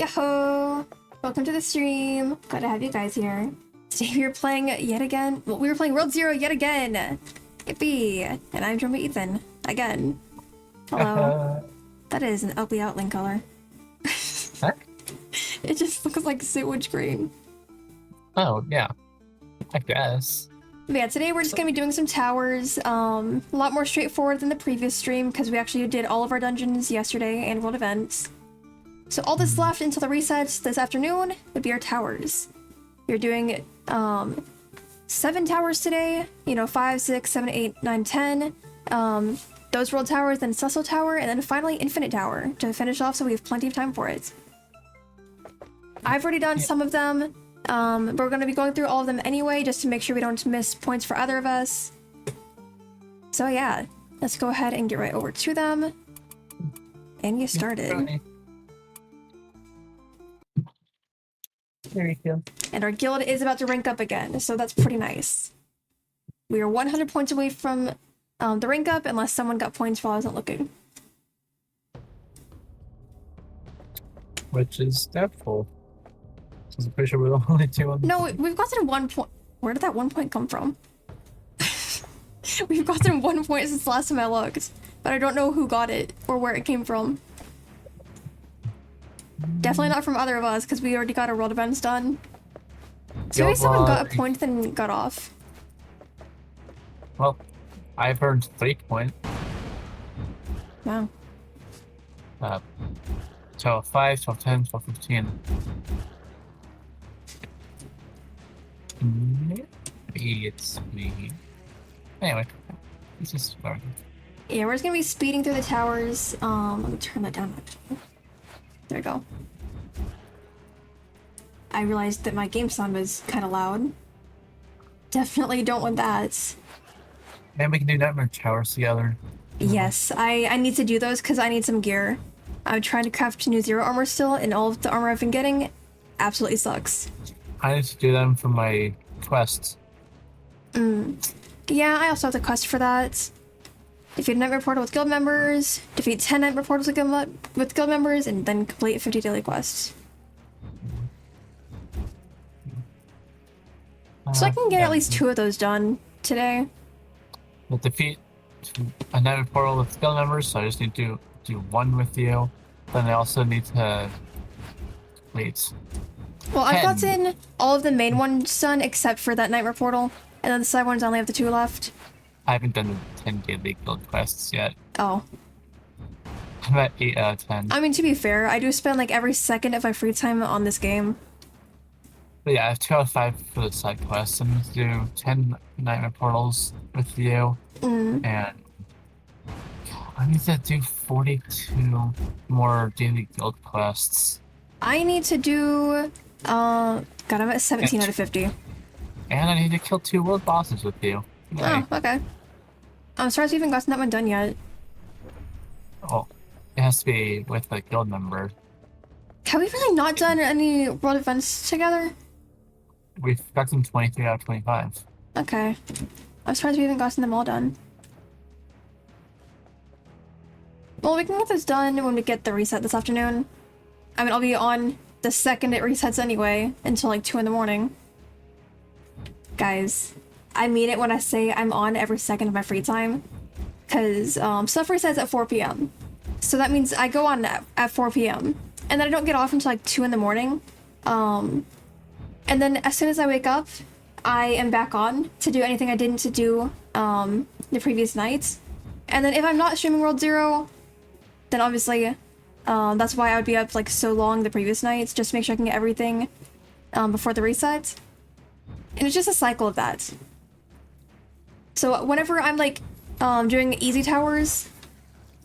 Yo! Welcome to the stream. Glad to have you guys here. Today we are playing yet again. Well, we were playing World Zero yet again. Yippee! And I'm joined by Ethan again. Hello. That is an ugly outline color. Huh? It just looks like sewage green. Oh yeah, I guess. But yeah, today we're just gonna be doing some towers. A lot more straightforward than the previous stream because we actually did all of our dungeons yesterday and world events. So all that's left until the resets this afternoon would be our towers. We're doing 7 towers today. You know, 5, 6, 7, 8, 9, 10. Those world towers, then Cecil Tower, and then finally Infinite Tower to finish off. So we have plenty of time for it. I've already done some of them. But we're going to be going through all of them anyway, just to make sure we don't miss points for either of us. So yeah, let's go ahead and get right over to them and get started. There you go. And our guild is about to rank up again, so that's pretty nice. We are 100 points away from the rank up, unless someone got points while I wasn't looking. Which is doubtful. I'm pretty sure we're the only two on. No, we've gotten 1 point. Where did that 1 point come from? We've gotten 1 point since the last time I looked, but I don't know who got it or where it came from. Definitely not from either of us, because we already got our world events done. So maybe someone got a point then got off. Well, I've earned 3 points. Wow. 12, 5, 12, 10, 12, 15. Maybe it's me. Anyway, this is starting. Yeah, we're just gonna be speeding through the towers. Let me turn that down actually. There we go. I realized that my game sound was kind of loud. Definitely don't want that. And we can do Nightmare Towers together. Yes, I need to do those because I need some gear. I'm trying to craft new zero armor still, and all of the armor I've been getting absolutely sucks. I need to do them for my quests. Yeah, I also have the quest for that. Defeat a nightmare portal with guild members, defeat 10 nightmare portals with guild members, and then complete 50 daily quests. So I can get at least 2 of those done today. We'll defeat a nightmare portal with guild members, so I just need to do 1 with you. Then I also need to complete. Well, I've gotten all of the main ones done except for that nightmare portal, and then the side ones I only have the 2 left. I haven't done the 10 daily guild quests yet. Oh. I'm at 8 out of 10. I mean, to be fair, I do spend like every second of my free time on this game. But yeah, I have 2 out of 5 for the side quests. I'm going to do 10 nightmare portals with you. And I need to do 42 more daily guild quests. I need to do God, I'm at 17 out of 50. And I need to kill 2 world bosses with you. Yay. Oh, okay. I'm surprised we haven't gotten that one done yet. Oh, it has to be with a guild member. Have we really not done any world events together? We've gotten 23 out of 25. Okay. I'm surprised we haven't gotten them all done. Well, we can get those done when we get the reset this afternoon. I mean, I'll be on the second it resets anyway, until like 2 in the morning. Guys, I mean it when I say I'm on every second of my free time. Because stuff resets at 4 p.m. So that means I go on at 4 p.m. And then I don't get off until like 2 in the morning. And then as soon as I wake up, I am back on to do anything I didn't to do the previous night. And then if I'm not streaming World Zero, then obviously that's why I would be up like so long the previous nights, just to make sure I can get everything before the reset. And it's just a cycle of that. So whenever I'm like doing easy towers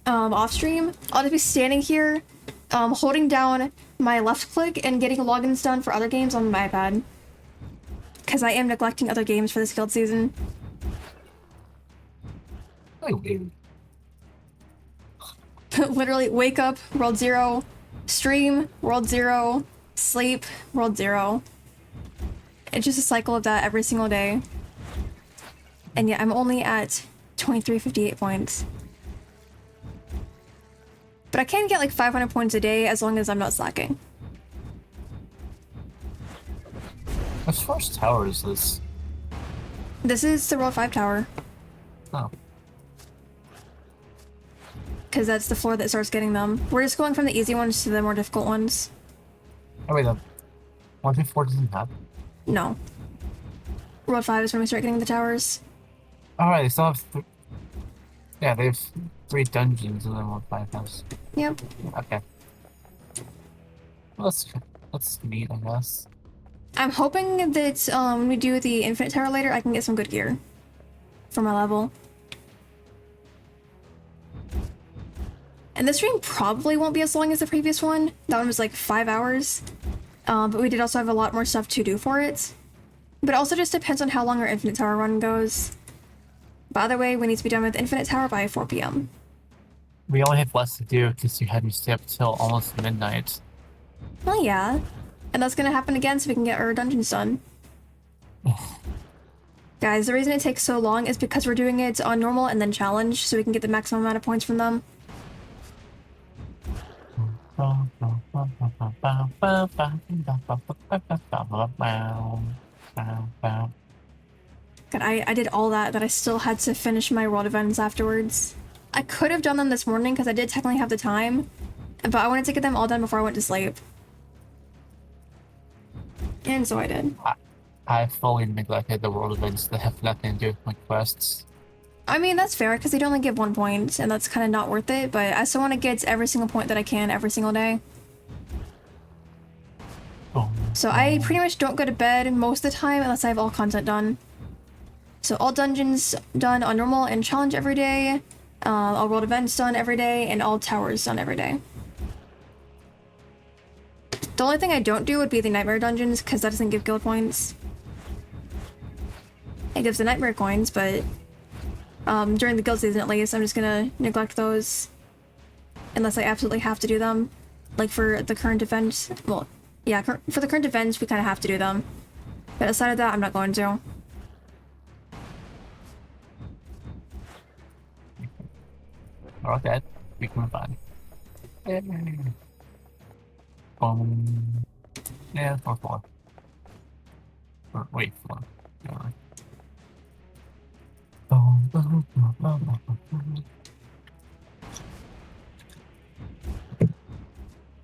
off stream, I'll just be standing here holding down my left click and getting logins done for other games on my iPad. Because I am neglecting other games for this guild season. Literally wake up, World Zero, stream, World Zero, sleep, World Zero. It's just a cycle of that every single day. And yeah, I'm only at 2358 points. But I can get like 500 points a day as long as I'm not slacking. Which first tower is this? This is the World 5 tower. Oh. Because that's the floor that starts getting them. We're just going from the easy ones to the more difficult ones. Oh wait, the 1v4 doesn't have? No. World 5 is when we start getting the towers. Alright, they still have yeah, they have 3 dungeons and then 1 5 house. Yep. Okay. Well, that's neat, I guess. I'm hoping that when we do the infinite tower later, I can get some good gear for my level. And this stream probably won't be as long as the previous one. That one was like 5 hours. But we did also have a lot more stuff to do for it. But it also just depends on how long our infinite tower run goes. By the way, we need to be done with infinite tower by 4 p.m. We only have less to do because you had me stay up till almost midnight. Well, yeah. And that's gonna happen again so we can get our dungeons done. Guys, the reason it takes so long is because we're doing it on normal and then challenge, so we can get the maximum amount of points from them. God, I did all that I still had to finish my world events afterwards. I could have done them this morning because I did technically have the time, but I wanted to get them all done before I went to sleep. And so I did. I fully neglected the world events that have nothing to do with my quests. I mean, that's fair because they'd only give 1 point, and that's kind of not worth it, but I still want to get every single point that I can every single day. So I pretty much don't go to bed most of the time unless I have all content done. So all dungeons done on normal and challenge every day, all world events done every day, and all towers done every day. The only thing I don't do would be the nightmare dungeons because that doesn't give guild points. It gives the nightmare coins, but during the guild season at least, I'm just gonna neglect those unless I absolutely have to do them. Like for the current event, well, yeah, for the current events, we kind of have to do them. But aside of that, I'm not going to. Okay, we can move on. Yeah, 4-4. Or, wait, 4. Alright.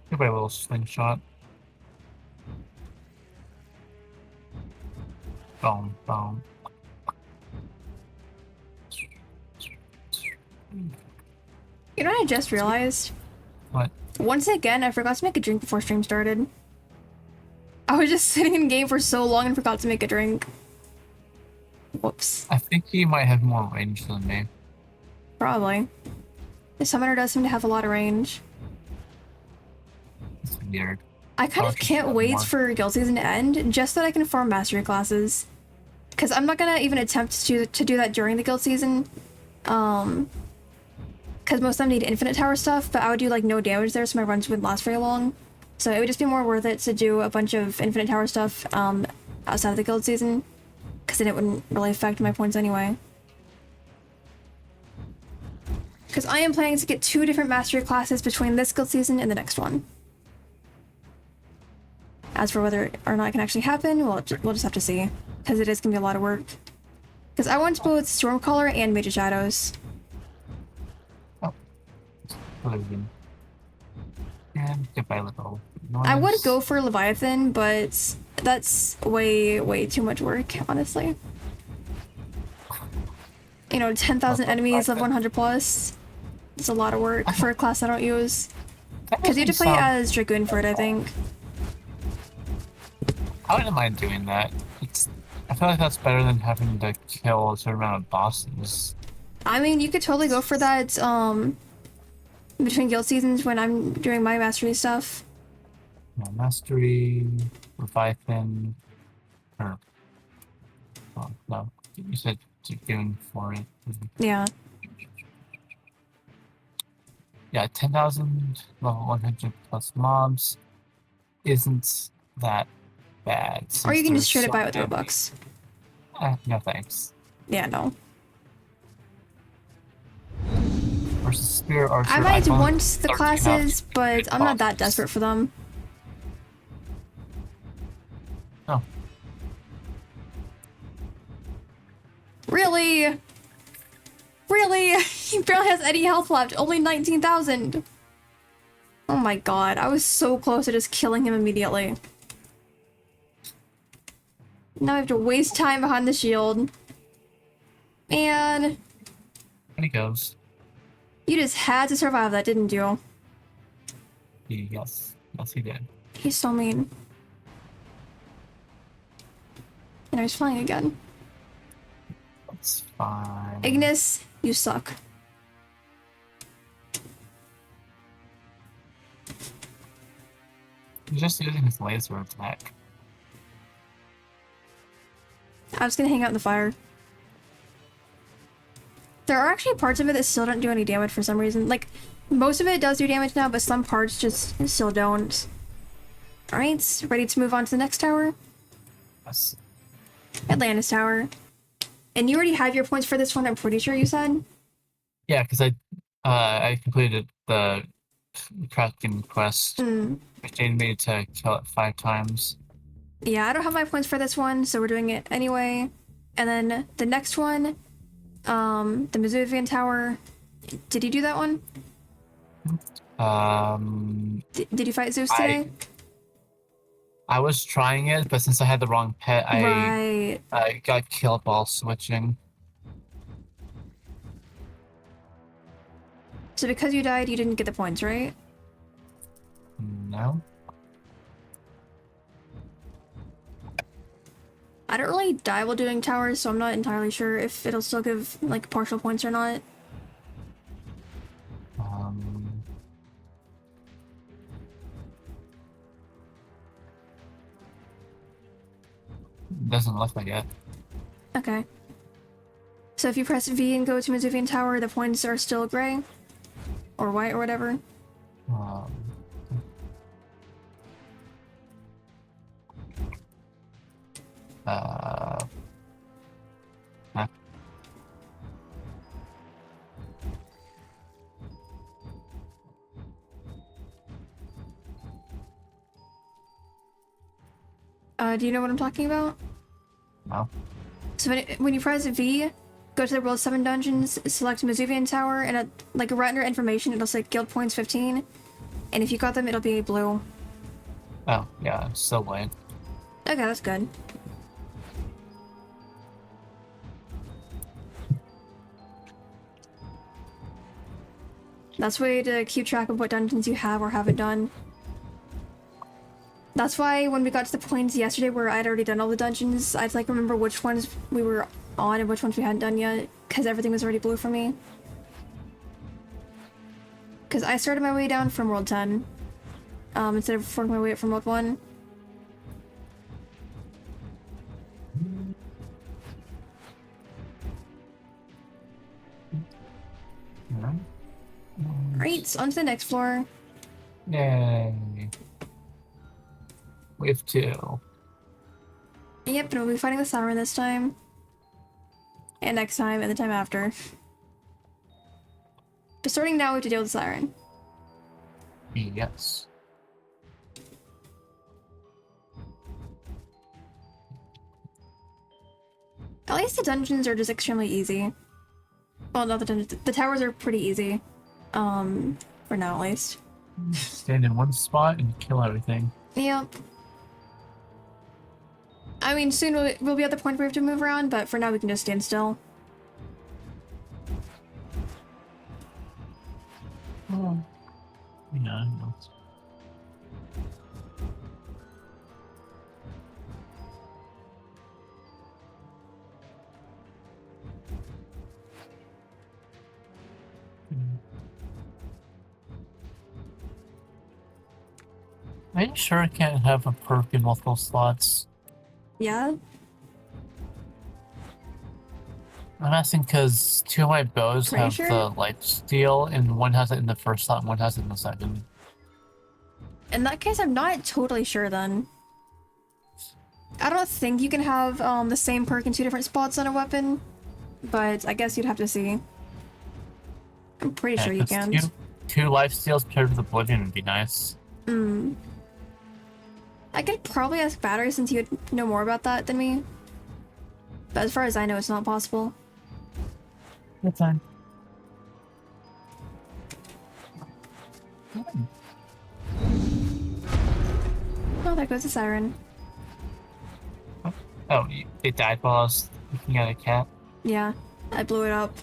Give it a little slingshot. Boom, boom. You know what I just realized? What? Once again, I forgot to make a drink before stream started. I was just sitting in game for so long and forgot to make a drink. Whoops. I think he might have more range than me. Probably. The summoner does seem to have a lot of range. It's weird. I kind of can't wait for guild season to end just so that I can farm mastery classes. Because I'm not gonna even attempt to do that during the guild season. Because most of them need infinite tower stuff, but I would do like no damage there so my runs wouldn't last very long. So it would just be more worth it to do a bunch of infinite tower stuff outside of the guild season. Because then it wouldn't really affect my points anyway. Because I am planning to get 2 different mastery classes between this guild season and the next one. As for whether or not it can actually happen, well, we'll just have to see. Because it is going to be a lot of work. Because I want both Stormcaller and Mage of Shadows. And goodbye, little noise. I would go for Leviathan, but that's way too much work, honestly. You know, 10,000 enemies of 100 plus. It's a lot of work for a class I don't use. Because you have to play as Dragoon for it, I think. I wouldn't mind doing that. I feel like that's better than having to kill a certain amount of bosses. I mean, you could totally go for that, between guild seasons when I'm doing my mastery stuff. Yeah, mastery, Leviathan, or... Oh, no. You said Dragoon for it. Yeah. Yeah, 10,000 level 100 plus mobs isn't that bad. Or you can just straight up buy it with Robux. No thanks. Yeah, no. Versus Spear Archer. I might want the classes, but I'm not that desperate for them. Oh. Really? Really? He barely has any health left. Only 19,000. Oh my god. I was so close to just killing him immediately. Now I have to waste time behind the shield. Man. And he goes. You just had to survive that, didn't you? Yes. Yes, he did. He's so mean. And I was flying again. That's fine. Ignis, you suck. He's just using his laser attack. I'm just gonna hang out in the fire. There are actually parts of it that still don't do any damage for some reason. Like, most of it does do damage now, but some parts just still don't. Alright, ready to move on to the next tower? Yes. Atlantis Tower. And you already have your points for this one, I'm pretty sure you said? Yeah, because I completed the Kraken quest, which needed me to kill it 5 times. Yeah, I don't have my points for this one, so we're doing it anyway. And then the next one, the Vesuvian Tower. Did you do that one? Did you fight Zeus today? I was trying it, but since I had the wrong pet, Right. I got killed while switching. So because you died, you didn't get the points, right? No. I don't really die while doing towers, so I'm not entirely sure if it'll still give, like, partial points or not. Doesn't look like it. Okay. So if you press V and go to Vesuvian Tower, the points are still gray? Or white or whatever? Huh. Do you know what I'm talking about? No. So when you press V, go to the World 7 dungeons, select Vesuvian Tower, and like right under information, it'll say guild points 15. And if you got them, it'll be blue. Oh, yeah, it's still white. Okay, that's good. That's a way to keep track of what dungeons you have or haven't done. That's why when we got to the points yesterday where I'd already done all the dungeons, I'd like remember which ones we were on and which ones we hadn't done yet, because everything was already blue for me. Because I started my way down from World 10, instead of working my way up from World 1. Right, on to the next floor. Yay. Wave 2. Yep, and we'll be fighting the Siren this time. And next time, and the time after. But starting now, we have to deal with the Siren. Yes. At least the dungeons are just extremely easy. Well, not the dungeons. The towers are pretty easy. For now, at least. Stand in one spot and kill everything. Yep. I mean, soon we'll be at the point where we have to move around, but for now we can just stand still. Oh. Yeah, I know. Are you sure I can't have a perk in multiple slots? Yeah? I'm asking because 2 of my bows Pretty have sure? the light steal, and one has it in the first slot and one has it in the second. In that case, I'm not totally sure then. I don't think you can have the same perk in 2 different spots on a weapon, but I guess you'd have to see. I'm pretty sure you can. 2 life steals paired with Oblivion would be nice. I could probably ask Battery since he would know more about that than me. But as far as I know, it's not possible. Good time. Oh, there goes the siren. Oh, it died while I was looking at a cat? Yeah, I blew it up.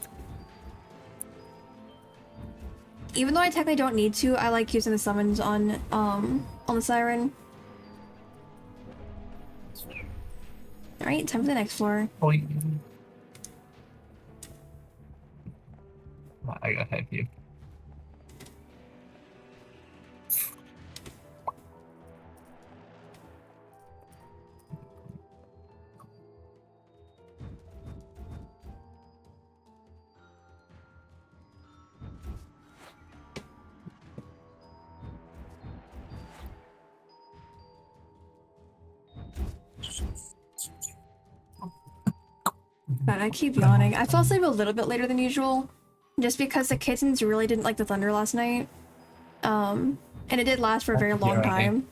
Even though I technically don't need to, I like using the summons on the siren. Alright, time for the next floor. Oh, I gotta have you. God, I keep yawning. I fell asleep a little bit later than usual, just because the kittens really didn't like the thunder last night. And it did last for a very long time.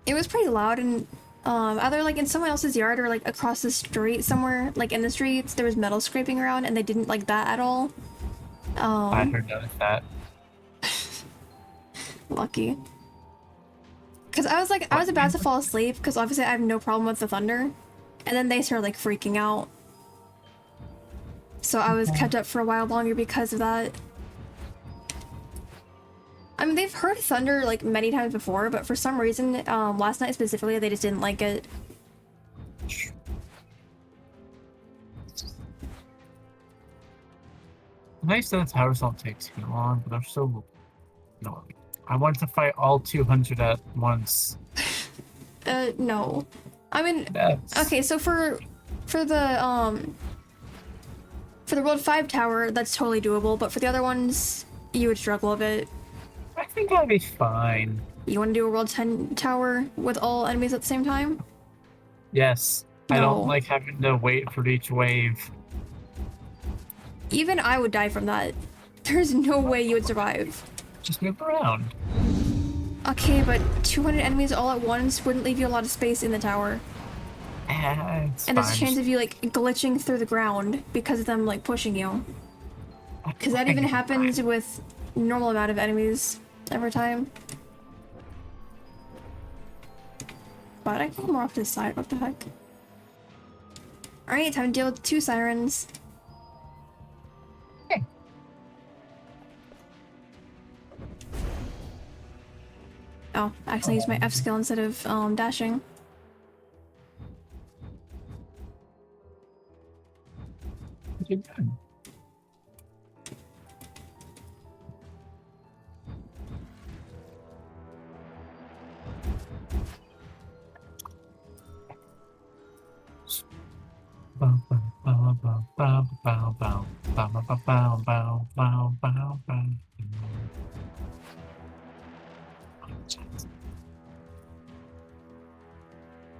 It was pretty loud, and either like in someone else's yard or like across the street somewhere, like in the streets, there was metal scraping around, and they didn't like that at all. I heard that. Lucky. Because I was about to fall asleep, because obviously I have no problem with the thunder, and then they started like freaking out. So I was kept up for a while longer because of that. I mean, they've heard thunder like many times before, but for some reason, last night specifically, they just didn't like it. Nice that the towers don't take too long, but they're so annoying. I wanted to fight all 200 at once. No. I mean, That's... okay, so for the World 5 tower, that's totally doable, but for the other ones, you would struggle a bit. I think I'll be fine. You want to do a World 10 tower with all enemies at the same time? Yes. No. I don't like having to wait for each wave. Even I would die from that. There's no way you would survive. Just move around. Okay, but 200 enemies all at once wouldn't leave you a lot of space in the tower. And there's a chance of you like glitching through the ground because of them like pushing you. Because that even happens with normal amount of enemies every time. But I can go more off to the side, what the heck. Alright, time to deal with 2 sirens. Okay. Oh, I actually used my F skill instead of dashing. What you done?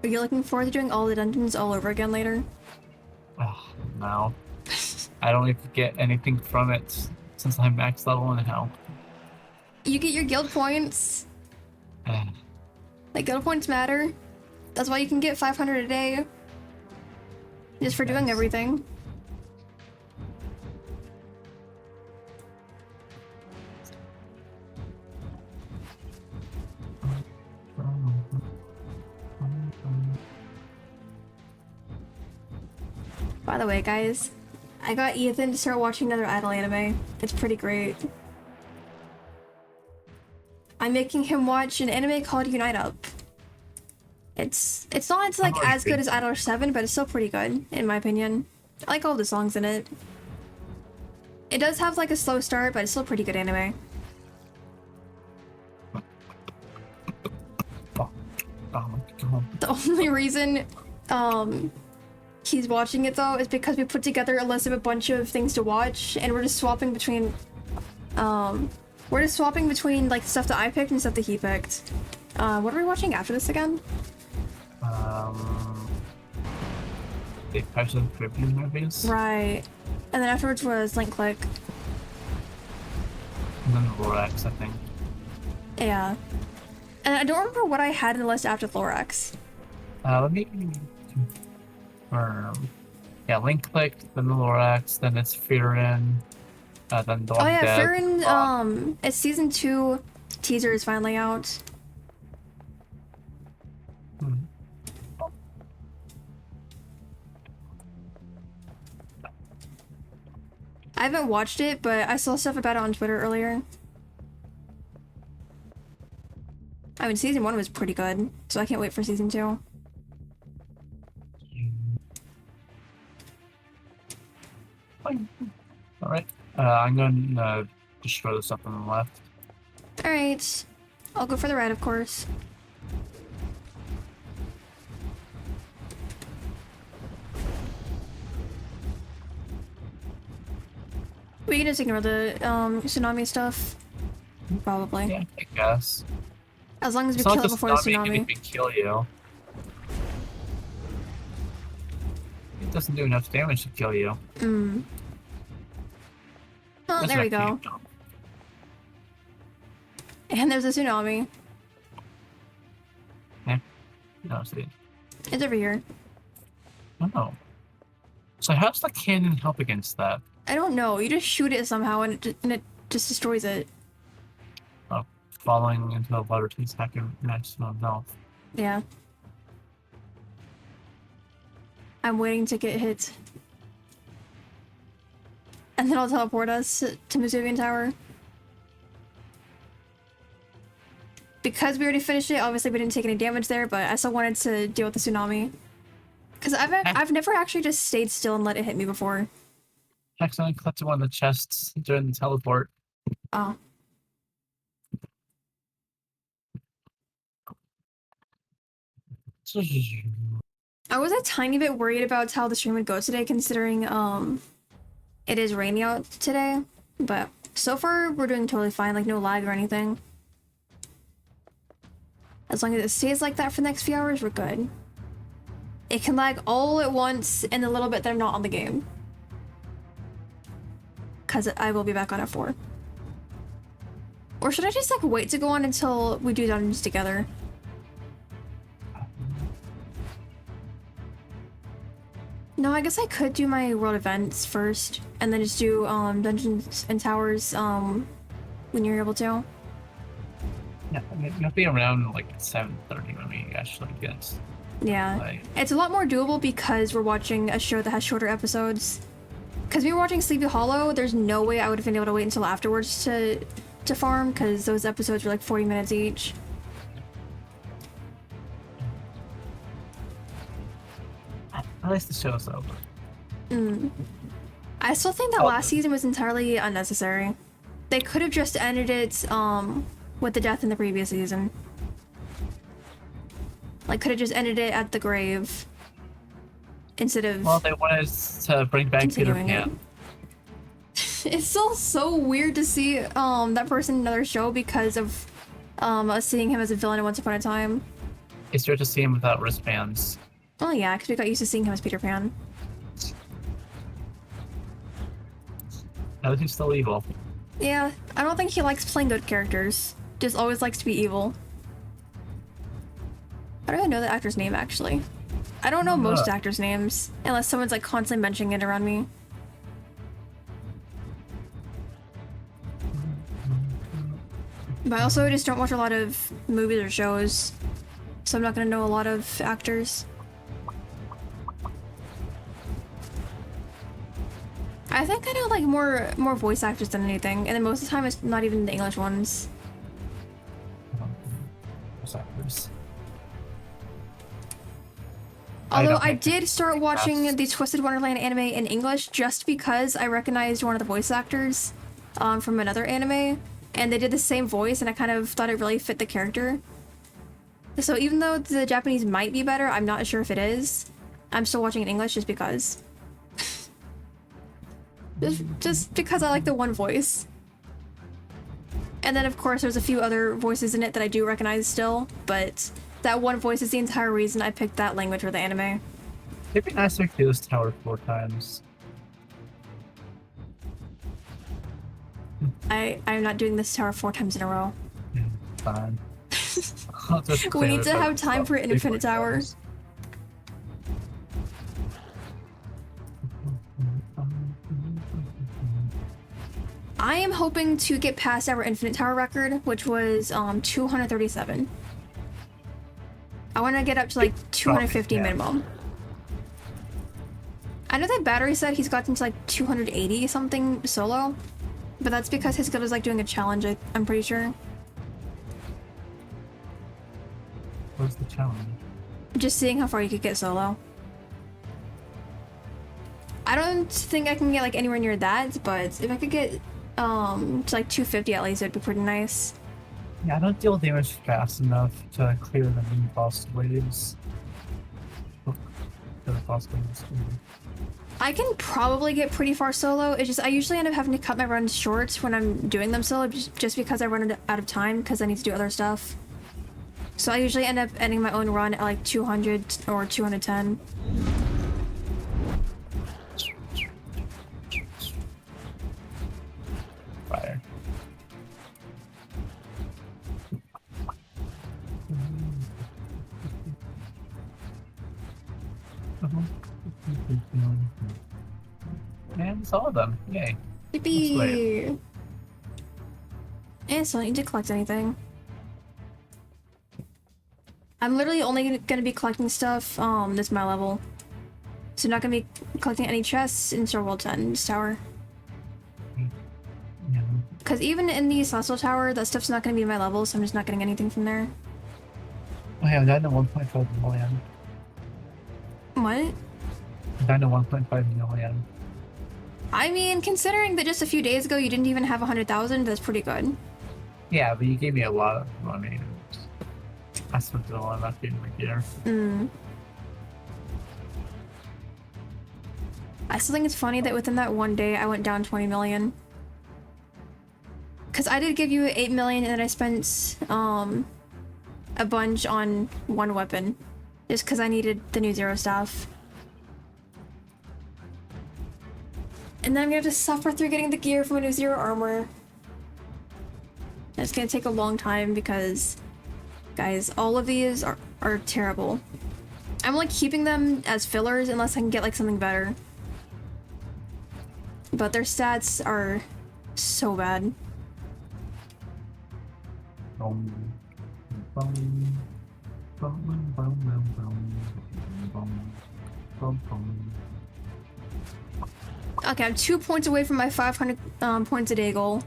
Are you looking forward to doing all the dungeons all over again later? Oh, no. I don't even get anything from it since I'm max level now. You get your guild points. Like, guild points matter. That's why you can get 500 a day. Just for doing everything. By the way, guys, I got Ethan to start watching another idol anime. It's pretty great. I'm making him watch an anime called Unite Up. It's not like as good as Idol 7, but it's still pretty good, in my opinion. I like all the songs in it. It does have like a slow start, but it's still pretty good anime. Oh my god. The only reason he's watching it though is because we put together a list of a bunch of things to watch, and we're just swapping between like stuff that I picked and stuff that he picked. What are we watching after this again? The Pirates of the Caribbean movies. Right. And then afterwards was Link Click. And then ROBLOX, I think. Yeah. And I don't remember what I had in the list after Lorax. Let me confirm. Yeah, Link Click, then the Lorax, then it's Fearin, then The Oh Walking yeah, Dead. Farron, its season 2 teaser is finally out. Hmm. I haven't watched it, but I saw stuff about it on Twitter earlier. I mean, season 1 was pretty good, so I can't wait for season 2. Alright. I'm going to destroy the stuff on the left. Alright. I'll go for the red, of course. We can just ignore the tsunami stuff. Probably. Yeah, I guess. As long as we It's not kill it just before the can tsunami. even kill you. It doesn't do enough damage to kill you. Oh, That's there we not go. cute. And there's a tsunami. Yeah. No, see. It's over here. Oh. So how's the cannon help against that? I don't know. You just shoot it somehow and it just destroys it. Oh, falling into the water takes back your maximum health. Yeah. I'm waiting to get hit. And then I'll teleport us to Masuvian Tower. Because we already finished it, obviously we didn't take any damage there, but I still wanted to deal with the tsunami. Because I've never actually just stayed still and let it hit me before. Accidentally collected one of the chests during the teleport. Oh. I was a tiny bit worried about how the stream would go today, considering it is raining out today. But so far we're doing totally fine, like no lag or anything. As long as it stays like that for the next few hours, we're good. It can lag all at once in the little bit that I'm not on the game. Because I will be back on at 4. Or should I just like wait to go on until we do dungeons together? No, I guess I could do my world events first, and then just do dungeons and towers when you're able to. Yeah, I mean, you'll be around like 7:30 when we actually get. Yeah, Like, it's a lot more doable because we're watching a show that has shorter episodes. Because we were watching Sleepy Hollow, there's no way I would have been able to wait until afterwards to farm, because those episodes were like 40 minutes each. at least the show's over. I still think that last season was entirely unnecessary. They could have just ended it with the death in the previous season. Like, could have just ended it at the grave instead of. Well, they wanted to bring back Peter continuing Pan. It's still so weird to see that person in another show because of us seeing him as a villain once upon a time. It's weird to see him without wristbands. Oh yeah, because we got used to seeing him as Peter Pan. Now that he's still evil. Yeah, I don't think he likes playing good characters. Just always likes to be evil. How do I know the actor's name, actually? I don't know most actors' names, unless someone's like constantly mentioning it around me. But I also just don't watch a lot of movies or shows, so I'm not gonna know a lot of actors. I think I know like more voice actors than anything, and then most of the time it's not even the English ones. Although I did start watching the Twisted Wonderland anime in English just because I recognized one of the voice actors from another anime, and they did the same voice, and I kind of thought it really fit the character. So even though the Japanese might be better, I'm not sure if it is. I'm still watching in English just because. just because I like the one voice. And then of course there's a few other voices in it that I do recognize still, but that one voice is the entire reason I picked that language for the anime. It'd be nice to do this tower 4 times. I'm not doing this tower 4 times in a row. Fine. We need to have time for an infinite tower. I am hoping to get past our infinite tower record, which was 237. I want to get up to like 250 minimum. I know that Battery said he's gotten to like 280 something solo, but that's because his guild is like doing a challenge, I'm pretty sure. What's the challenge? Just seeing how far you could get solo. I don't think I can get like anywhere near that, but if I could get to like 250 at least, it'd be pretty nice. Yeah, I don't deal damage fast enough to clear the main boss waves. I can probably get pretty far solo. It's just I usually end up having to cut my runs short when I'm doing them solo, just because I run out of time because I need to do other stuff. So I usually end up ending my own run at like 200 or 210. Fire. And it's all of them. Yay. Yippee! And so I don't need to collect anything. I'm literally only gonna be collecting stuff that's my level. So not gonna be collecting any chests in Star World 10's tower. Yeah. Because even in the Celestial Tower, that stuff's not gonna be my level, so I'm just not getting anything from there. Oh yeah, I'm down to 1.5 million. What? I'm down to 1.5 million. I mean, considering that just a few days ago you didn't even have 100,000, that's pretty good. Yeah, but you gave me a lot of money. I spent a lot of that getting my gear. I still think it's funny that within that one day I went down 20 million. Because I did give you 8 million and then I spent a bunch on one weapon. Just because I needed the new Zero Staff. And then I'm gonna have to suffer through getting the gear from a new Zero Armor. And it's gonna take a long time because, guys, all of these are terrible. I'm like keeping them as fillers unless I can get like something better. But their stats are so bad. Okay, I'm 2 points away from my 500 points a day goal.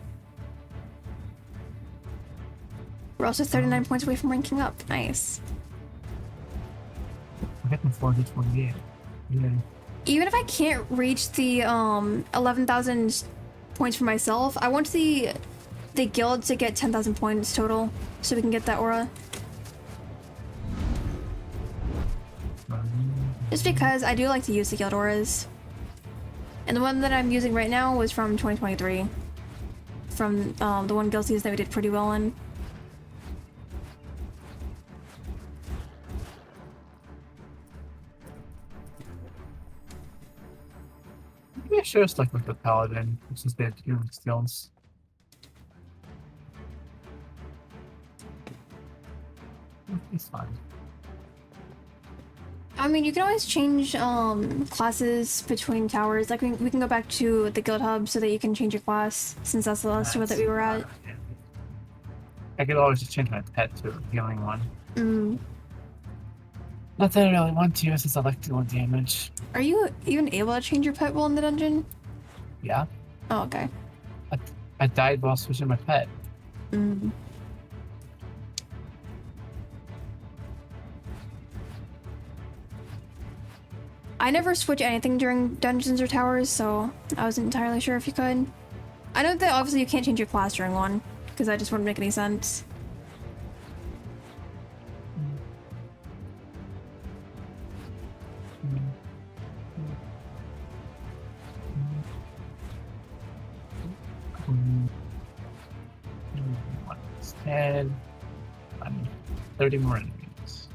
We're also 39 points away from ranking up. Nice. I'm getting 428. Yeah. Even if I can't reach the 11,000 points for myself, I want the guild to get 10,000 points total so we can get that aura. Just because I do like to use the guild auras. And the one that I'm using right now was from 2023. From the one guild season that we did pretty well in. Maybe I should have stuck with the paladin since they have healing skills. It's fine. I mean, you can always change classes between towers. Like, we can go back to the guild hub so that you can change your class, since that's the last one that we were at. Yeah. I could always just change my pet to a healing one. Not that I really want to, since I like to do damage. Are you even able to change your pet while in the dungeon? Yeah. Oh, okay. I died while switching my pet. I never switch anything during dungeons or towers, so I wasn't entirely sure if you could. I know that obviously you can't change your class during one, because that just wouldn't make any sense. And 30 more enemies.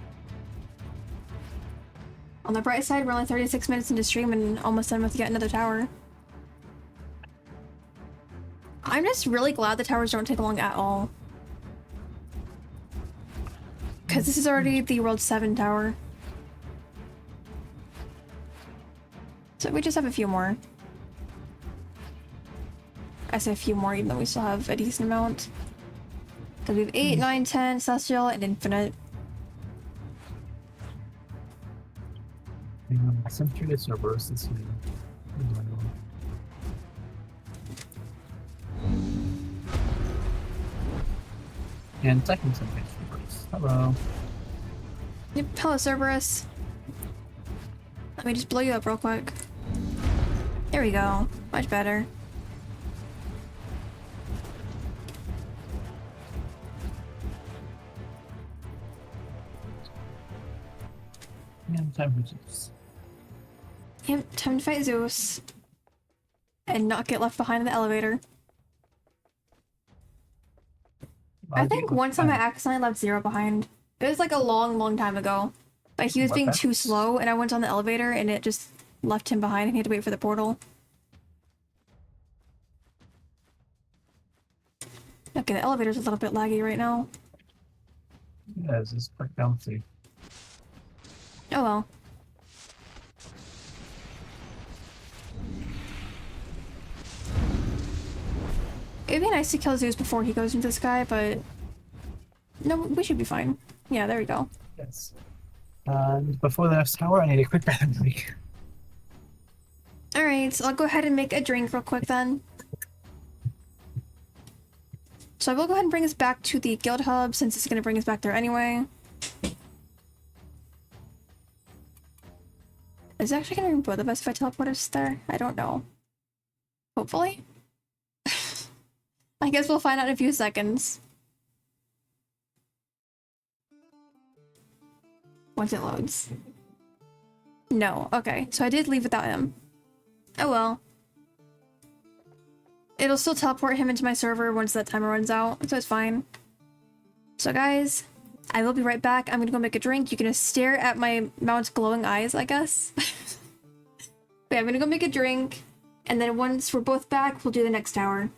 On the bright side, we're only 36 minutes into stream and almost done with yet another tower. I'm just really glad the towers don't take long at all. Because this is already the World 7 tower. So we just have a few more. I say a few more, even though we still have a decent amount. Because we have 8, 9, 10, Celestial, and Infinite. Some curious Cerberus this year. And second some Cerberus. Hello. Yep, hello Cerberus. Let me just blow you up real quick. There we go. Much better. And time for Zeus. Yep, time to fight Zeus. And not get left behind in the elevator. I think one time I accidentally left Zero behind. It was like a long time ago. But he was being too slow and I went on the elevator and it just left him behind and he had to wait for the portal. Okay, the elevator's a little bit laggy right now. Yeah, this is quite bouncy. Oh well. It'd be nice to kill Zeus before he goes into the sky, but no, we should be fine. Yeah, there we go. Yes. Before the next tower, I need a quick bathroom break. Alright, so I'll go ahead and make a drink real quick then. So I will go ahead and bring us back to the guild hub since it's going to bring us back there anyway. Is it actually going to be both of us if I teleport us there? I don't know. Hopefully. I guess we'll find out in a few seconds. Once it loads. No, okay. So I did leave without him. Oh well. It'll still teleport him into my server once that timer runs out, so it's fine. So guys, I will be right back. I'm gonna go make a drink. You're gonna stare at my mount's glowing eyes, I guess. But yeah, I'm gonna go make a drink, and then once we're both back, we'll do the next tower.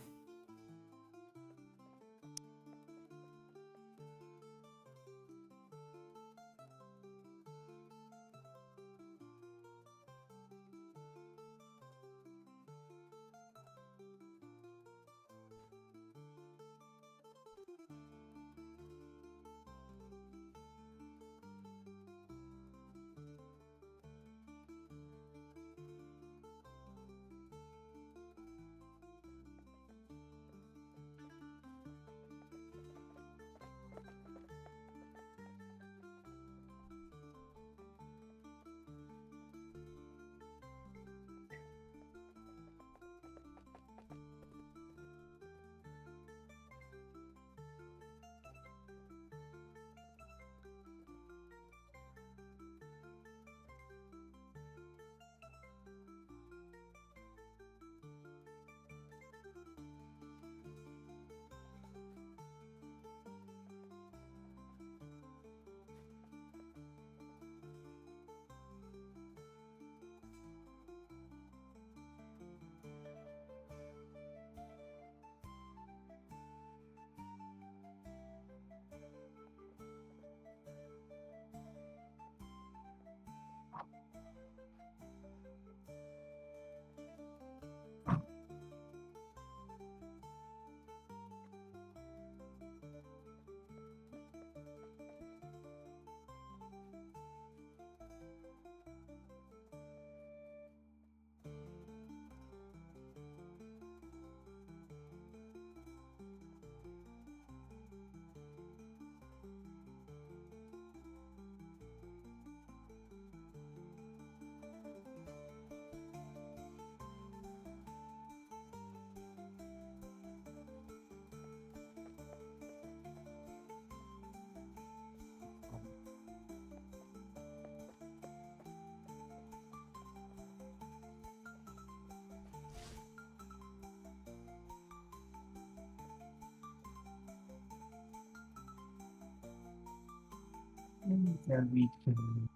And then we can...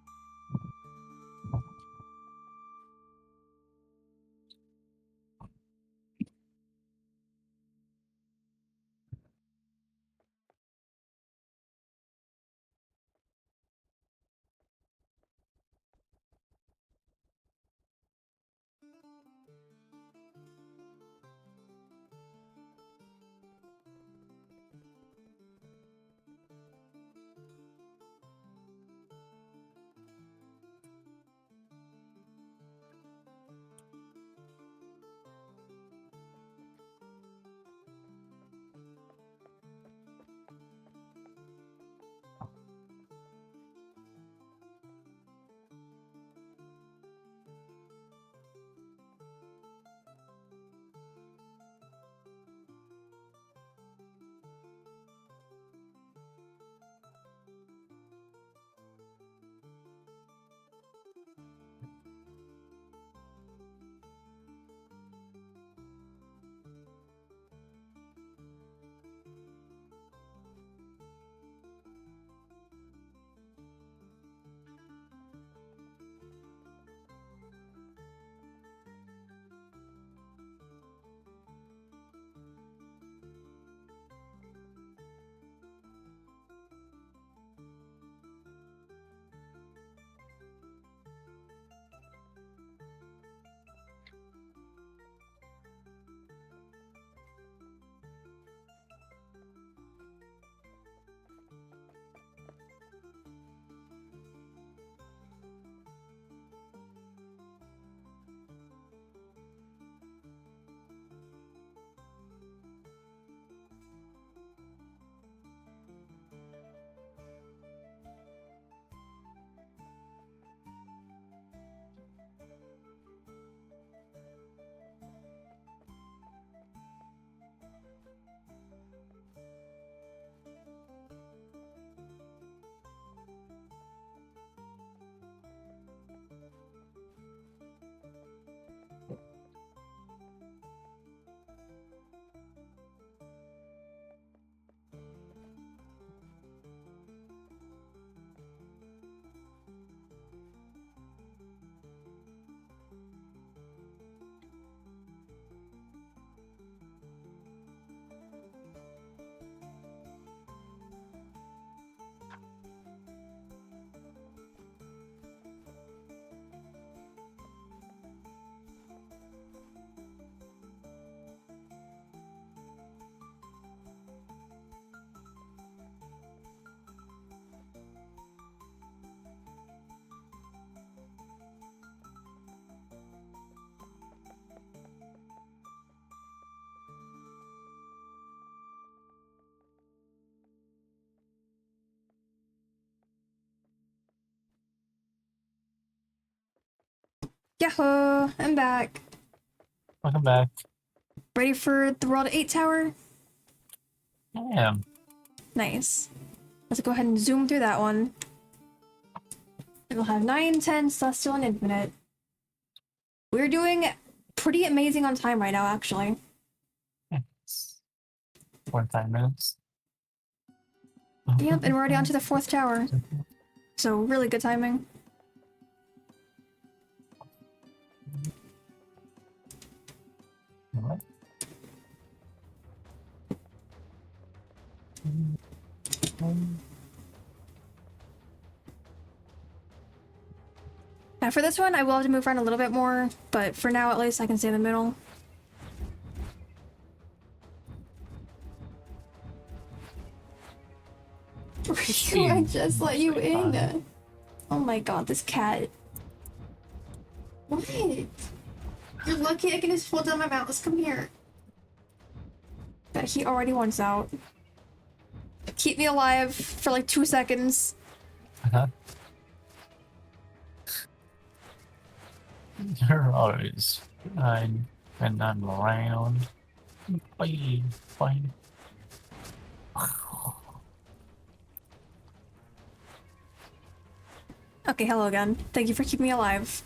Yahoo! I'm back. Welcome back. Ready for the World 8 Tower? I am. Nice. Let's go ahead and zoom through that one. It'll have 9, 10, Celestial, and Infinite. We're doing pretty amazing on time right now, actually. It's 45 minutes. Yep, and we're already on to the 4th tower. So, really good timing. What? Now for this one, I will have to move around a little bit more, but for now at least I can stay in the middle. Riku, I just let you in. Oh my god, this cat. What? You're lucky I can just hold down my mouse. Come here. But he already wants out. Keep me alive for like 2 seconds. Uh-huh. You're always fine when I'm around. Bye. Bye. Okay, hello again. Thank you for keeping me alive.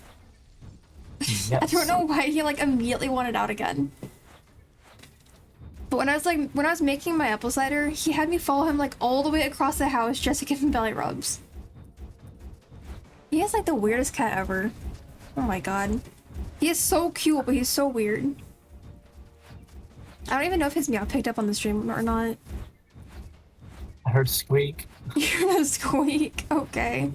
Yes. I don't know why he like immediately wanted out again. But when I was making my apple cider, he had me follow him like all the way across the house just to give him belly rubs. He is like the weirdest cat ever. Oh my god. He is so cute, but he's so weird. I don't even know if his meow picked up on the stream or not. I heard squeak. You heard a squeak. Okay.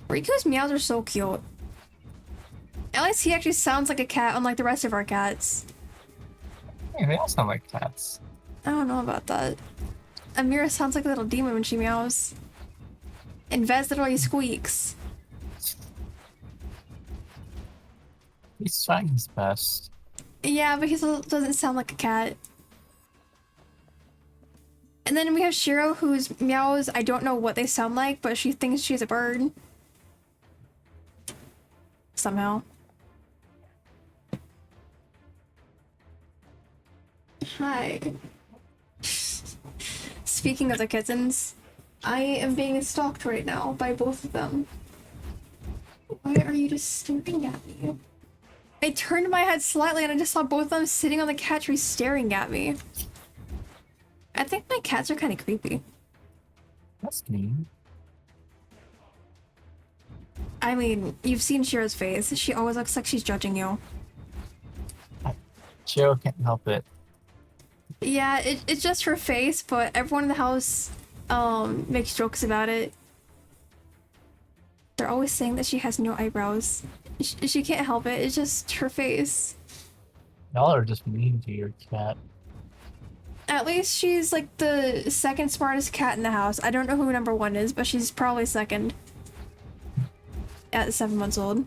Riku's meows are so cute. At least he actually sounds like a cat, unlike the rest of our cats. Hey, they all sound like cats. I don't know about that. Amira sounds like a little demon when she meows. And Vez literally squeaks. He's trying his best. Yeah, but he still doesn't sound like a cat. And then we have Shiro, whose meows, I don't know what they sound like, but she thinks she's a bird. Somehow. Hi. Speaking of the kittens, I am being stalked right now by both of them. Why are you just staring at me? I turned my head slightly and I just saw both of them sitting on the cat tree staring at me. I think my cats are kind of creepy. That's mean. I mean, you've seen Shiro's face. She always looks like she's judging you. Shiro can't help it. Yeah, it's just her face, but everyone in the house makes jokes about it. They're always saying that she has no eyebrows. She can't help it. It's just her face. Y'all are just mean to your cat. At least she's like the second smartest cat in the house. I don't know who number 1 is, but she's probably second. At 7 months old.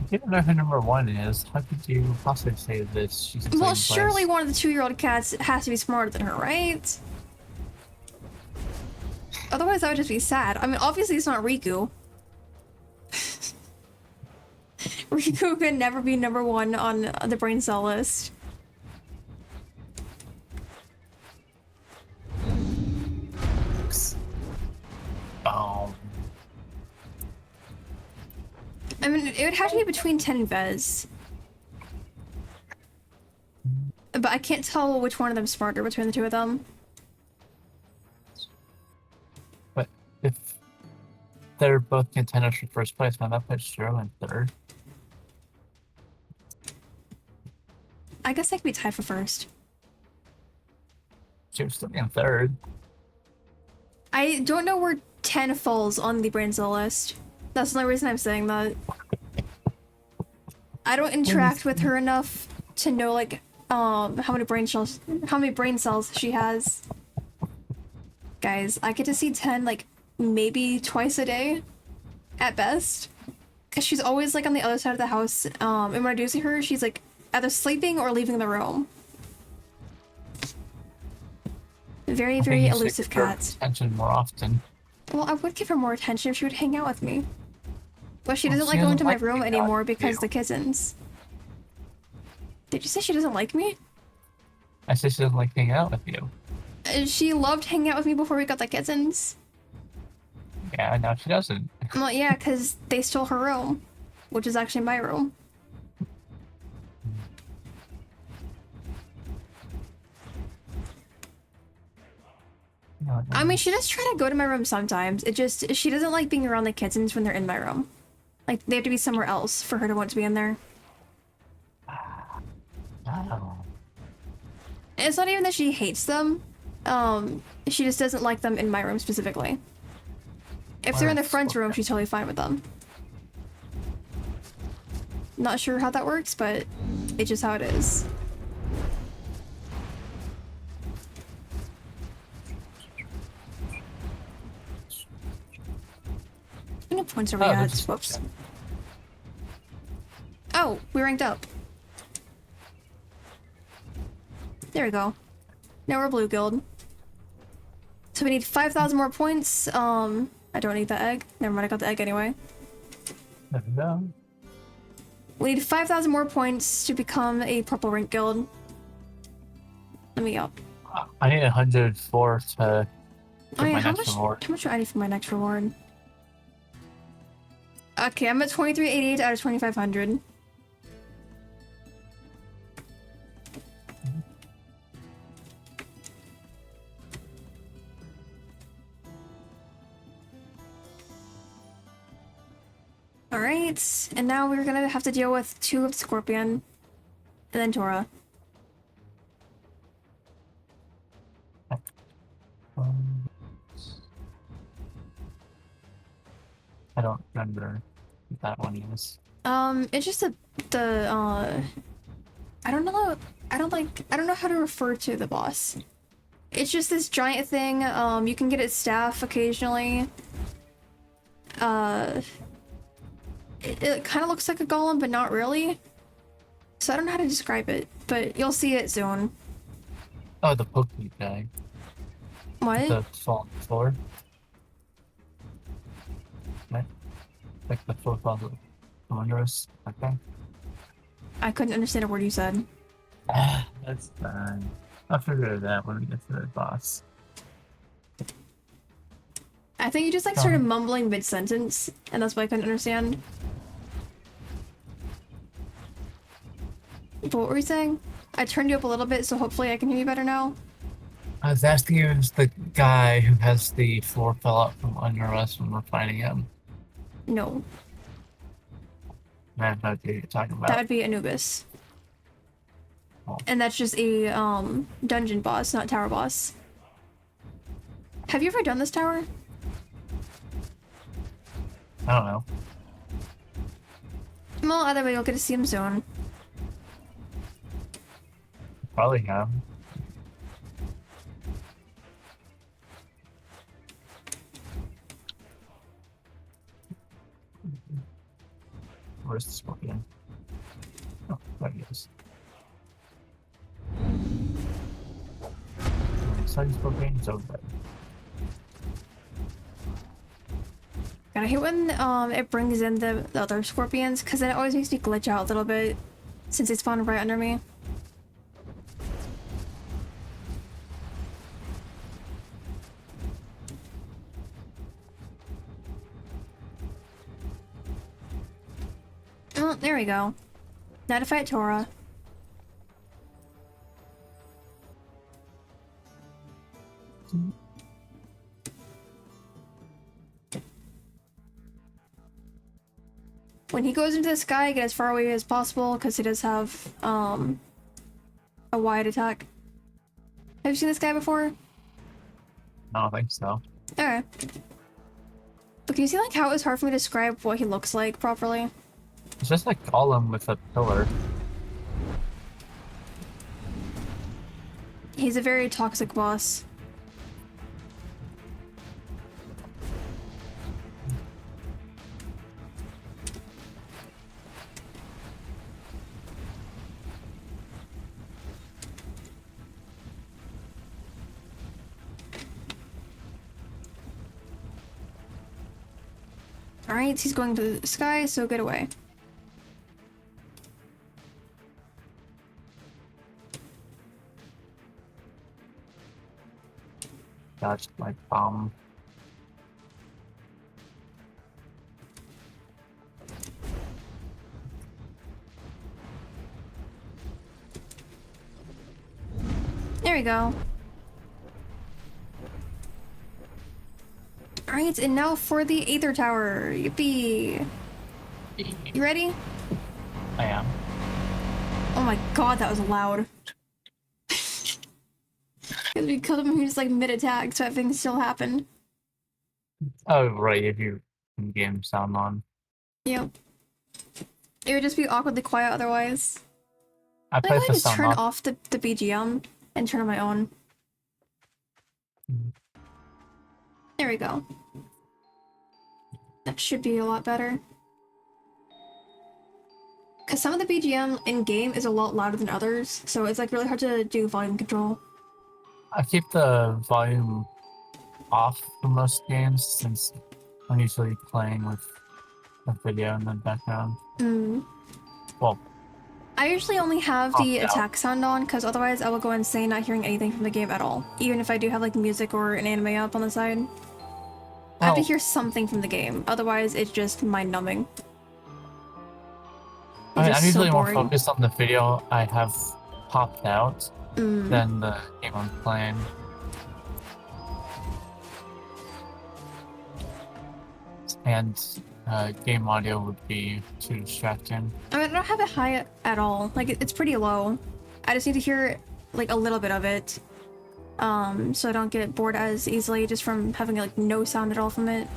If you don't know who number 1 is, how could you possibly say this? She's in Well, second surely place? one of the 2-year-old cats has to be smarter than her, right? Otherwise, that would just be sad. I mean, obviously it's not Riku. Riku could never be number 1 on the brain cell list. I mean, it would have to be between 10 and Vez. But I can't tell which one of them's smarter between the two of them. But if they're both contenders for first place, now that puts Shiro in third. I guess I could be tied for first. Shiro's still in third. I don't know where 10 falls on the brain cell list. That's the only reason I'm saying that. I don't interact with her enough to know like how many brain cells she has. Guys, I get to see 10 like maybe twice a day at best. Cause she's always like on the other side of the house. And when I do see her, she's like either sleeping or leaving the room. Very, very elusive cat. Attention more often. Well, I would give her more attention if she would hang out with me. Well, she Well, doesn't she like going doesn't to my like room hanging out anymore with because you. the kittens. Did you say she doesn't like me? I said she doesn't like hanging out with you. She loved hanging out with me before we got the kittens. Yeah, now she doesn't. Well, yeah, because they stole her room, which is actually my room. No, I mean, she does try to go to my room sometimes. It just, she doesn't like being around the kittens when they're in my room. Like, they have to be somewhere else for her to want to be in there. no. And it's not even that she hates them. She just doesn't like them in my room specifically. If they're in the front room, she's totally fine with them. Not sure how that works, but it's just how it is. How many points are we at? Whoops. Oh, we ranked up. There we go. Now we're blue guild. So we need 5,000 more points. I don't need the egg. Never mind, I got the egg anyway. No. We need 5,000 more points to become a purple rank guild. Let me up. I need 104 to Oh yeah, my how next much? reward. How much do I need for my next reward? Okay, I'm at 2388 out of 2,500. Alright, and now we're gonna have to deal with 2 of Scorpion, and then Tora. I don't remember what that one is. It's just I don't know, I don't know how to refer to the boss. It's just this giant thing, you can get its staff occasionally. It kind of looks like a golem, but not really. So I don't know how to describe it, but you'll see it soon. Oh, the Pokemon guy. What? The fallen floor. Right? Like the floor falls wondrous. Okay. I couldn't understand a word you said. That's fine. I'll figure it out when we get to the boss. I think you just like started mumbling mid-sentence, and that's why I couldn't understand. But what were you saying? I turned you up a little bit, so hopefully I can hear you better now. I was asking you if the guy who has the floor fell out from under us when we're fighting him. No, That's not what you're talking about. that would be Anubis. Oh. And that's just a dungeon boss, not tower boss. Have you ever done this tower? I don't know. Well, either way, you'll get to see him soon. Probably have. Where's the scorpion? Oh, there he is. Second scorpion is over there. God, I hate when it brings in the other scorpions, because then it always makes me glitch out a little bit, since they spawn right under me. Oh, there we go. Now to fight Tora. When he goes into the sky, get as far away as possible, because he does have, a wide attack. Have you seen this guy before? I don't think so. Okay. But can you see, like, how it was hard for me to describe what he looks like properly? It's just a golem with a pillar. He's a very toxic boss. Alright, he's going to the sky, so get away. Dodged my bomb. There we go. Alright, and now for the Aether Tower. Yippee! You ready? I am. Oh my god, that was loud. It's because I'm just like mid-attack, so everything still happened. Oh, right, if you in-game sound on. Yep. It would just be awkwardly quiet otherwise. I play I for just sound turn off. off the BGM and turn on my own. There we go. That should be a lot better. Because some of the BGM in-game is a lot louder than others, so it's like really hard to do volume control. I keep the volume off for most games since I'm usually playing with a video in the background. Well, I usually only have the Opt out. attack sound on, because otherwise I will go insane not hearing anything from the game at all. Even if I do have like music or an anime up on the side. I have to hear something from the game, otherwise it's just mind-numbing. I mean, I'm usually more boring. focused on the video I have popped out than the game I'm playing. And game audio would be too distracting. I mean, I don't have it high at all. Like, it's pretty low. I just need to hear, like, a little bit of it. So I don't get bored as easily just from having, like, no sound at all from it.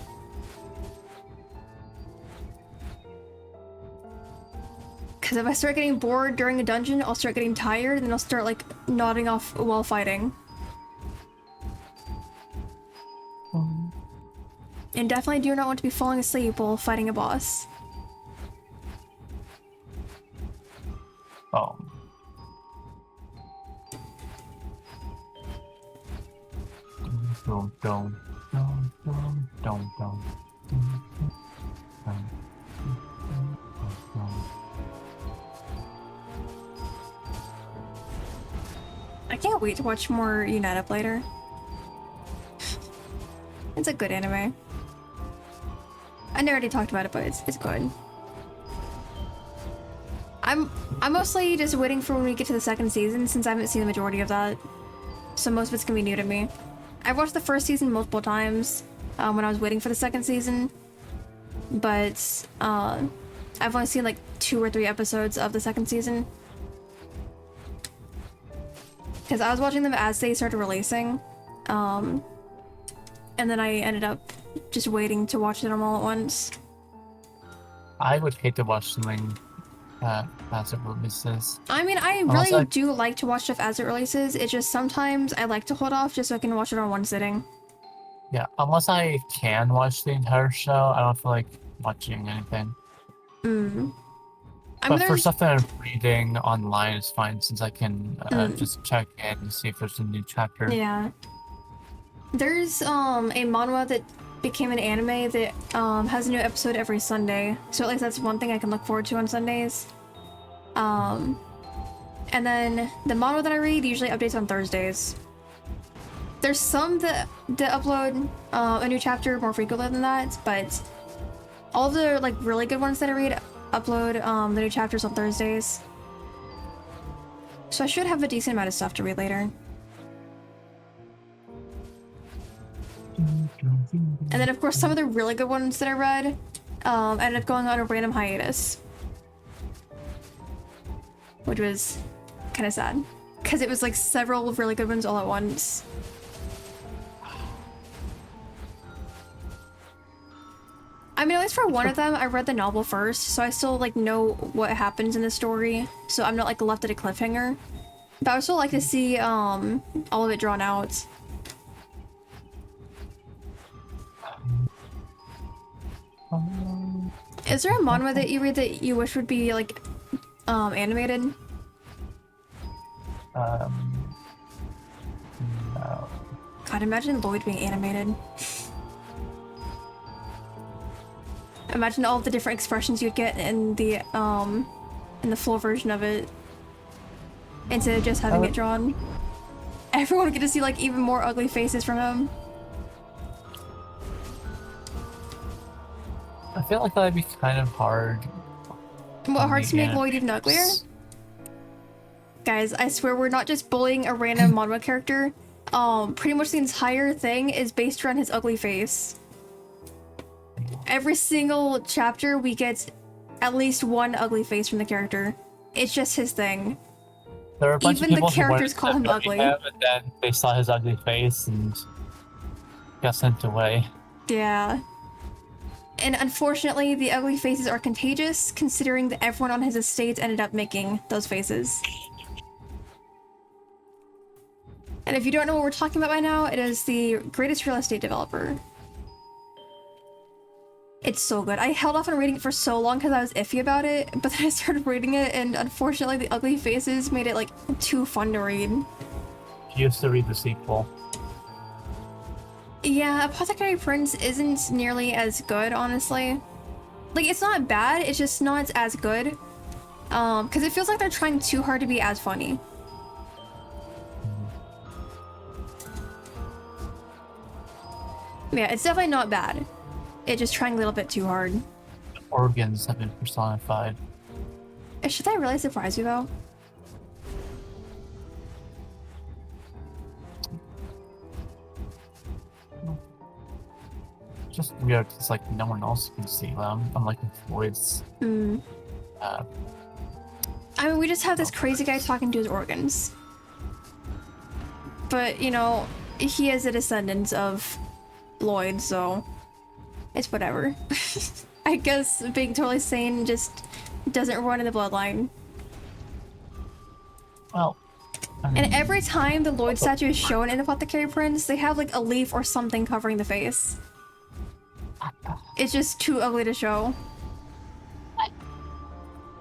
Because if I start getting bored during a dungeon, I'll start getting tired, and then I'll start, like, nodding off while fighting. And definitely do not want to be falling asleep while fighting a boss. Oh. I can't wait to watch more Unite Up later. It's a good anime. I already talked about it, but it's good. I'm mostly just waiting for when we get to the second season, since I haven't seen the majority of that. So most of it's gonna be new to me. I've watched the first season multiple times when I was waiting for the second season, but I've only seen like 2 or 3 episodes of the second season. Because I was watching them as they started releasing, and then I ended up just waiting to watch them all at once. I would hate to watch something as it releases. I mean, I really do like to watch stuff as it releases. It's just sometimes I like to hold off just so I can watch it on one sitting. Yeah, unless I can watch the entire show, I don't feel like watching anything. But for stuff that I'm reading online is fine, since I can just check in and see if there's a new chapter. Yeah. There's a manhwa that became an anime that has a new episode every Sunday. So at least that's one thing I can look forward to on Sundays. And then the manhwa that I read usually updates on Thursdays. There's some that upload a new chapter more frequently than that, but all of the like really good ones that I read upload the new chapters on Thursdays. So I should have a decent amount of stuff to read later. And then of course some of the really good ones that I read ended up going on a random hiatus. Which was kind of sad. Because it was like several really good ones all at once. I mean, at least for one of them, I read the novel first, so I still like know what happens in the story. So I'm not like left at a cliffhanger. But I would still like to see all of it drawn out. Is there a manhwa that you read that you wish would be like animated? No. God, imagine Lloyd being animated. Imagine all the different expressions you'd get in the full version of it, instead of just having it drawn. Everyone would get to see like even more ugly faces from him. I feel like that'd be kind of hard. What, hard to make Lloyd even uglier? Guys, I swear we're not just bullying a random manhwa character. Pretty much the entire thing is based around his ugly face. Every single chapter we get at least one ugly face from the character. It's just his thing. There are a bunch Even of people the characters call him ugly. And then they saw his ugly face and got sent away. Yeah. And unfortunately, the ugly faces are contagious, considering that everyone on his estate ended up making those faces. And if you don't know what we're talking about by now, it is the greatest real estate developer. It's so good. I held off on reading it for so long because I was iffy about it, but then I started reading it, and unfortunately the ugly faces made it like too fun to read. You used to read the sequel. Yeah, Apothecary Prince isn't nearly as good, honestly. Like, it's not bad, it's just not as good. Because it feels like they're trying too hard to be as funny. Yeah, it's definitely not bad. It's just trying a little bit too hard. The organs have been personified. Should that really surprise you, though? Just weird, because like no one else can see them, unlike with Floyd's. I mean, we just have this crazy guy talking to his organs. But, you know, he is a descendant of Lloyd, so it's whatever. I guess being totally sane just doesn't run in the bloodline. Well, I mean, and every time the Lloyd statue is shown in Apothecary Prince, they have like a leaf or something covering the face. It's just too ugly to show.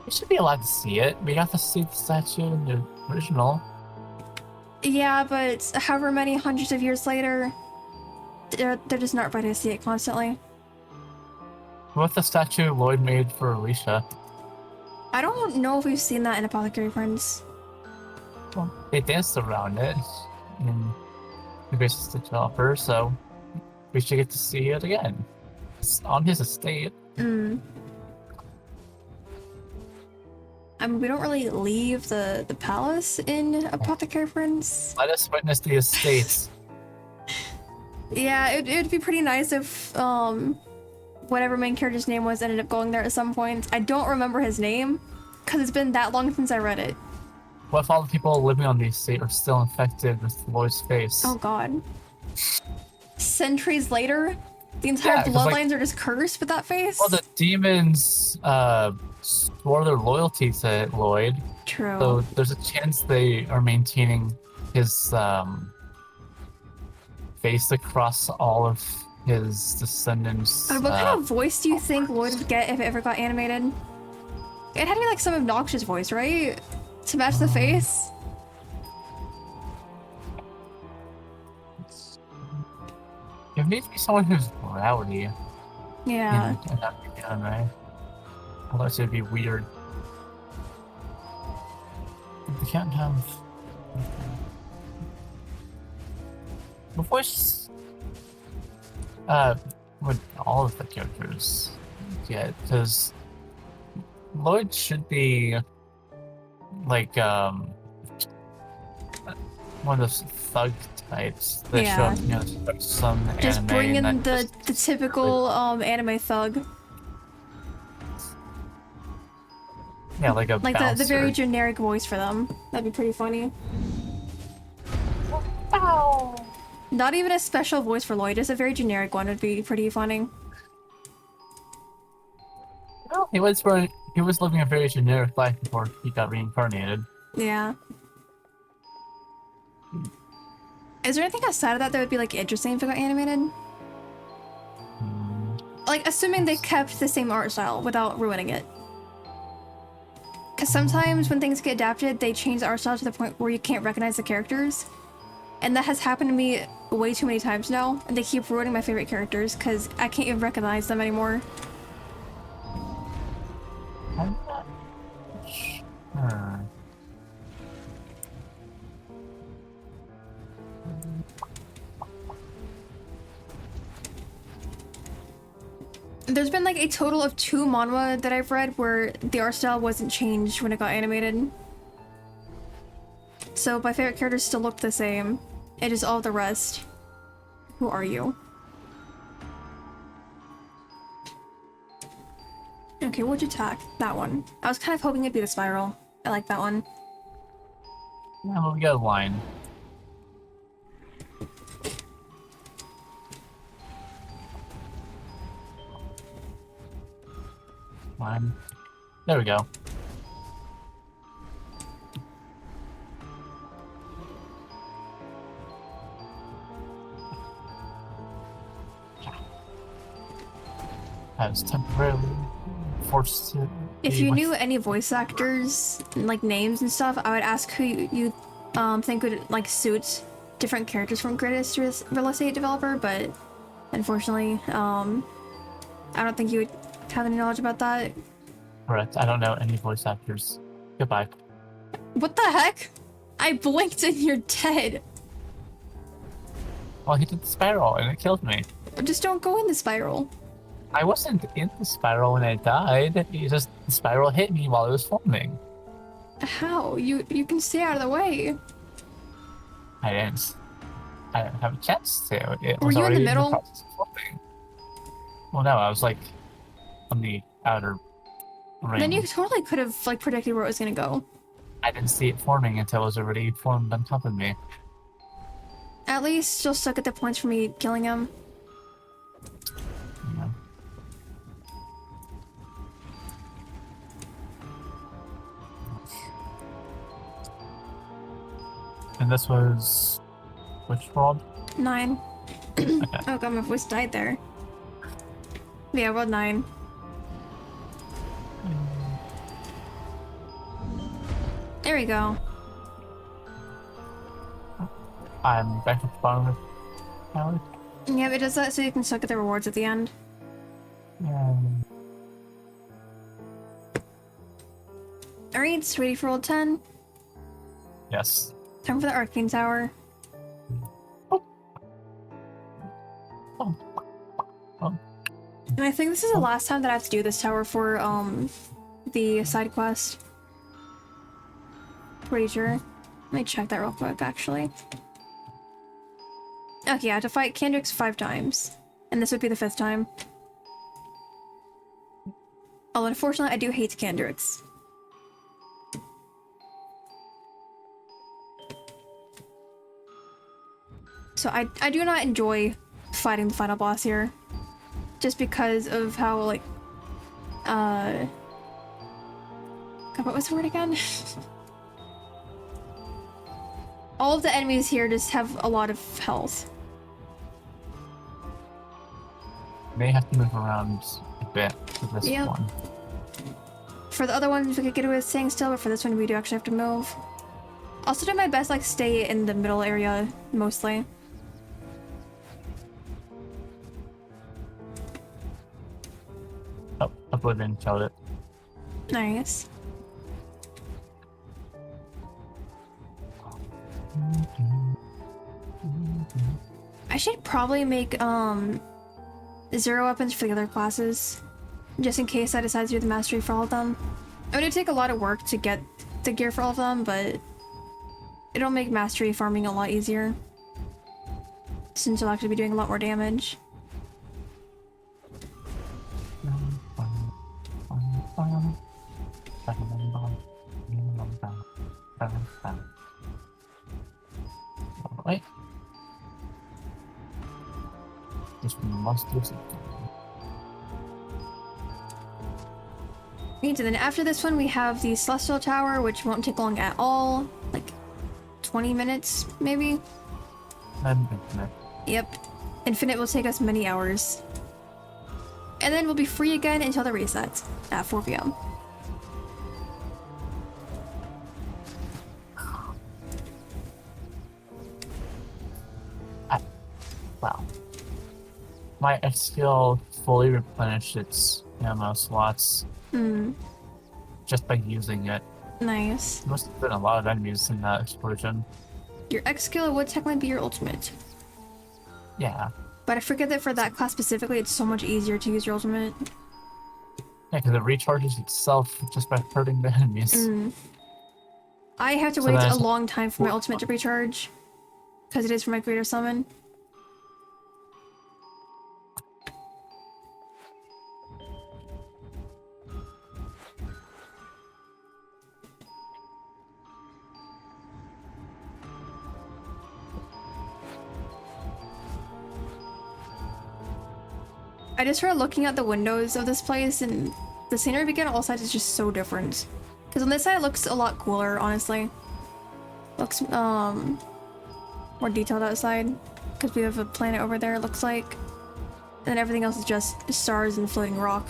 we should be allowed to see it. We got to see the statue in the original. Yeah, but however many hundreds of years later, they're just not ready to see it constantly. What the statue Lloyd made for Alicia? I don't know if we've seen that in Apothecary Prince. Well, they danced around it in the Gracious Developer, so we should get to see it again. It's on his estate. I mean, we don't really leave the palace in Apothecary Prince. Let us witness the estate. Yeah, it'd be pretty nice if whatever main character's name was ended up going there at some point. I don't remember his name because it's been that long since I read it. What if all the people living on the estate are still infected with Lloyd's face? Oh god. Centuries later, the entire bloodlines are just cursed with that face? Well, the demons swore their loyalty to Lloyd. True. So there's a chance they are maintaining his face across all of his descendants. What kind of voice do you think Lloyd would get if it ever got animated? It had to be like some obnoxious voice, right? To match the face? It needs to be someone who's rowdy. Yeah. In that anime. Otherwise it'd be weird. They can't have the voice with all of the characters get, because Lloyd should be like one of those thug types that show up, you know, some just anime. bring in the typical anime thug. Yeah, like a like the very generic voice for them. That'd be pretty funny. Ow. Not even a special voice for Lloyd, just a very generic one would be pretty funny. Well, he was living a very generic life before he got reincarnated. Yeah. Is there anything outside of that would be like interesting if it got animated? Like, assuming they kept the same art style without ruining it. Because sometimes when things get adapted, they change the art style to the point where you can't recognize the characters. And that has happened to me way too many times now, and they keep ruining my favorite characters because I can't even recognize them anymore. I'm not sure. There's been like a total of 2 manhwa that I've read where the art style wasn't changed when it got animated. So my favorite characters still look the same. It is all the rest. Who are you? Okay, what'd you attack? That one. I was kind of hoping it'd be the spiral. I like that one. Yeah, well, we got a line. Line. There we go. I was temporarily forced to. If you knew any voice actors, like names and stuff, I would ask who you think would like suit different characters from Greatest Real Estate Developer, but unfortunately, I don't think you would have any knowledge about that. Correct. I don't know any voice actors. Goodbye. What the heck? I blinked and you're dead. Well, he did the spiral and it killed me. Just don't go in the spiral. I wasn't in the spiral when I died. The spiral hit me while it was forming. How? You can stay out of the way. I didn't have a chance to. It Were was you in the already middle? process of forming. Well, no, I was like on the outer ring. Then you totally could have like predicted where it was gonna go. I didn't see it forming until it was already formed on top of me. At least you'll still get the points for me killing him. Yeah. And this was which world? 9. Okay. Oh god, my voice died there. Yeah, world 9. There we go. I'm back at the bottom of the tower. Yeah, it does that so you can still get the rewards at the end. Alright, ready for world 10? Yes. Time for the Arcane Tower. Oh. And I think this is the last time that I have to do this tower for the side quest. Pretty sure. Let me check that real quick, actually. Okay, I have to fight Kendricks 5 times. And this would be the 5th time. Oh, unfortunately, I do hate Kendricks. So I do not enjoy fighting the final boss here. Just because of how, like, God, what was the word again? All of the enemies here just have a lot of health. May have to move around a bit for this one. For the other ones, we could get away with staying still, but for this one, we do actually have to move. Also do my best, like, stay in the middle area, mostly. Oh, Oblivion killed it. Nice. I should probably make, 0 weapons for the other classes. Just in case I decide to do the mastery for all of them. I mean, it'd take a lot of work to get the gear for all of them, but it'll make mastery farming a lot easier. Since you'll actually be doing a lot more damage. Wait. This must do something. And then after this one, we have the Celestial Tower, which won't take long at all. Like 20 minutes, maybe? Infinite. Yep. Infinite will take us many hours. And then we'll be free again until the reset at 4 p.m. Wow. My X skill fully replenished its ammo slots. just by using it. Nice. There must have been a lot of enemies in that explosion. Your X skill would technically be your ultimate. Yeah. But I forget that for that class specifically, it's so much easier to use your ultimate. Yeah, because it recharges itself just by hurting the enemies. I have to So wait then a it's- long time for my ultimate to recharge. Because it is for my greater summon. I just started looking at the windows of this place, and the scenery began on all sides is just so different. Because on this side it looks a lot cooler, honestly. Looks more detailed outside. Because we have a planet over there, it looks like. And everything else is just stars and floating rock.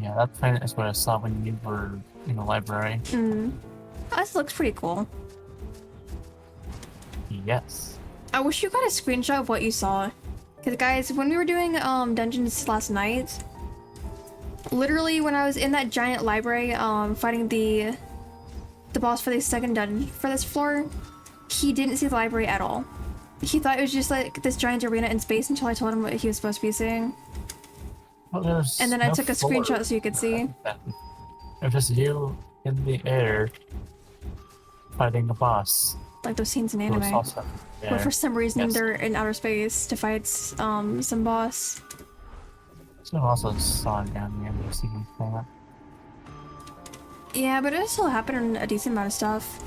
Yeah, that planet is what I saw when you were in the library. This looks pretty cool. Yes. I wish you got a screenshot of what you saw. Because guys, when we were doing dungeons last night, literally when I was in that giant library fighting the boss for the second dungeon for this floor, he didn't see the library at all. He thought it was just like this giant arena in space until I told him what he was supposed to be seeing. Well, And then I took a screenshot so you could see. It was just you in the air fighting the boss. Like those scenes in Who was anime. also But there. for some reason Yes. they're in outer space to fight some boss. So also saw down the end of season planet. Yeah, but it still happened on a decent amount of stuff.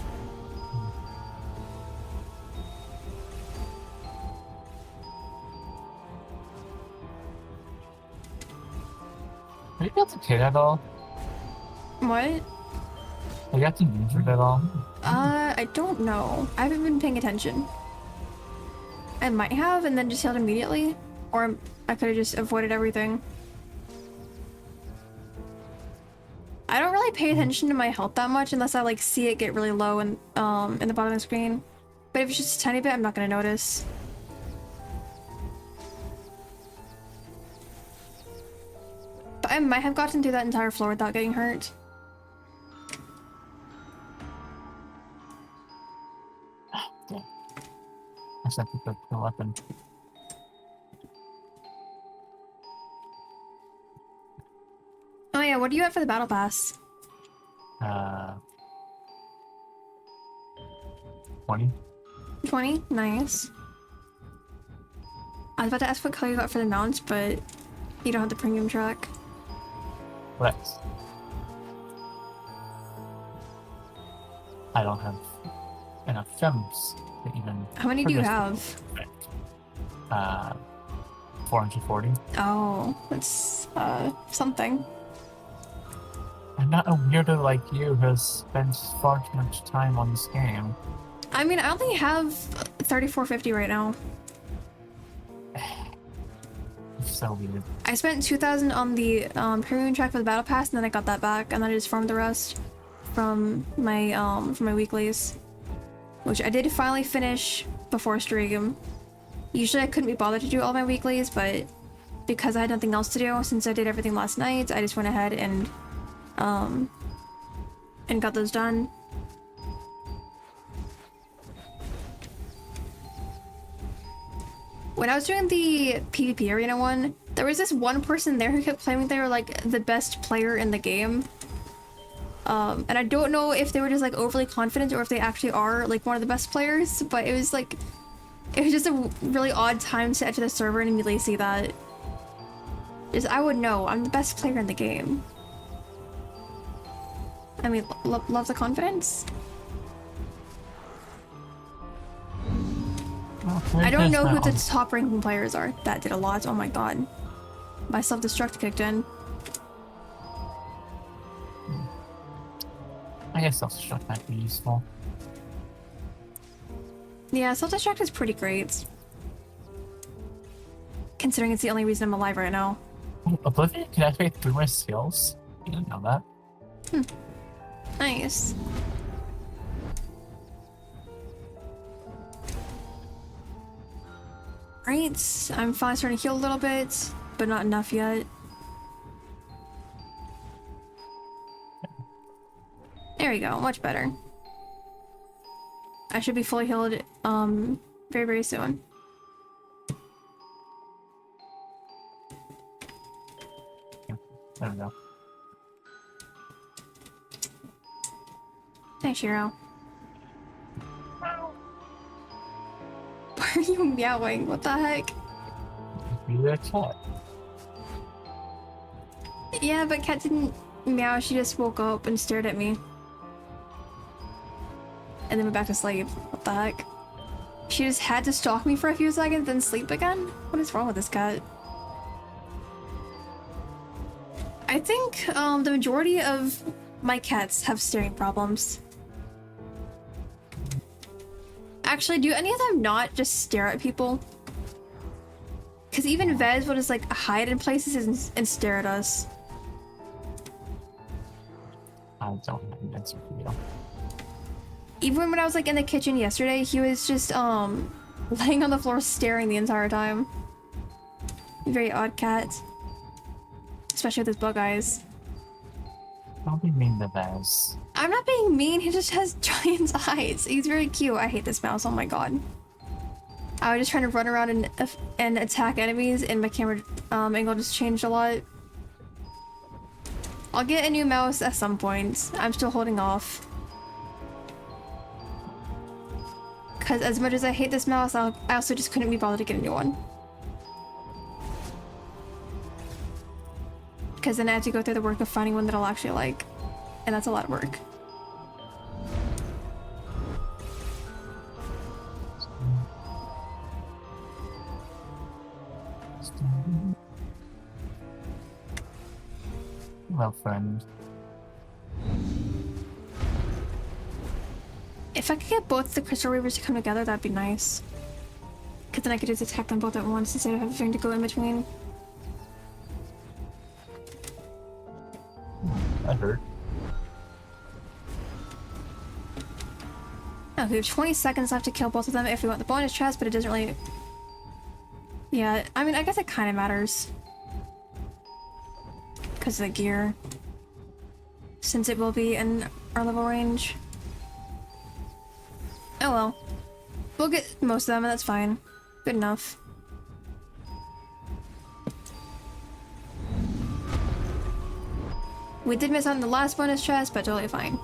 Have you got the kid at all? What? Have you got the injured at all? I don't know. I haven't been paying attention. I might have and then just healed immediately. Or I could have just avoided everything. I don't really pay attention to my health that much unless I like see it get really low in the bottom of the screen. But if it's just a tiny bit, I'm not gonna notice. But I might have gotten through that entire floor without getting hurt. Yeah. I said pick up the weapon. Oh yeah, what do you have for the battle pass? 20? 20? Nice. I was about to ask what color you got for the mounts, but you don't have the premium track. Let's. I don't have enough gems to even. How many do you purchase have? 440. Oh, that's something. I'm not a weirdo like you who has spent far too much time on this game. I mean, I only have 3450 right now. It's so weird. I spent 2000 on the premium track for the battle pass, and then I got that back, and then I just farmed the rest from my weeklies, which I did finally finish before stream. Usually I couldn't be bothered to do all my weeklies, but because I had nothing else to do since I did everything last night, I just went ahead and got those done. When I was doing the PvP arena one, there was this one person there who kept claiming they were like the best player in the game. And I don't know if they were just like overly confident or if they actually are like one of the best players, but it was just a really odd time to enter the server and immediately see that. Just, I would know, I'm the best player in the game. I mean, love the confidence. I don't know who the top ranking players are. That did a lot, oh my god. My self-destruct kicked in. I guess self-destruct might be useful. Yeah, self-destruct is pretty great. Considering it's the only reason I'm alive right now. Oblivion can activate through my skills. You didn't know that. Nice. Right, I'm finally starting to heal a little bit, but not enough yet. There we go, much better. I should be fully healed, very, very soon. I don't know. Thanks, Shiro. Why are you meowing? What the heck? You're a cat. Yeah, but Cat didn't meow, she just woke up and stared at me. And then went back to sleep. What the heck? She just had to stalk me for a few seconds, then sleep again? What is wrong with this cat? I think, the majority of my cats have staring problems. Actually, do any of them not just stare at people? Because even Vez will just, like, hide in places and stare at us. I don't have an answer for you. Even when I was, like, in the kitchen yesterday, he was just, laying on the floor staring the entire time. Very odd cat. Especially with his bug eyes. Don't be mean to Vaz. I'm not being mean, he just has giant eyes. He's very cute. I hate this mouse, oh my god. I was just trying to run around and attack enemies, and my camera angle just changed a lot. I'll get a new mouse at some point. I'm still holding off. Because as much as I hate this mouse, I also just couldn't be bothered to get a new one. Because then I have to go through the work of finding one that I'll actually like. And that's a lot of work. Well, friend. If I could get both the crystal reavers to come together, that'd be nice. Because then I could just attack them both at once instead of having to go in between. That hurt. Oh, we have 20 seconds left to kill both of them if we want the bonus chest, but it doesn't really... Yeah, I mean, I guess it kind of matters. Because of the gear. Since it will be in our level range. Oh well. We'll get most of them and that's fine. Good enough. We did miss out on the last bonus chest, but totally fine.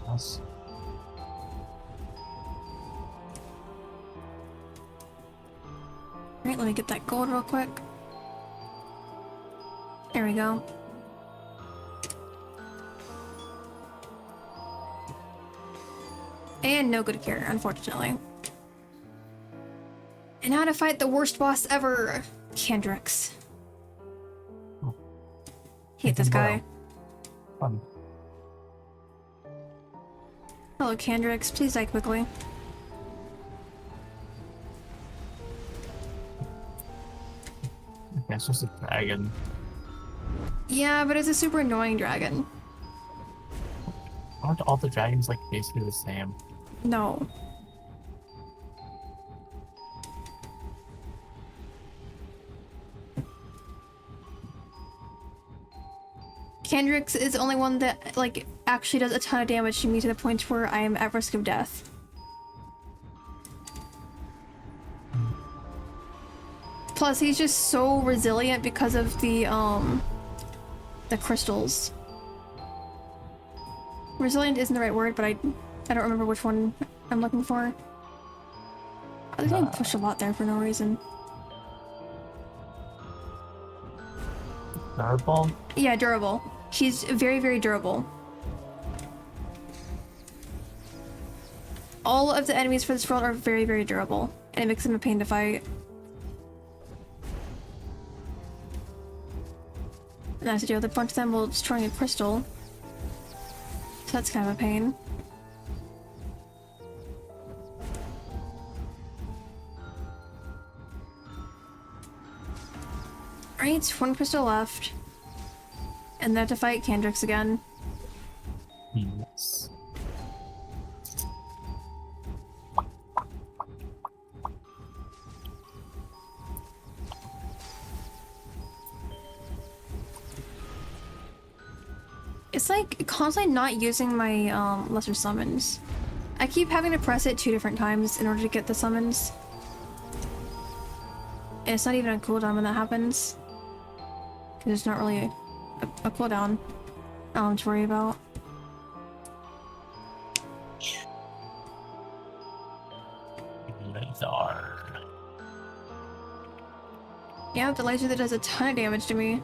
Yes. Alright, let me get that gold real quick. There we go. And no good gear, unfortunately. And now to fight the worst boss ever, Kendrix. Hate this guy. Fun. Hello, Kendrix. Please die quickly. Yeah, it's just a dragon. Yeah, but it's a super annoying dragon. Aren't all the dragons like basically the same? No. Kendrix is the only one that, like, actually does a ton of damage to me to the point where I am at risk of death. Plus, he's just so resilient because of the crystals. Resilient isn't the right word, but I don't remember which one I'm looking for. I was getting pushed a lot there for no reason. Durable? Yeah, durable. He's very, very durable. All of the enemies for this world are very, very durable, and it makes them a pain to fight. And I have to deal with a bunch of them while destroying a crystal. So that's kind of a pain. Alright, one crystal left. And then I have to fight Kendrix again. Yes. It's like constantly not using my lesser summons. I keep having to press it 2 different times in order to get the summons. And it's not even a cooldown when that happens. Because it's not really a cooldown to worry about. Laser. Yeah, the laser that does a ton of damage to me.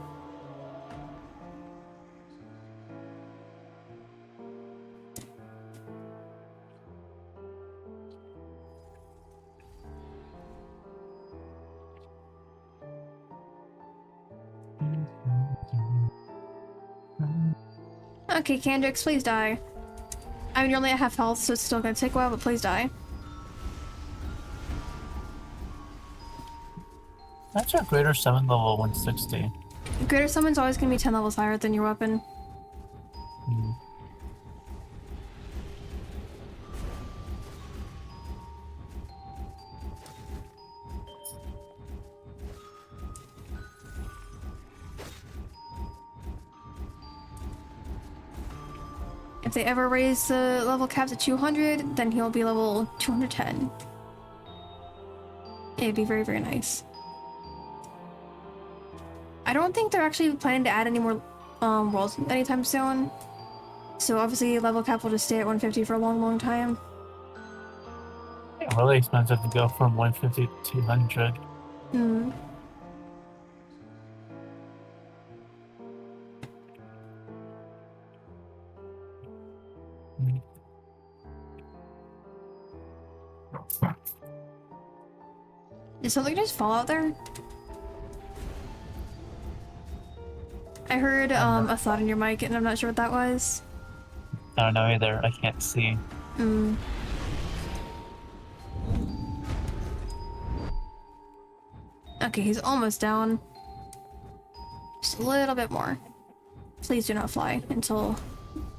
Okay, Kendrix, please die. I mean, you're only at half health, so it's still gonna take a while, but please die. That's a greater summon level 160. Greater summon's always gonna be 10 levels higher than your weapon. Hmm. If they ever raise the level cap to 200, then he'll be level 210. It'd be very, very nice. I don't think they're actually planning to add any more worlds anytime soon. So obviously level cap will just stay at 150 for a long, long time. Yeah, really expensive to go from 150 to 200. Hmm. Did something just fall out there? I heard a thought in your mic and I'm not sure what that was. I don't know either. I can't see. Hmm. Okay, he's almost down. Just a little bit more. Please do not fly until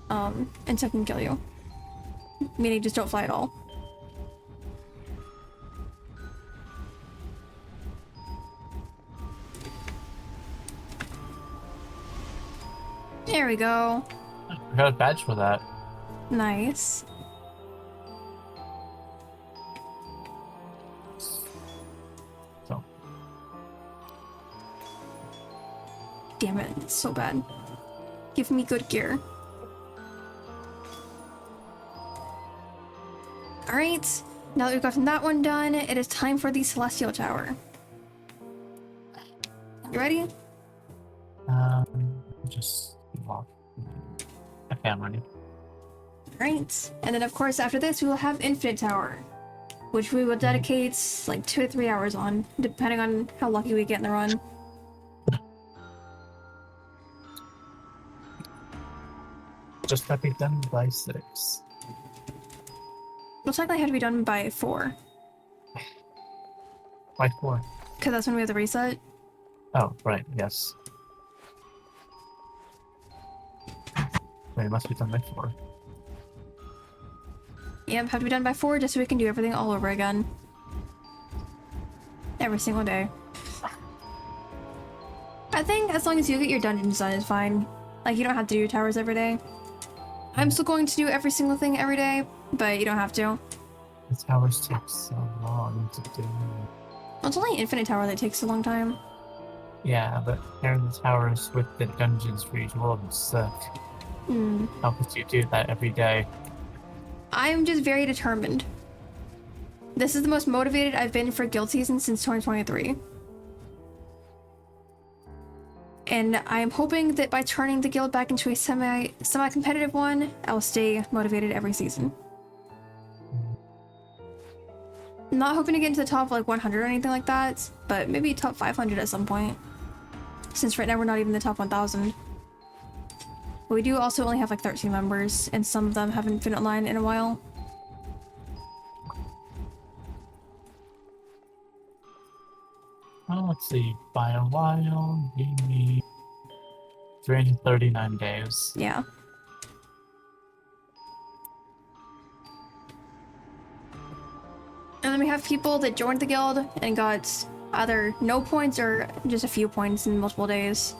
I can kill you. Meaning just don't fly at all. There we go. I got a badge for that. Nice. So. Damn it, it's so bad. Give me good gear. Alright, now that we've gotten that one done, it is time for the Celestial Tower. You ready? Just walk. Okay, I'm ready. Alright, and then of course after this we will have Infinite Tower, which we will dedicate like 2 to 3 hours on, depending on how lucky we get in the run. Just got to be done by 6. Looks like I had to be done by 4, By 4. because that's when we have the reset. Oh, right, yes. Wait, it must be done by 4. Yep, have to be done by 4 just so we can do everything all over again. Every single day. I think as long as you get your dungeons done is fine. Like, you don't have to do your towers every day. I'm still going to do every single thing every day, but you don't have to. The towers take so long to do. Well, it's only Infinite Tower that takes a long time. Yeah, but pairing the towers with the dungeons for each world is sick. How could you do that every day? I'm just very determined. This is the most motivated I've been for guild season since 2023. And I'm hoping that by turning the guild back into a semi-competitive one, I'll stay motivated every season. I'm not hoping to get into the top like 100 or anything like that, but maybe top 500 at some point. Since right now we're not even in the top 1000. But we do also only have like 13 members, and some of them haven't been online in a while. Well, let's see. By a while, we need 339 days. Yeah. And then we have people that joined the guild and got either no points or just a few points in multiple days.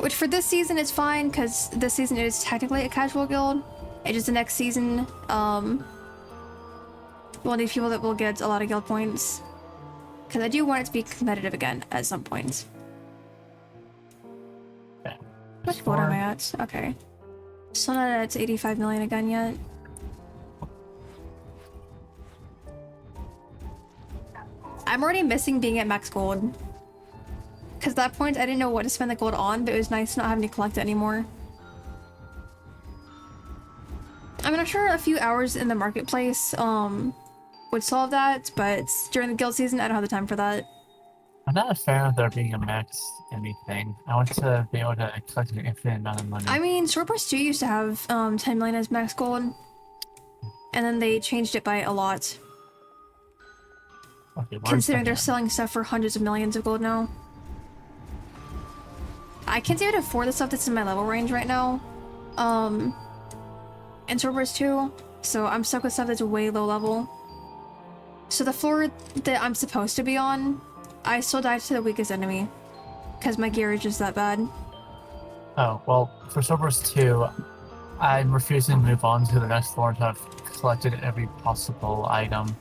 Which for this season is fine, because this season is technically a casual guild. It's just the next season, we'll need people that will get a lot of guild points. Because I do want it to be competitive again at some point. Okay. What gold am I at? Okay. Still not at 85 million again yet. I'm already missing being at max gold. Because at that point, I didn't know what to spend the gold on, but it was nice not having to collect it anymore. I mean, I'm sure a few hours in the marketplace would solve that, but during the guild season, I don't have the time for that. I'm not a fan of there being a max anything. I want to be able to collect an infinite amount of money. I mean, Sword Burst 2 used to have 10 million as max gold, and then they changed it by a lot. Okay, Considering they're selling stuff for hundreds of millions of gold now. I can't even afford the stuff that's in my level range right now. In Sword Burst 2, so I'm stuck with stuff that's way low level. So the floor that I'm supposed to be on, I still dive to the weakest enemy. Because my gear is just that bad. Oh, well, for Sword Burst 2, I'm refusing to move on to the next floor until I've collected every possible item.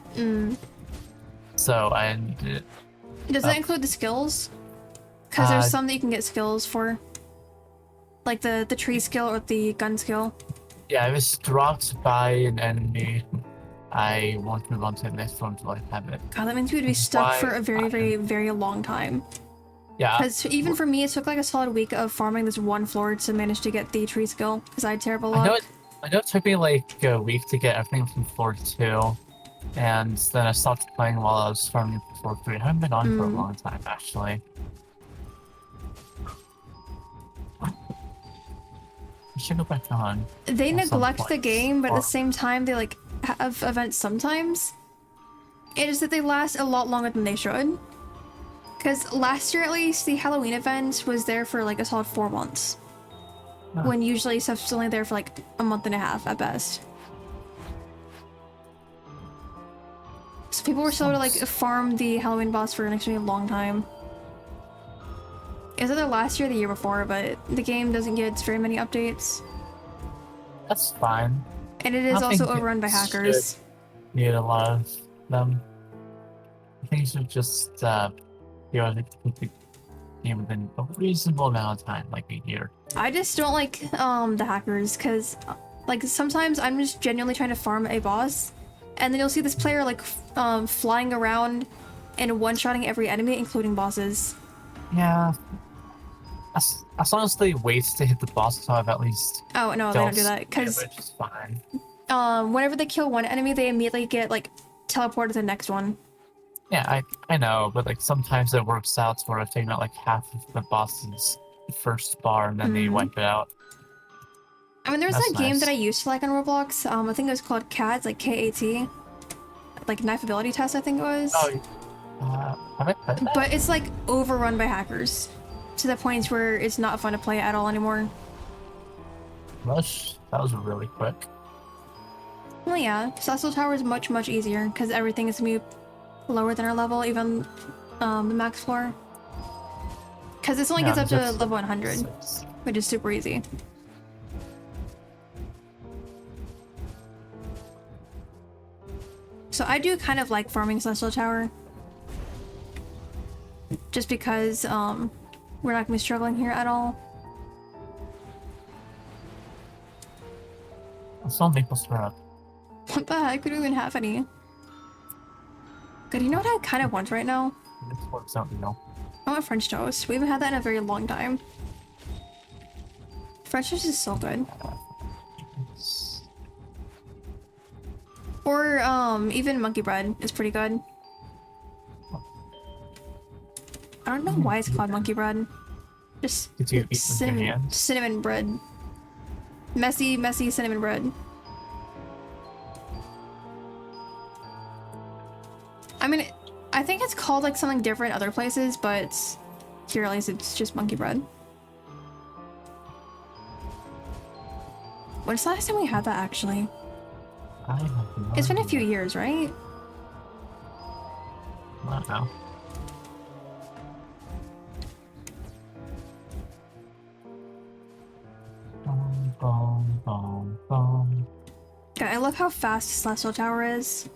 So I ended. Does that include the skills? Because there's some that you can get skills for. Like the tree skill or the gun skill. Yeah, I was dropped by an enemy. I won't move on to the next floor until I have it. God, that means we would be stuck for a very, very, very long time. Yeah. Because even for me, it took like a solid week of farming this one floor to manage to get the tree skill. Because I had terrible luck. I know it took me like a week to get everything from floor 2. And then I stopped playing while I was farming floor 3. I haven't been on for a long time, actually. I should go back on. They neglect the game, but at the same time, they like have events sometimes. It is that they last a lot longer than they should. Because last year, at least, the Halloween event was there for like a solid 4 months. When usually stuff's only there for like a month and a half at best. So people were still able to like farm the Halloween boss for an extremely long time. It was either last year or the year before, but the game doesn't get very many updates. That's fine. And it is also overrun by hackers. Need a lot of them. I think you should just be able to complete the game within a reasonable amount of time, like a year. I just don't like the hackers, because like sometimes I'm just genuinely trying to farm a boss, and then you'll see this player like flying around and one-shotting every enemy, including bosses. Yeah. As long as they wait to hit the boss, so I've at least. Oh no, they don't do that because which is fine. Whenever they kill one enemy, they immediately get like teleported to the next one. Yeah, I know, but like sometimes it works out where I've taken out like half of the boss's first bar and then they wipe it out. I mean, there's that game that I used to like on Roblox. I think it was called CATS, like KAT, like knife ability test. I think it was. Oh, have I played that? But it's like overrun by hackers. To the point where it's not fun to play at all anymore. Rush, that was really quick. Well, yeah, Celestial Tower is much, much easier because everything is gonna be lower than our level, even the max floor. Because this only gets up to level 100, which is super easy. So I do kind of like farming Celestial Tower. Just because, we're not gonna be struggling here at all. I saw maple syrup. What the heck? We don't even have any. Good, you know what I kind of want right now? This works out, you know. I want French toast. We haven't had that in a very long time. French toast is so good. Or, even monkey bread is pretty good. I don't know why it's called monkey bread. Just cinnamon bread. Messy, messy cinnamon bread. I mean, I think it's called like something different other places, but here at least it's just monkey bread. When's the last time we had that actually? I have no It's been a idea. few years, right? I don't know. love how fast Celestial Tower is.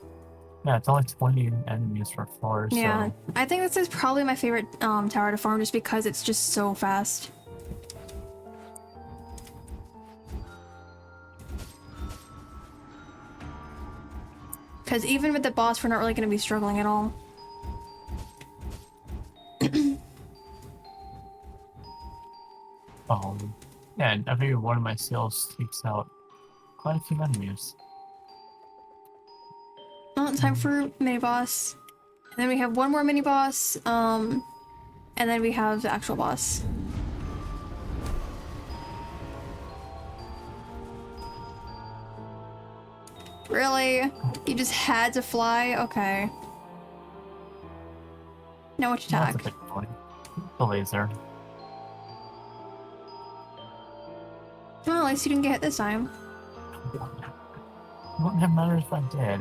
Yeah, it's only 20 enemies per floor, Yeah, so... I think this is probably my favorite tower to farm just because it's just so fast. Because even with the boss, we're not really going to be struggling at all. Yeah, and every one of my skills takes out quite a few enemies. Well, time for mini boss. And then we have one more mini boss, and then we have the actual boss. Really? You just had to fly? Okay. Now which attack? That's a big boy. The laser. Well, at least you didn't get hit this time. Wouldn't have mattered if I did.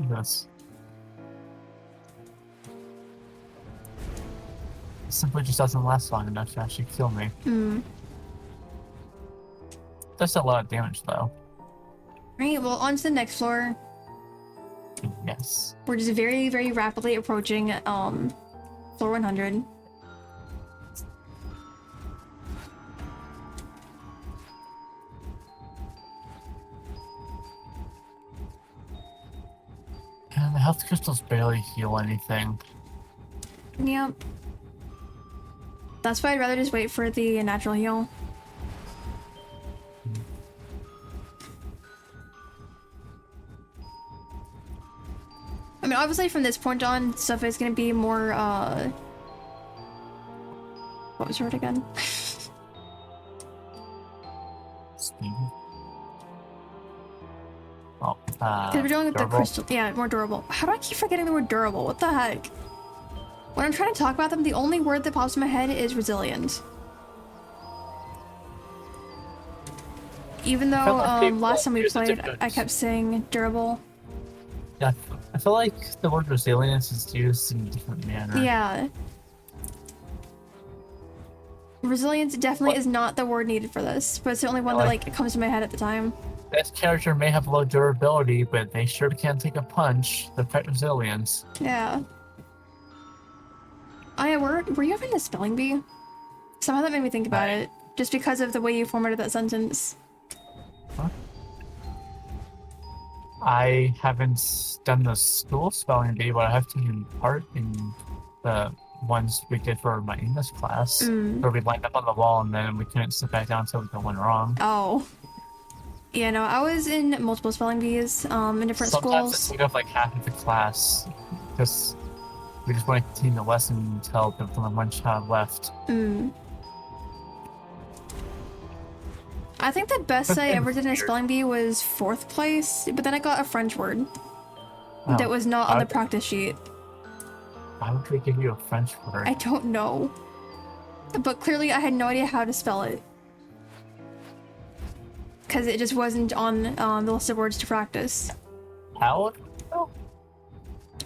This. It simply just doesn't last long enough to actually kill me. That's a lot of damage, though. Right, well, on to the next floor. Yes. We're just very, very rapidly approaching, floor 100. And the health crystals barely heal anything. Yep. That's why I'd rather just wait for the natural heal. I mean, obviously from this point on, stuff is gonna be more, what was the word again? Speed. Oh, Because we're dealing with durable. the crystal. Yeah, more durable. How do I keep forgetting the word durable? What the heck? When I'm trying to talk about them, the only word that pops in my head is resilient. Even though last time we played, I kept saying durable. Yeah, I feel like the word resilience is used in a different manner. Yeah. Resilience definitely is not the word needed for this, but it's the only one that like comes to my head at the time. This character may have low durability, but they sure can take a punch. The pet resilience. Yeah. Oh yeah, were you having a spelling bee? Somehow that made me think about it, just because of the way you formatted that sentence. Huh? I haven't done the school spelling bee, but I have taken part in the ones we did for my English class, where we lined up on the wall and then we couldn't sit back down until we got one wrong. Oh. Yeah, no, I was in multiple spelling bees in different Sometimes schools. it took up like half of the class, because we just want to continue the lesson until there was only one child left. I think the best I ever did in a spelling bee was 4th place, but then I got a French word that was not on the practice sheet. Why would they give you a French word? I don't know. But clearly I had no idea how to spell it. Because it just wasn't on the list of words to practice. How? Oh.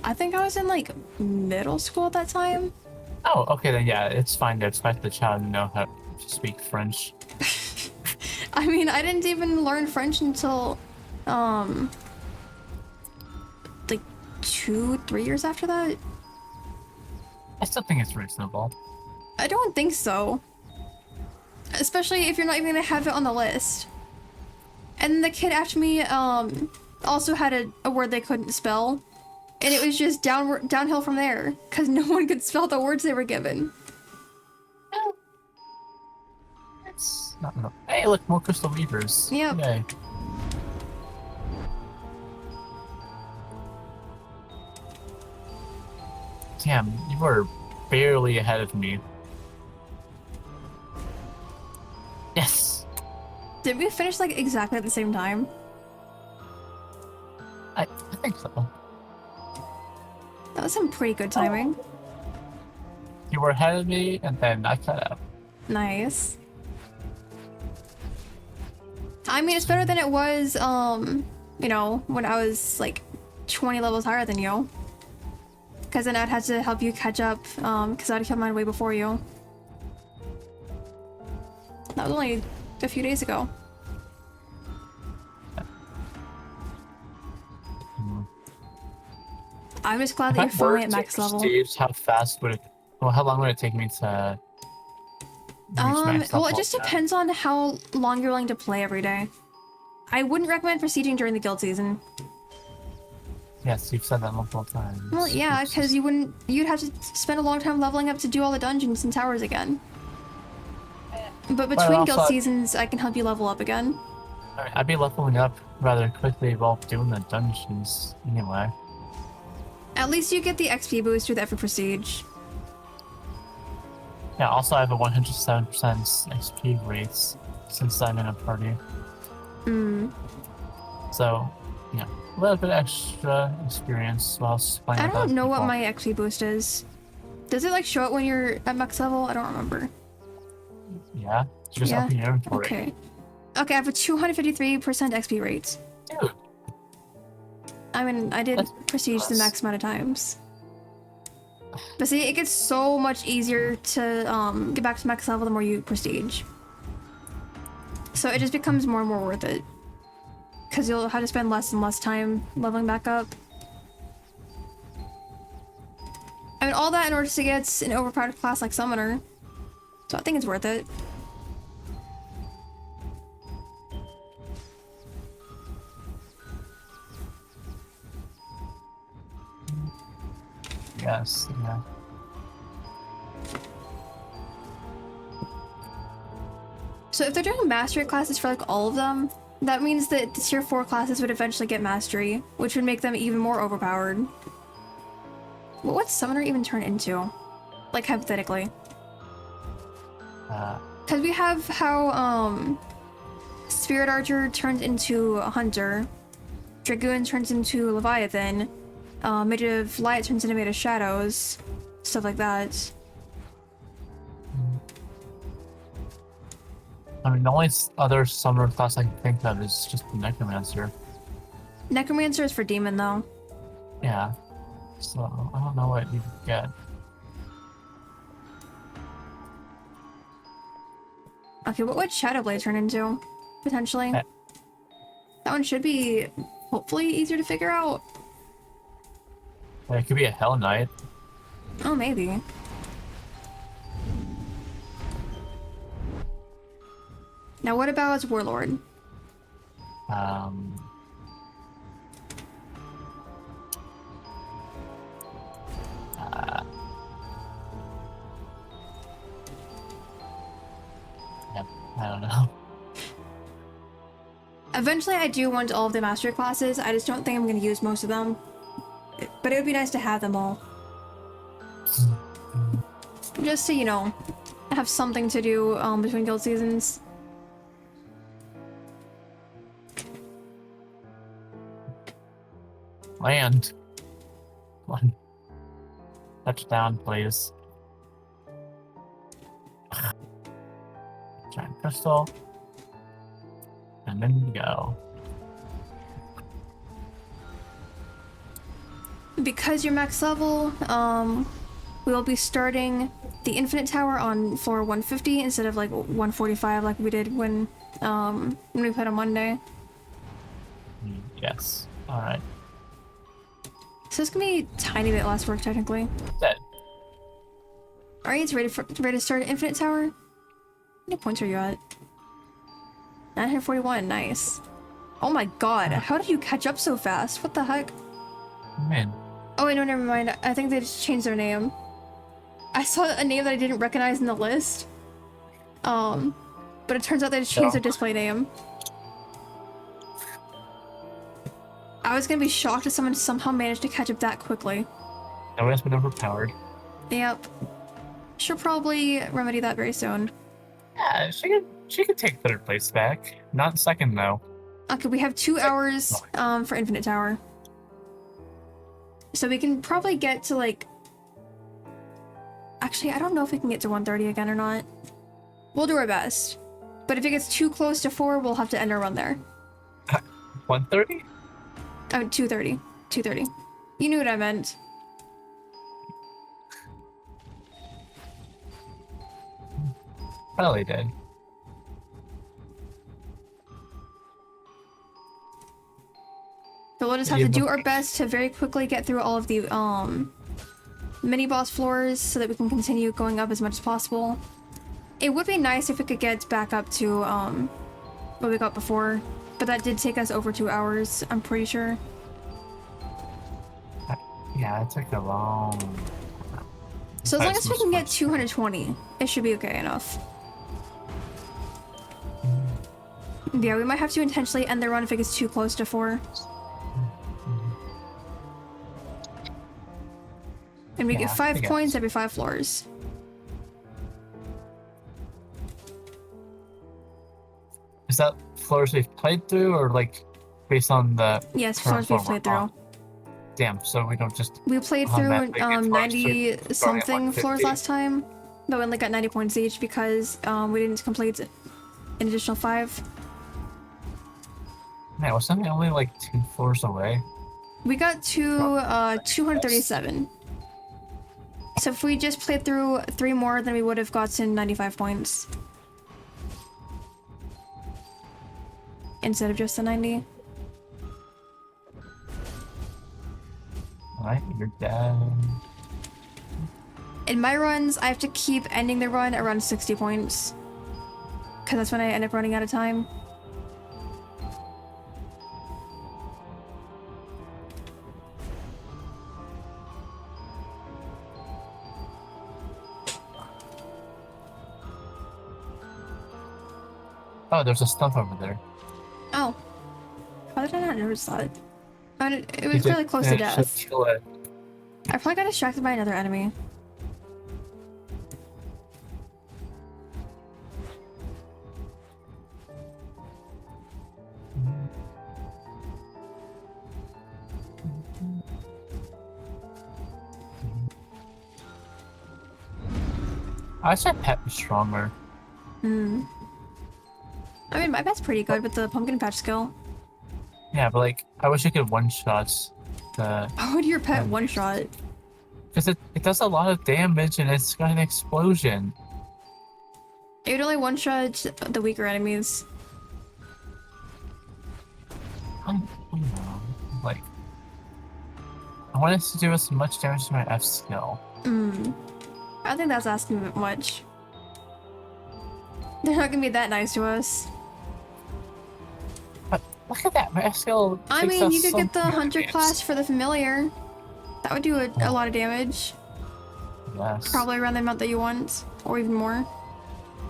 I think I was in like middle school at that time. Oh, okay then yeah, it's fine to expect the child to know how to speak French. I mean, I didn't even learn French until like 2-3 years after that. I still think it's reasonable. I don't think so. Especially if you're not even gonna have it on the list. And the kid after me also had a word they couldn't spell. And it was just downhill from there. Because no one could spell the words they were given. It's not enough. Hey, look, more crystal weavers. Yep. Yay. Damn, you were barely ahead of me. Yes! Did we finish like exactly at the same time? I think so. That was some pretty good timing. You were ahead of me, and then I cut out. Nice. I mean, it's better than it was, you know, when I was like 20 levels higher than you. Because then I'd have to help you catch up, because I'd killed mine way before you. That was only a few days ago. I'm just glad If that I you're finally were at to max level. prestige, how fast would it? Well, how long would it take me to reach max level? Well, it just depends on how long you're willing to play every day. I wouldn't recommend prestiging during the guild season. Yes, you've said that multiple times. Well, yeah, because you'd have to spend a long time leveling up to do all the dungeons and towers again. But between guild seasons, I can help you level up again. I'd be leveling up rather quickly while doing the dungeons anyway. At least you get the XP boost with every prestige. Yeah, also I have a 107% XP rates since I'm in a party. So, yeah, a little bit extra experience while playing I with other don't know what people. my XP boost is. Does it like show it when you're at max level? I don't remember. Yeah, just open your inventory. Okay. Okay, I have a 253% XP rate. Dude. I mean, I did prestige the max amount of times. But see, it gets so much easier to get back to max level the more you prestige. So it just becomes more and more worth it. Because you'll have to spend less and less time leveling back up. I mean, all that in order to get an overpowered class like Summoner. So I think it's worth it. Yes, yeah. So if they're doing mastery classes for like all of them, that means that the tier 4 classes would eventually get mastery, which would make them even more overpowered. What's Summoner even turn into? Like, hypothetically. Because we have how, Spirit Archer turns into a Hunter, Dragoon turns into Leviathan, Mage of Light turns into Mage of Shadows, stuff like that. I mean, the only other summoner class I can think of is just the Necromancer. Necromancer is for Demon, though. Yeah. So, I don't know what you could get. Okay, what would Shadowblade turn into? Potentially. That one should be, hopefully, easier to figure out. Yeah, it could be a Hell Knight. Oh, maybe. Now, what about its Warlord? Yep, I don't know. Eventually, I do want all of the mastery classes. I just don't think I'm going to use most of them. But it would be nice to have them all. Just to, you know, have something to do between guild seasons. Land. Come on. Touchdown, please. Giant crystal. And then we go. Because you're max level, we will be starting the Infinite Tower on floor 150 instead of like 145 like we did when we played on Monday. Yes. Alright. So it's gonna be a tiny bit less work technically. Dead. Alright, it's ready to start an Infinite Tower. How many points are you at? 941, nice. Oh my god, how did you catch up so fast? What the heck? Man. Oh wait, no, never mind. I think they just changed their name. I saw a name that I didn't recognize in the list. But it turns out they just changed their display name. I was gonna be shocked if someone somehow managed to catch up that quickly. No one's been overpowered. Yep. Should probably remedy that very soon. Yeah, she could take third place back. Not second though. Okay, we have 2 hours for Infinite Tower. So we can probably get to like... Actually, I don't know if we can get to 130 again or not. We'll do our best. But if it gets too close to 4, we'll have to end our run there. 130? Oh, 230. 230. You knew what I meant. Probably did. But we'll just have to do our best to very quickly get through all of the mini boss floors so that we can continue going up as much as possible. It would be nice if we could get back up to what we got before, but that did take us over 2 hours, I'm pretty sure. Yeah, it took a long... So as long as we can get 220, it should be okay enough. Yeah, we might have to intentionally end the run if it gets too close to 4. And we get 5 points every 5 floors. Is that floors we've played through, or like based on the... Yes, floors we've played through. Damn, so we don't just... We played through 90-something floors last time, but we only got 90 points each because we didn't complete an additional 5. Man, wasn't it only like 2 floors away? We got to 237. So if we just played through 3 more, then we would have gotten 95 points. Instead of just the 90. Alright, you're dead. In my runs, I have to keep ending the run around 60 points. Because that's when I end up running out of time. Oh, there's a stump over there. Oh. How did I not notice that? I mean, it was really close to death. I probably got distracted by another enemy. I wish my pet was stronger. I mean, my pet's pretty good with the pumpkin patch skill. Yeah, but like, I wish I could one-shot the... How would your pet one-shot? Because it does a lot of damage and it's got an explosion. It would only one-shot the weaker enemies. I don't know. Like, I want us to do as much damage to my F skill. I think that's asking a bit much. They're not gonna be that nice to us. But look at that, my F skill. I mean, you could get the Hunter class for the familiar. That would do a lot of damage. Yes. Probably around the amount that you want, or even more.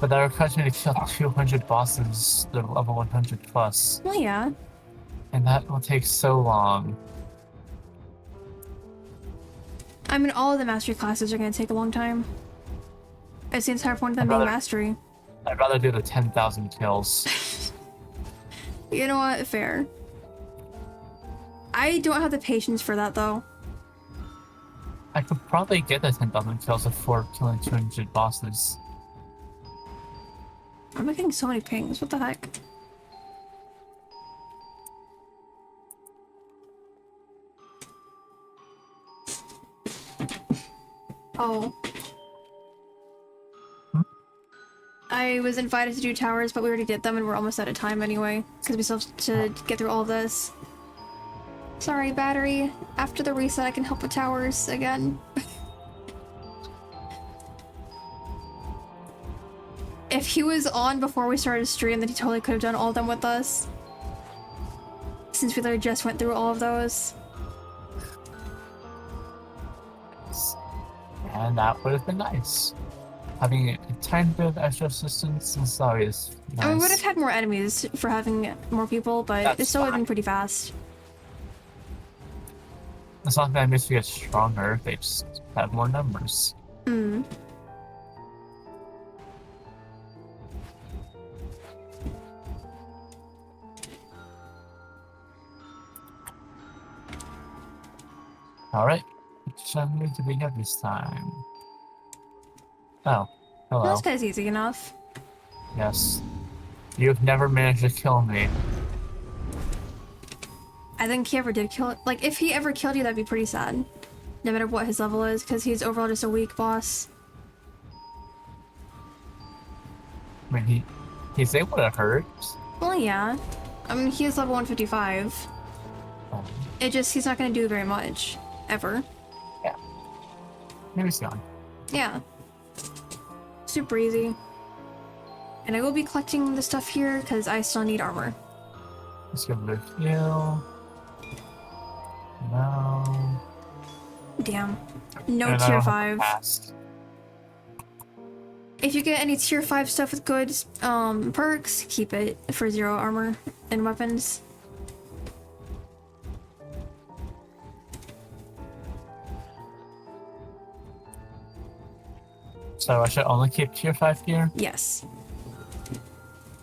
But that requires me to kill 200 bosses that are level 100 plus. Well, yeah. And that will take so long. I mean, all of the mastery classes are gonna take a long time. It's the entire point of them being mastery. I'd rather do the 10,000 kills. You know what? Fair. I don't have the patience for that, though. I could probably get the 10,000 kills before killing 200 bosses. I'm getting so many pings. What the heck? Oh. I was invited to do towers, but we already did them and we're almost out of time anyway, because we still have to get through all of this. Sorry, battery. After the reset, I can help with towers again. If he was on before we started stream, then he totally could have done all of them with us. Since we literally just went through all of those. And that would have been nice. Having a tiny bit of extra assistance is always nice. I mean, we would have had more enemies for having more people, but it still would have been pretty fast. It's not that enemies get stronger, they just have more numbers. Alright, which enemy do we have this time? Oh, hello. Well, this guy's easy enough. Yes. You've never managed to kill me. I think he ever did kill it. Like, if he ever killed you, that'd be pretty sad. No matter what his level is, because he's overall just a weak boss. I mean, he's able to hurt. Well, yeah. I mean, he is level 155. It just, he's not gonna do very much. Ever. Yeah. Maybe he's gone. Yeah. Super easy. And I will be collecting the stuff here because I still need armor. Let's go with you. No. Damn. No And I tier don't have 5. to pass. If you get any tier 5 stuff with good perks, keep it for 0 armor and weapons. So I should only keep tier 5 gear? Yes.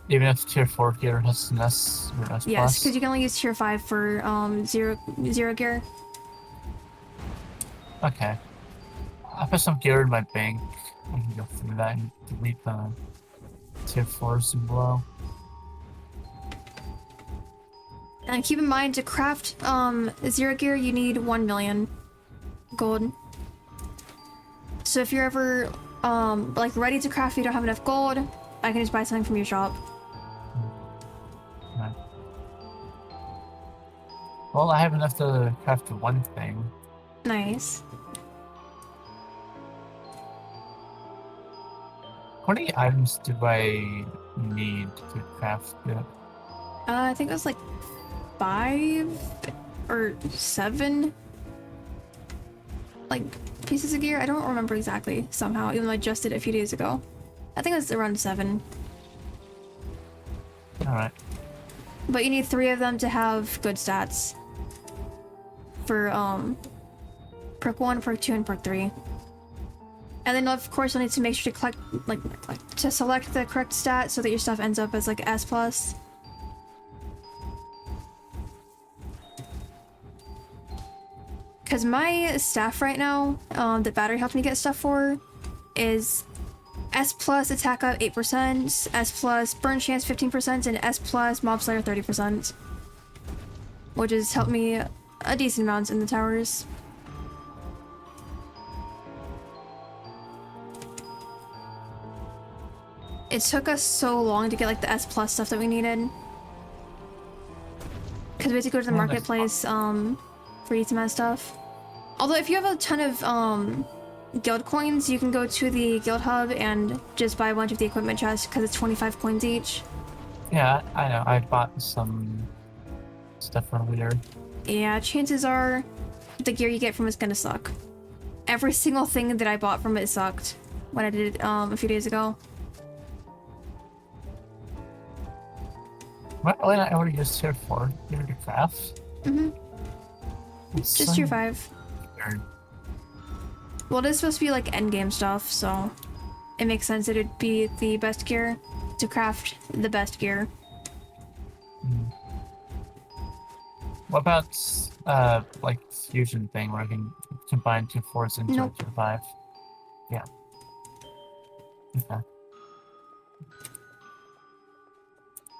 Even if tier 4 gear has an S or S+? Yes, because you can only use tier 5 for zero gear. Okay. I put some gear in my bank. I can go through that and delete the tier 4s and below. And keep in mind, to craft 0 gear, you need 1 million gold. So if you're ever like ready to craft, you don't have enough gold, I can just buy something from your shop. Right. Well, I have enough to craft one thing. Nice. How many items do I need to craft it? I think it was like 5 or 7 like pieces of gear. I don't remember exactly somehow, even though I just did it a few days ago. I think it was around 7. Alright. But you need 3 of them to have good stats. For perk 1, perk 2, and perk 3. And then of course you'll need to make sure to to select the correct stat so that your stuff ends up as like S+. Because my staff right now, that battery helped me get stuff for, is S+ attack up 8%, S+ burn chance 15%, and S+ mob slayer 30%. Which has helped me a decent amount in the towers. It took us so long to get like the S+ stuff that we needed. Because we had to go to the marketplace for each of that stuff. Although if you have a ton of guild coins, you can go to the guild hub and just buy a bunch of the equipment chests because it's 25 coins each. Yeah, I know. I bought some stuff earlier. Yeah, chances are the gear you get from it's gonna suck. Every single thing that I bought from it sucked when I did it a few days ago. Well, I already used tier 4 gear to craft. Just tier 5. Weird. Well, it is supposed to be like endgame stuff, so it makes sense that it'd be the best gear to craft the best gear. What about like fusion thing where I can combine 2 4s into Nope. a tier 5? Yeah. Okay.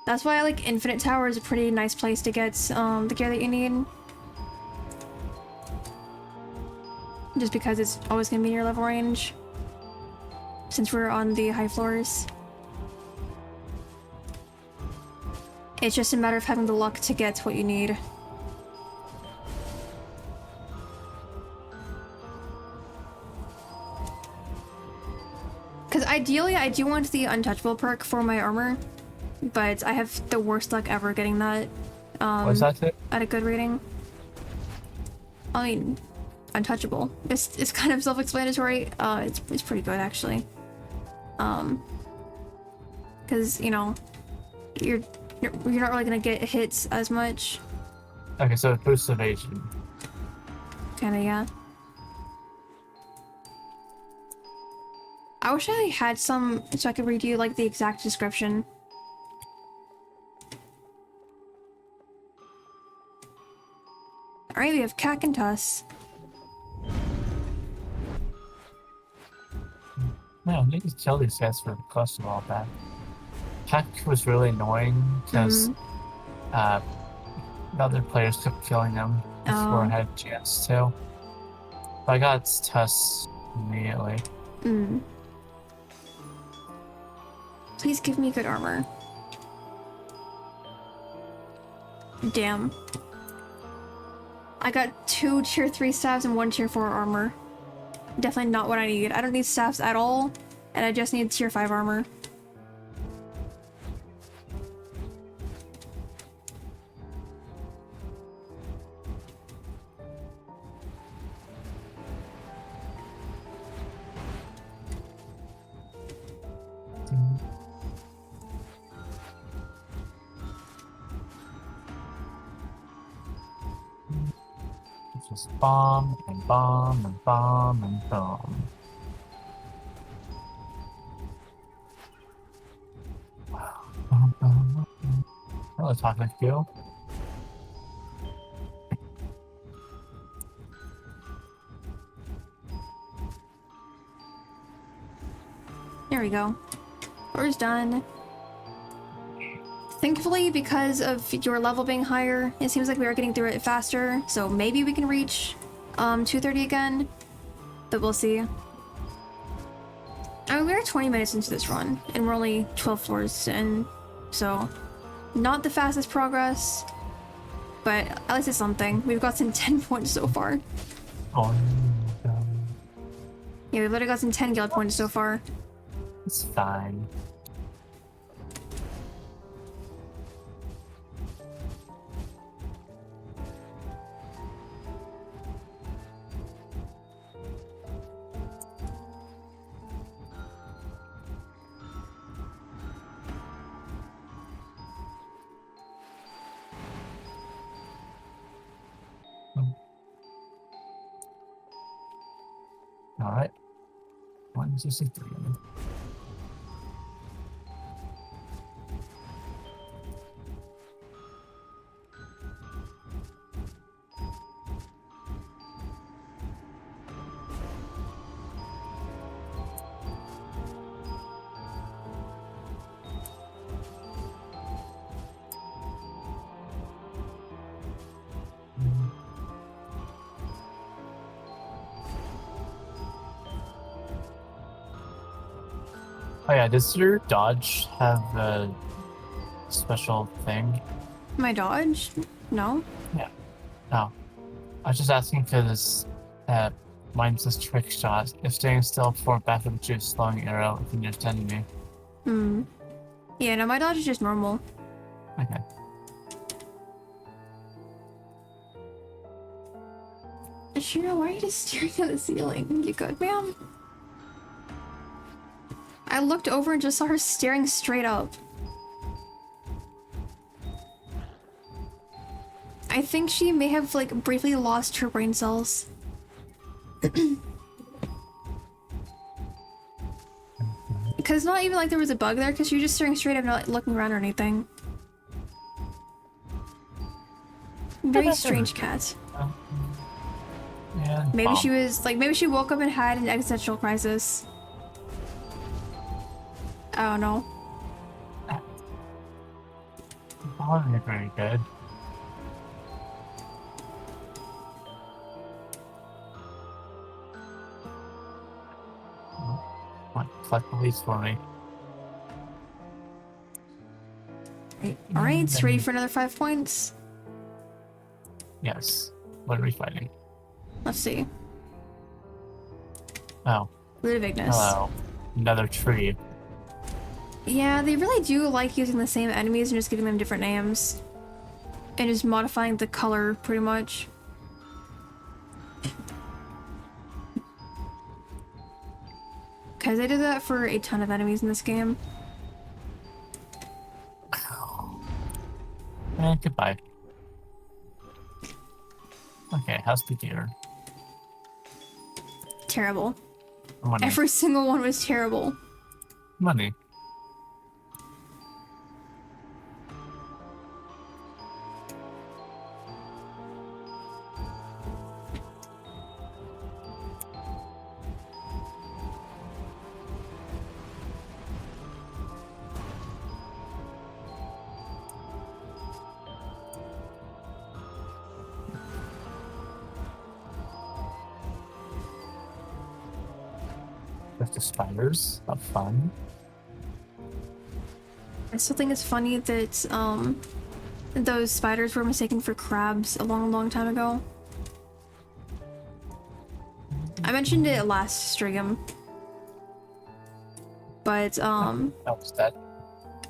That's why like Infinite Tower is a pretty nice place to get the gear that you need. Just because it's always gonna be in your level range. Since we're on the high floors. It's just a matter of having the luck to get what you need. Because ideally I do want the untouchable perk for my armor. But I have the worst luck ever getting that. What's that it? At a good rating. I mean, untouchable. It's kind of self-explanatory. It's pretty good actually. Because you know, you're not really gonna get hits as much. Okay, so it boosts evasion. Kinda, yeah. I wish I had some so I could read you like the exact description. Alright, we have Cack and Tuss. Man, I need to tell these guys for the cost of all that. Pack was really annoying because the other players kept killing him before I had a chance to. But I got Tuss immediately. Please give me good armor. Damn. I got 2 tier 3 staffs and 1 tier 4 armor. Definitely not what I need. I don't need staffs at all, and I just need tier 5 armor. Just bomb and bomb and bomb and bomb. Hello, Toxic Fuel. There we go. Floor's done. Thankfully, because of your level being higher, it seems like we are getting through it faster, so maybe we can reach 2:30 again, but we'll see. I mean, we're 20 minutes into this run, and we're only 12 floors in, so not the fastest progress, but at least it's something. We've gotten 10 points so far. Oh, no. Yeah, we've already gotten 10 guild points so far. It's fine. All right. 163. Oh yeah, does your dodge have a special thing? My dodge? No. Yeah. No. I was just asking because mine says trick shot. If staying still before backup juice slowing arrow if you near enemy. Hmm. Yeah, no, my dodge is just normal. Okay. Shiro, why are you just staring at the ceiling? You good, ma'am? I looked over and just saw her staring straight up. I think she may have, like, briefly lost her brain cells. Because not even like there was a bug there, because she was just staring straight up, not looking around or anything. Very strange cat. Yeah. Maybe she was, like, maybe she woke up and had an existential crisis. I don't know. Probably very good. What? Collect police for me. Alright, ready for another 5 points? Yes. What are we fighting? Let's see. Oh. Ludovicness. Hello. Another tree. Yeah, they really do like using the same enemies and just giving them different names. And just modifying the color, pretty much. Because they did that for a ton of enemies in this game. And goodbye. Okay, how's the deer? Terrible. Money. Every single one was terrible. Money. With the spiders. Have fun. I still think it's funny that those spiders were mistaken for crabs a long, long time ago. I mentioned it last stream. But, That was that.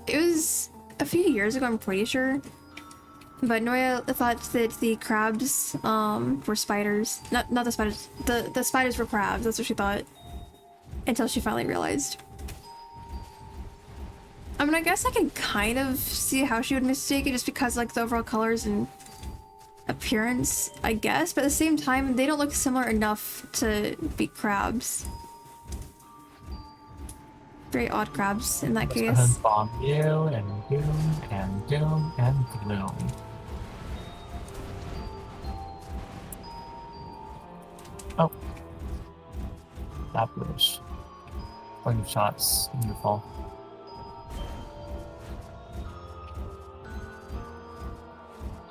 it was a few years ago, I'm pretty sure. But Noya thought that the crabs, were spiders. Not the spiders. The spiders were crabs, that's what she thought. Until she finally realized. I mean, I guess I can kind of see how she would mistake it just because, like, the overall colors and appearance, I guess. But at the same time, they don't look similar enough to be crabs. Very odd crabs in that Let's case. go ahead and bomb you, and doom, and doom, and gloom. Oh. That was 20 shots. Beautiful.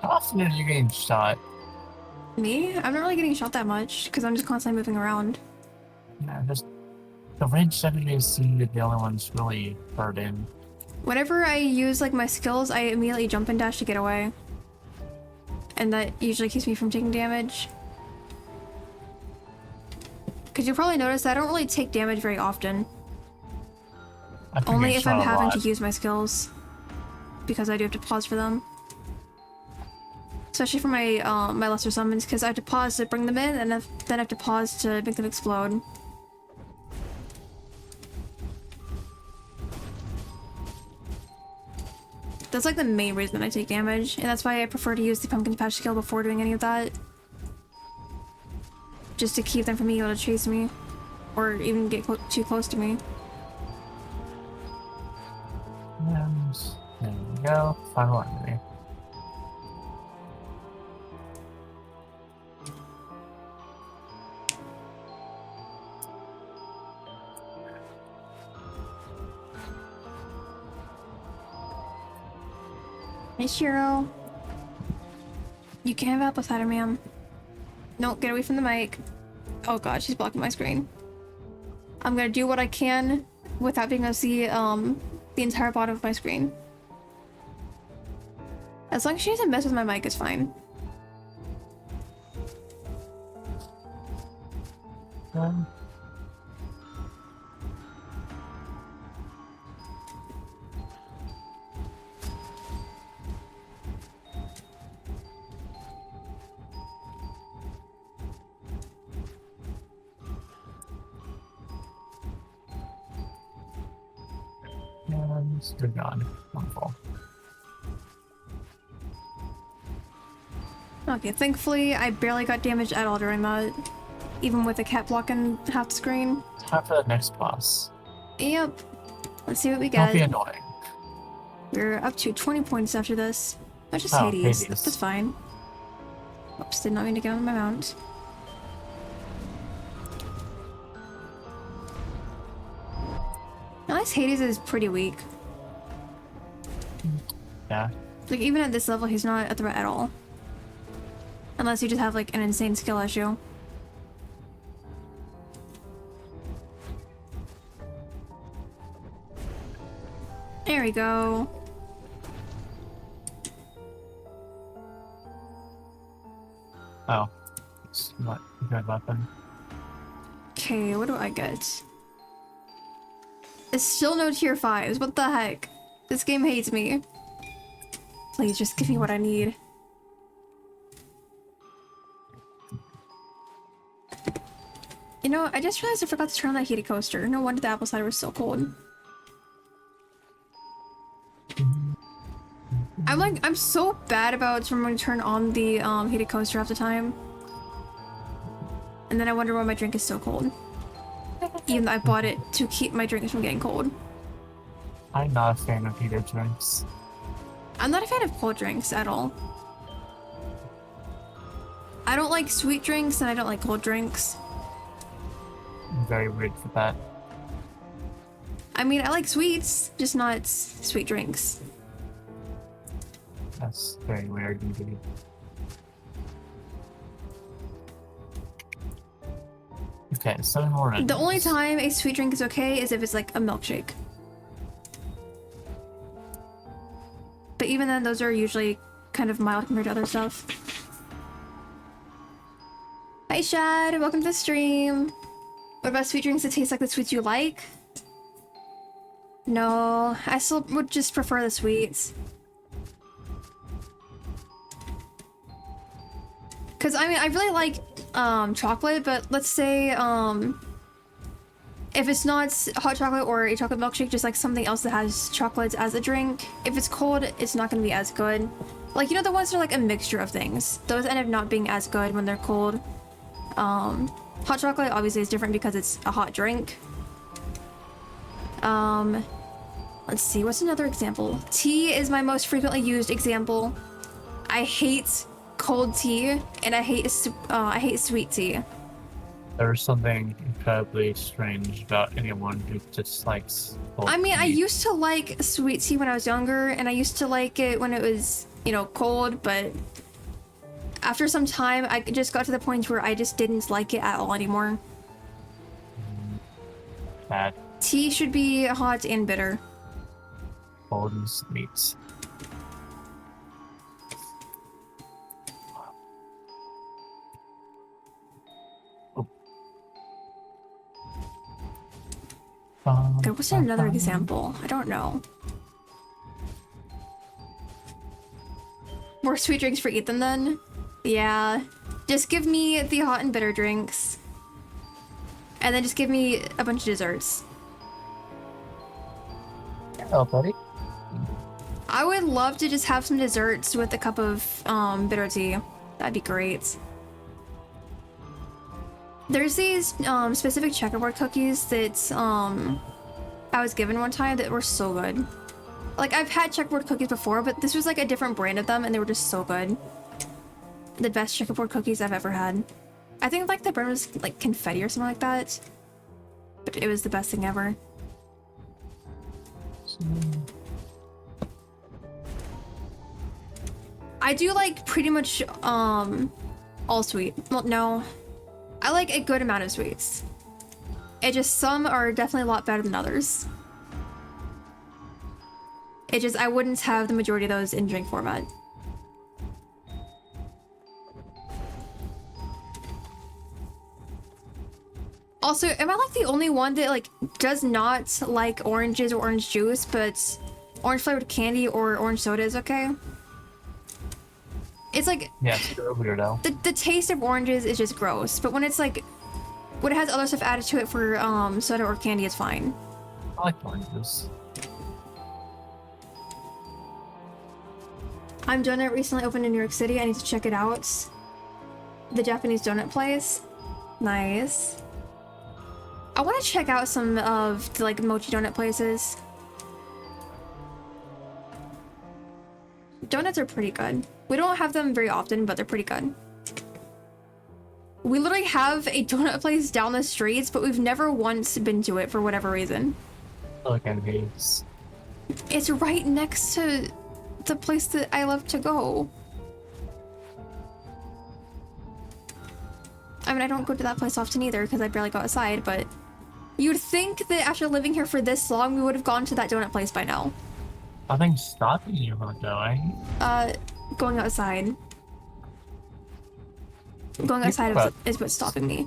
How often are you getting shot? Me? I'm not really getting shot that much because I'm just constantly moving around. Yeah, just the ranged enemies seem to be the only ones really hurting. Whenever I use like my skills, I immediately jump and dash to get away. And that usually keeps me from taking damage. Because you'll probably notice that I don't really take damage very often. Only if I'm having to use my skills. Because I do have to pause for them. Especially for my my lesser summons, because I have to pause to bring them in, and then I have to pause to make them explode. That's like the main reason I take damage, and that's why I prefer to use the pumpkin patch skill before doing any of that. Just to keep them from being able to chase me, or even get too close to me. And there we go. Final enemy. Hey Shiro. You can't have apple cider, ma'am. No, get away from the mic. Oh god, she's blocking my screen. I'm gonna do what I can without being able to see the entire bottom of my screen. As long as she doesn't mess with my mic, it's fine. And they're gone. Wonderful. Okay, thankfully I barely got damaged at all during that. Even with the cat blocking half the screen. Time for the next boss. Yep. Let's see what we Don't get. be annoying. We're up to 20 points after this. That's just Oh, Hades. Hades. That's fine. Oops, did not mean to get on my mount. At least Hades is pretty weak. Yeah. Like, even at this level, he's not a threat at all. Unless you just have, like, an insane skill issue. There we go. Oh. It's not a good weapon. Okay, what do I get? It's still no tier 5s. What the heck? This game hates me. Please, just give me what I need. You know, I just realized I forgot to turn on that heated coaster. No wonder the apple cider was so cold. I'm so bad about remembering to turn on the heated coaster half the time. And then I wonder why my drink is so cold. Even though I bought it to keep my drinks from getting cold. I'm not a fan of heated drinks. I'm not a fan of cold drinks at all. I don't like sweet drinks and I don't like cold drinks. I'm very weird for that. I mean, I like sweets, just not sweet drinks. That's very weird indeed. Okay, 7 more enemies. The only time a sweet drink is okay is if it's like a milkshake. But even then, those are usually kind of mild compared to other stuff. Hi Shad, welcome to the stream. What about sweet drinks that taste like the sweets you like? No, I still would just prefer the sweets. Cause I mean, I really like chocolate, but let's say if it's not hot chocolate or a chocolate milkshake, just like something else that has chocolates as a drink, if it's cold, it's not gonna be as good. Like, you know, the ones that are like a mixture of things. Those end up not being as good when they're cold. Hot chocolate obviously is different because it's a hot drink. Let's see, what's another example? Tea is my most frequently used example. I hate cold tea, and I hate sweet tea. There's something incredibly strange about anyone who dislikes cold I mean, tea. I used to like sweet tea when I was younger, and I used to like it when it was, you know, cold, but after some time, I just got to the point where I just didn't like it at all anymore. Bad. Tea should be hot and bitter. Cold and sweet. Okay, what's another example? I don't know. More sweet drinks for Ethan then? Yeah. Just give me the hot and bitter drinks. And then just give me a bunch of desserts. Hello, buddy. I would love to just have some desserts with a cup of bitter tea. That'd be great. There's these specific checkerboard cookies that I was given one time that were so good. Like, I've had checkerboard cookies before, but this was like a different brand of them and they were just so good. The best checkerboard cookies I've ever had. I think like the brand was like confetti or something like that. But it was the best thing ever. I do like pretty much all sweet. Well, no. I like a good amount of sweets. It just, some are definitely a lot better than others. It just, I wouldn't have the majority of those in drink format. Also, am I like the only one that like does not like oranges or orange juice, but orange flavored candy or orange soda is okay? It's like, yeah, it's a weirdo. The taste of oranges is just gross, but when it's like, when it has other stuff added to it for soda or candy, it's fine. I like oranges. I'm Donut recently opened in New York City. I need to check it out. The Japanese donut place. Nice. I want to check out some of the like mochi donut places. Donuts are pretty good. We don't have them very often, but they're pretty good. We literally have a donut place down the streets, but we've never once been to it for whatever reason. Like enemies. It's right next to the place that I love to go. I mean, I don't go to that place often either because I barely go outside, but you'd think that after living here for this long, we would have gone to that donut place by now. Nothing's stopping you from going. Going outside. Going outside is what's stopping me.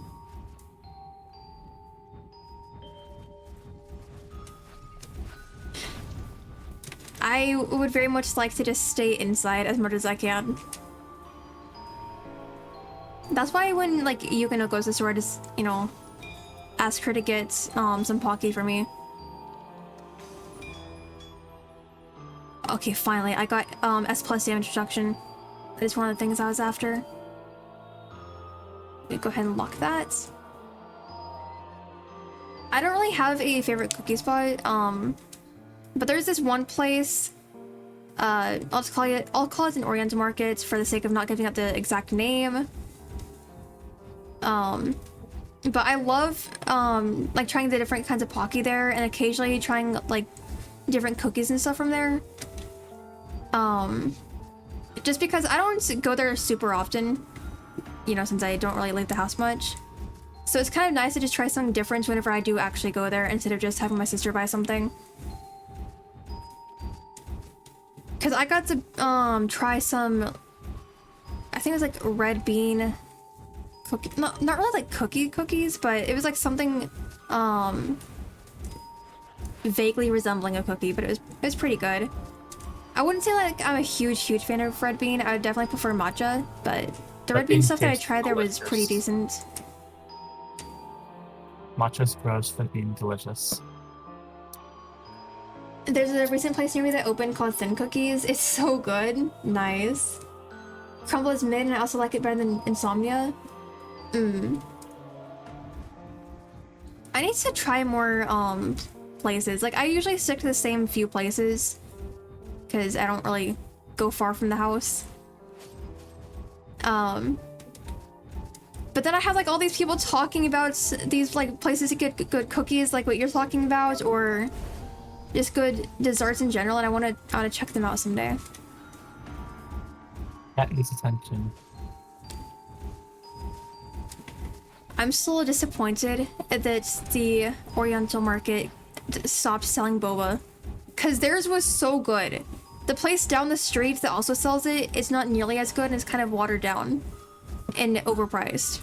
I would very much like to just stay inside as much as I can. That's why when like Yukino goes to the store, I just, you know, ask her to get some Pocky for me. Okay, finally, I got S+ damage reduction. That is one of the things I was after. Go ahead and lock that. I don't really have a favorite cookie spot, but there's this one place. I'll call it an Oriental Market for the sake of not giving up the exact name. But I love like trying the different kinds of Pocky there, and occasionally trying like different cookies and stuff from there. Just because I don't go there super often, you know, since I don't really leave the house much. So it's kind of nice to just try something different whenever I do actually go there instead of just having my sister buy something. Because I got to try some, I think it was like red bean cookie, not really like cookies, but it was like something vaguely resembling a cookie, but it was pretty good. I wouldn't say like I'm a huge fan of red bean. I would definitely prefer matcha, but the red bean stuff that I tried there was pretty decent. Matcha's gross, but being delicious. There's a recent place near me that opened called Thin Cookies. It's so good. Nice. Crumble is mid, and I also like it better than Insomnia. I need to try more places. Like I usually stick to the same few places because I don't really go far from the house. But then I have like all these people talking about these like places to get good cookies, like what you're talking about, or just good desserts in general, and I want to check them out someday. That needs attention. I'm still disappointed that the Oriental Market stopped selling boba, because theirs was so good. The place down the street that also sells it is not nearly as good and it's kind of watered down and overpriced.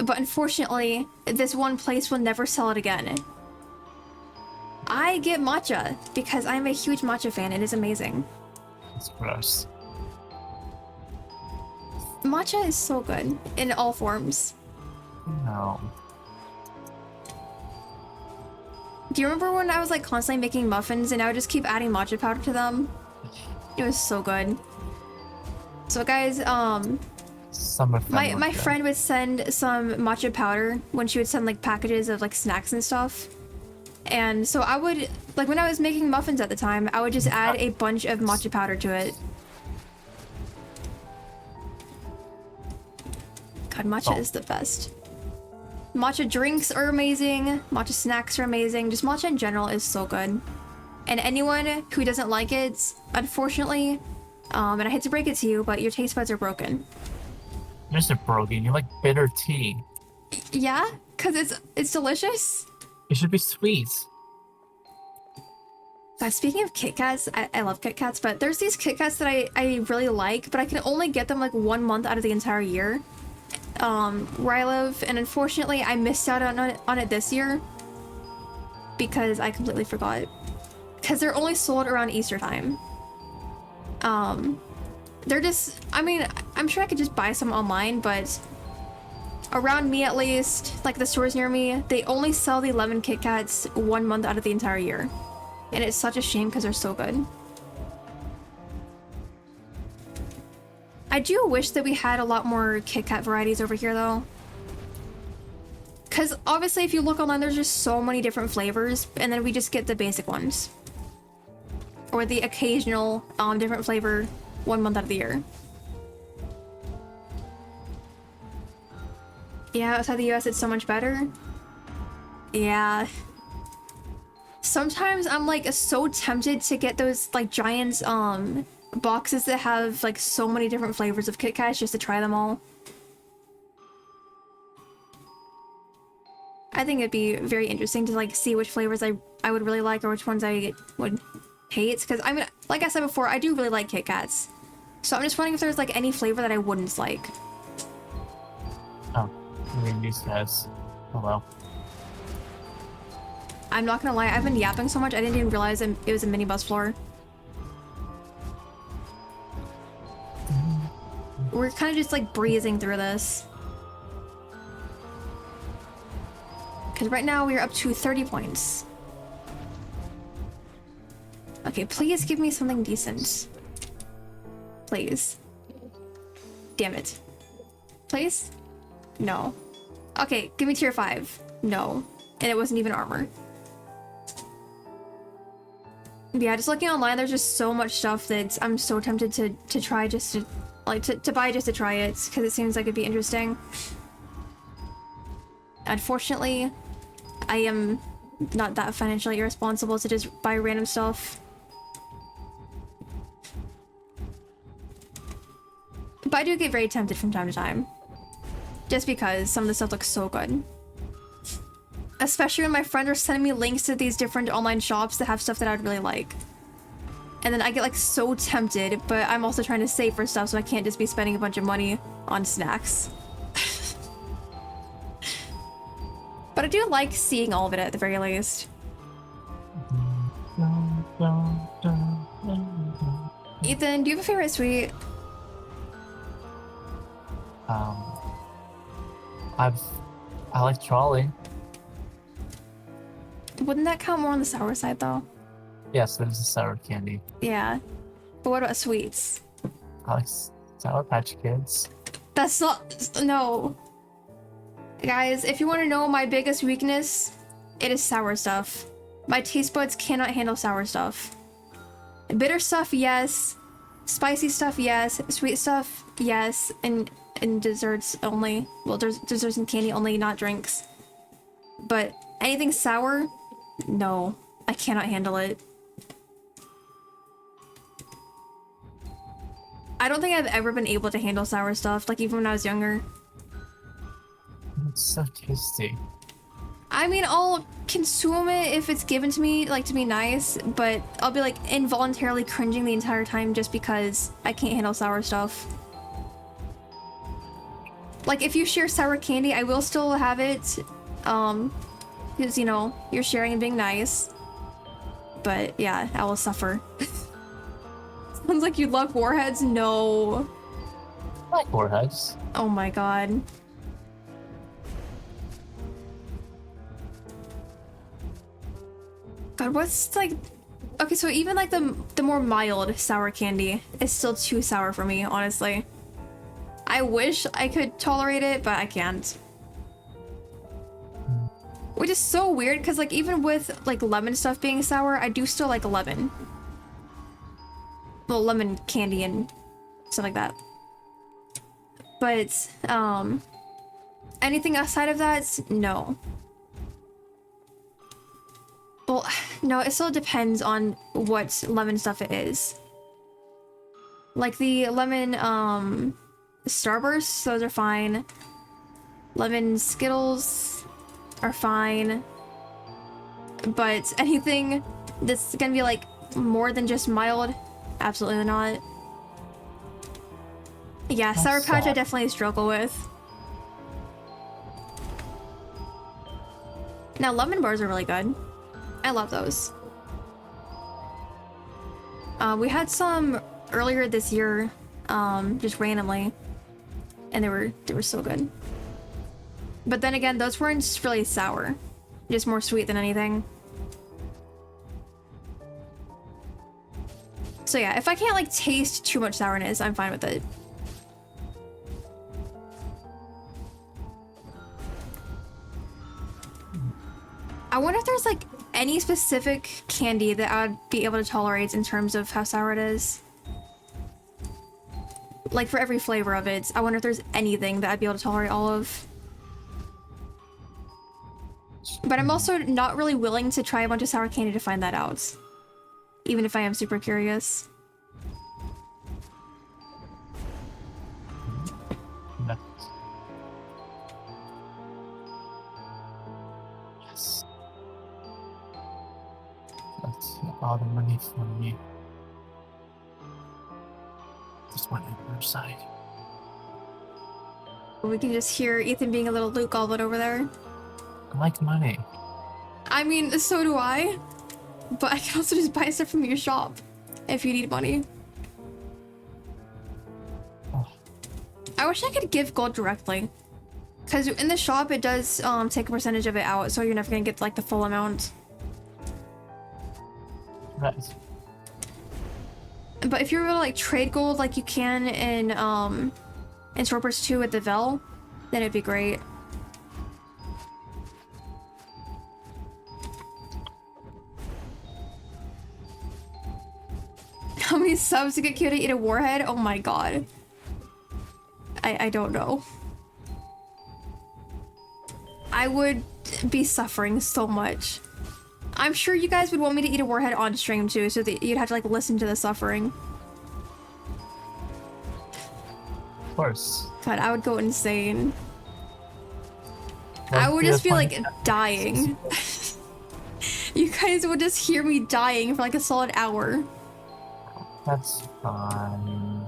But unfortunately, this one place will never sell it again. I get matcha because I'm a huge matcha fan. It is amazing. It's gross. Matcha is so good in all forms. No. Do you remember when I was like constantly making muffins and I would just keep adding matcha powder to them? It was so good. So guys, my friend would send some matcha powder when she would send like packages of like snacks and stuff. And so I would, like when I was making muffins at the time, I would just add a bunch of matcha powder to it. God, matcha is the best. Matcha drinks are amazing. Matcha snacks are amazing. Just matcha in general is so good. And anyone who doesn't like it, unfortunately, and I hate to break it to you, but your taste buds are broken. Yours are broken. You like bitter tea. Yeah, because it's delicious. It should be sweet. Speaking of Kit Kats, I love Kit Kats, but there's these Kit Kats that I really like, but I can only get them like 1 month out of the entire year. Where I live, and unfortunately I missed out on it this year because I completely forgot, because they're only sold around Easter time. They're just, I mean, I'm sure I could just buy some online, but around me at least, like the stores near me, they only sell the 11 Kit Kats 1 month out of the entire year, and it's such a shame because they're so good. I do wish that we had a lot more Kit Kat varieties over here though. Because obviously if you look online, there's just so many different flavors, and then we just get the basic ones. Or the occasional different flavor 1 month out of the year. Yeah, outside the US it's so much better. Yeah. Sometimes I'm like so tempted to get those like giant boxes that have like so many different flavors of Kit Kats just to try them all. I think it'd be very interesting to like see which flavors I would really like or which ones I would hate, because I mean, like I said before, I do really like Kit Kats. So I'm just wondering if there's like any flavor that I wouldn't like. Oh, I mean these guys. Oh well. I'm not gonna lie, I've been yapping so much I didn't even realize it was a minibus floor. We're kind of just like breezing through this. Because right now we're up to 30 points. Okay, please give me something decent. Please. Damn it. Please? No. Okay, give me tier 5. No. And it wasn't even armor. Yeah, just looking online, there's just so much stuff that I'm so tempted to try just to... like, to buy just to try it, because it seems like it'd be interesting. Unfortunately, I am not that financially irresponsible to just buy random stuff. But I do get very tempted from time to time. Just because some of the stuff looks so good. Especially when my friends are sending me links to these different online shops that have stuff that I'd really like. And then I get like so tempted, but I'm also trying to save for stuff so I can't just be spending a bunch of money on snacks. But I do like seeing all of it at the very least. Ethan, do you have a favorite sweet? I like trolley. Wouldn't that count more on the sour side though? Yes, there's a sour candy. Yeah. But what about sweets? I like Sour Patch Kids. That's not... No. Guys, if you want to know my biggest weakness, it is sour stuff. My taste buds cannot handle sour stuff. Bitter stuff, yes. Spicy stuff, yes. Sweet stuff, yes. And desserts only. Well, there's desserts and candy only, not drinks. But anything sour, no. I cannot handle it. I don't think I've ever been able to handle sour stuff, like even when I was younger. It's so tasty. I mean, I'll consume it if it's given to me, like to be nice, but I'll be like involuntarily cringing the entire time just because I can't handle sour stuff. Like if you share sour candy, I will still have it, because you know, you're sharing and being nice. But yeah, I will suffer. Sounds like you love warheads? No. I like warheads. Oh my god. God, what's like... Okay, so even like the more mild sour candy is still too sour for me, honestly. I wish I could tolerate it, but I can't. Which is so weird, because like even with like lemon stuff being sour, I do still like lemon. Well, lemon candy and stuff like that. But, anything outside of that, no. Well, no, it still depends on what lemon stuff it is. Like the lemon, Starbursts, those are fine. Lemon Skittles are fine. But anything that's gonna be like more than just mild, absolutely not. Yeah, Sour Patch I definitely struggle with. Now, lemon bars are really good. I love those. We had some earlier this year, just randomly, and they were so good. But then again, those weren't really sour, just more sweet than anything. So yeah, if I can't like taste too much sourness, I'm fine with it. I wonder if there's like any specific candy that I would be able to tolerate in terms of how sour it is. Like for every flavor of it, I wonder if there's anything that I'd be able to tolerate all of. But I'm also not really willing to try a bunch of sour candy to find that out. Even if I am super curious. Yes. That's all the money for me. Just went on your side. We can just hear Ethan being a little Luke Goblin over there. I like money. I mean, so do I. But I can also just buy stuff from your shop if you need money. Oh. I wish I could give gold directly. Because in the shop, it does take a percentage of it out, so you're never going to get like the full amount. Right. But if you're able to like trade gold like you can in Stormburst 2 with the Vel, then it'd be great. How many subs to get Kyo to eat a warhead? Oh my god. I don't know. I would be suffering so much. I'm sure you guys would want me to eat a warhead on stream too, so that you'd have to like listen to the suffering. Of course. God, I would go insane. Well, I would just be like dying. You guys would just hear me dying for like a solid hour. That's fine.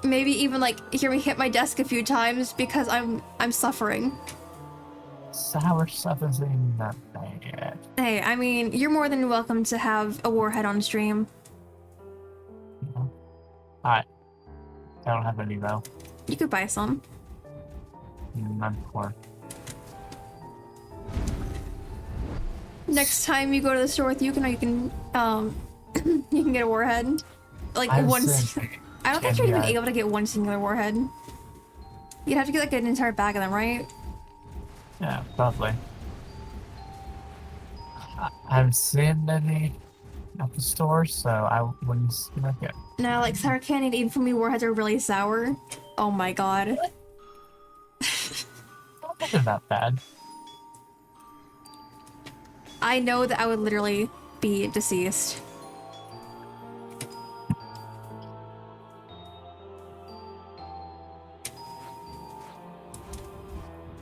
Maybe even like hear me hit my desk a few times because I'm suffering. sour stuff isn't even that bad. Hey, I mean, you're more than welcome to have a warhead on stream. You know? Alright. I don't have any though. You could buy some. I'm poor. Next time you go to the store with Yukino, you can you can get a warhead. Like once. I don't think you're even able to get one singular warhead. You'd have to get like an entire bag of them, right? Yeah, probably. I haven't seen any at the store, so I wouldn't like it. No, like sour candy and even for me, warheads are really sour. Oh my god. I don't think they're that bad. I know that I would literally be deceased.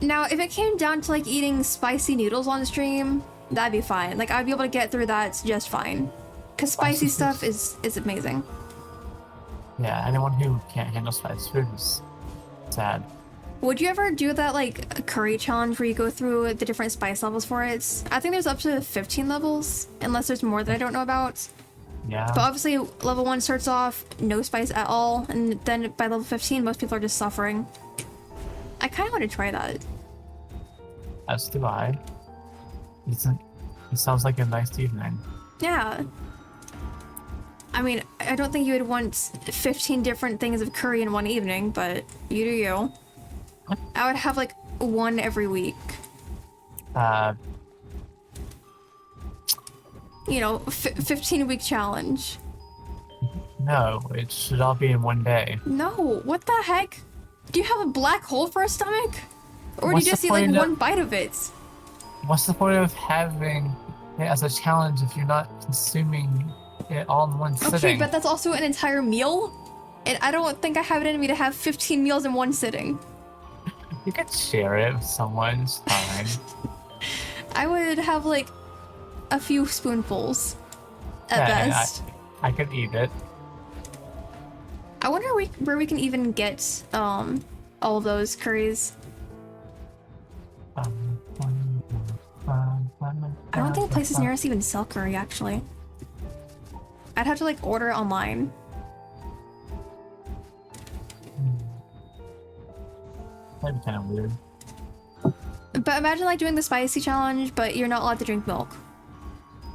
Now, if it came down to like eating spicy noodles on stream, that'd be fine. Like I'd be able to get through that just fine. Cause spicy stuff is amazing. Yeah, anyone who can't handle spicy food is sad. Would you ever do that like curry challenge where you go through the different spice levels for it? I think there's up to 15 levels, unless there's more that I don't know about. Yeah. But obviously level 1 starts off no spice at all, and then by level 15 most people are just suffering. I kind of want to try that. As do I. It sounds like a nice evening. Yeah. I mean, I don't think you would want 15 different things of curry in one evening, but you do you. I would have like one every week. You know, 15-week challenge. No, it should all be in one day. No, what the heck? Do you have a black hole for a stomach? Or do you just eat like one bite of it? What's the point of having it as a challenge if you're not consuming it all in one sitting? Okay, but that's also an entire meal? And I don't think I have it in me to have 15 meals in one sitting. You could share it with someone, it's fine. I would have like a few spoonfuls at best. I could eat it. I wonder where we can even get all of those curries. I don't think places near us even sell curry, actually. I'd have to like order it online. That'd be kind of weird. But imagine like doing the spicy challenge, but you're not allowed to drink milk.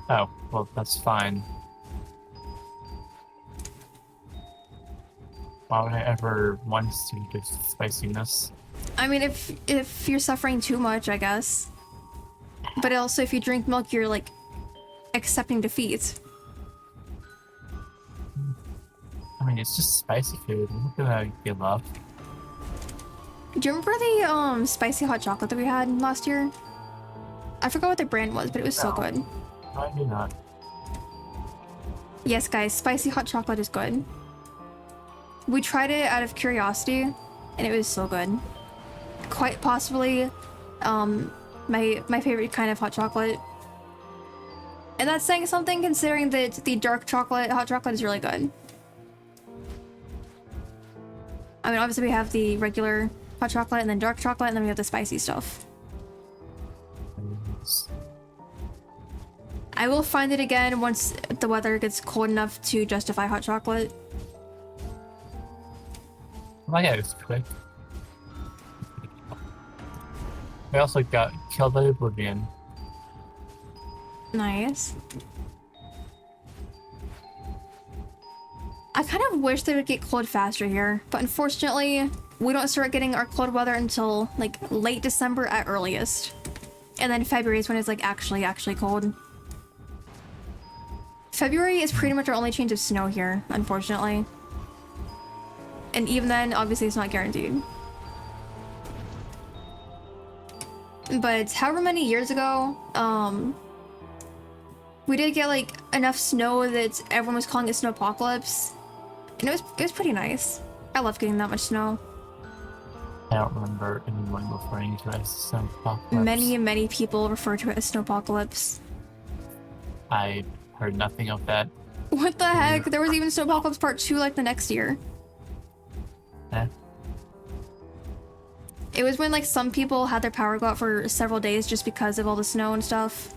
Oh, well, that's fine. Why would I ever want to do spiciness? I mean, if you're suffering too much, I guess. But also, if you drink milk, you're like accepting defeat. I mean, it's just spicy food. I'm not gonna give up. Do you remember the spicy hot chocolate that we had last year? I forgot what the brand was, but it was so good. No, I do not. Yes, guys, spicy hot chocolate is good. We tried it out of curiosity, and it was so good. Quite possibly, my favorite kind of hot chocolate. And that's saying something, considering that the dark chocolate, hot chocolate, is really good. I mean, obviously we have the regular hot chocolate and then dark chocolate, and then we have the spicy stuff. I will find it again once the weather gets cold enough to justify hot chocolate. Oh yeah, it's quick. We also got killed by Oblivion. Nice. I kind of wish they would get cold faster here, but unfortunately, we don't start getting our cold weather until like late December at earliest. And then February is when it's like actually cold. February is pretty much our only change of snow here, unfortunately. And even then, obviously it's not guaranteed. But however many years ago, we did get like enough snow that everyone was calling it snowpocalypse. And it was pretty nice. I love getting that much snow. I don't remember anyone referring to it as snowpocalypse. Many people refer to it as snowpocalypse. I heard nothing of that. What the heck? There was even Snowpocalypse Part 2 like the next year. Eh? It was when like some people had their power go out for several days just because of all the snow and stuff.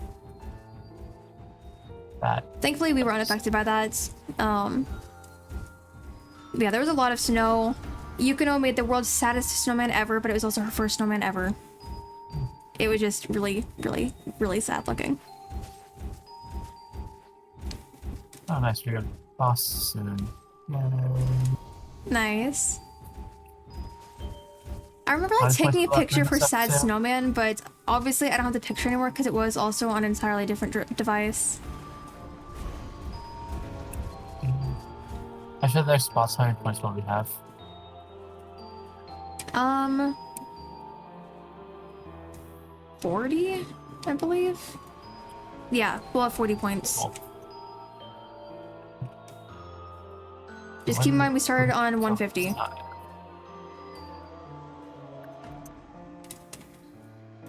Thankfully, we were unaffected by that. Yeah, there was a lot of snow. Yukino made the world's saddest snowman ever, but it was also her first snowman ever. It was just really, really, really sad looking. Oh, nice. We got boss soon. Yay. Nice. I remember like taking a picture for Sad Snowman, but obviously I don't have the picture anymore because it was also on an entirely different device. I should there's spots how many points what we have. 40, I believe. Yeah, we'll have 40 points. Oh. Just keep in mind we started on 150.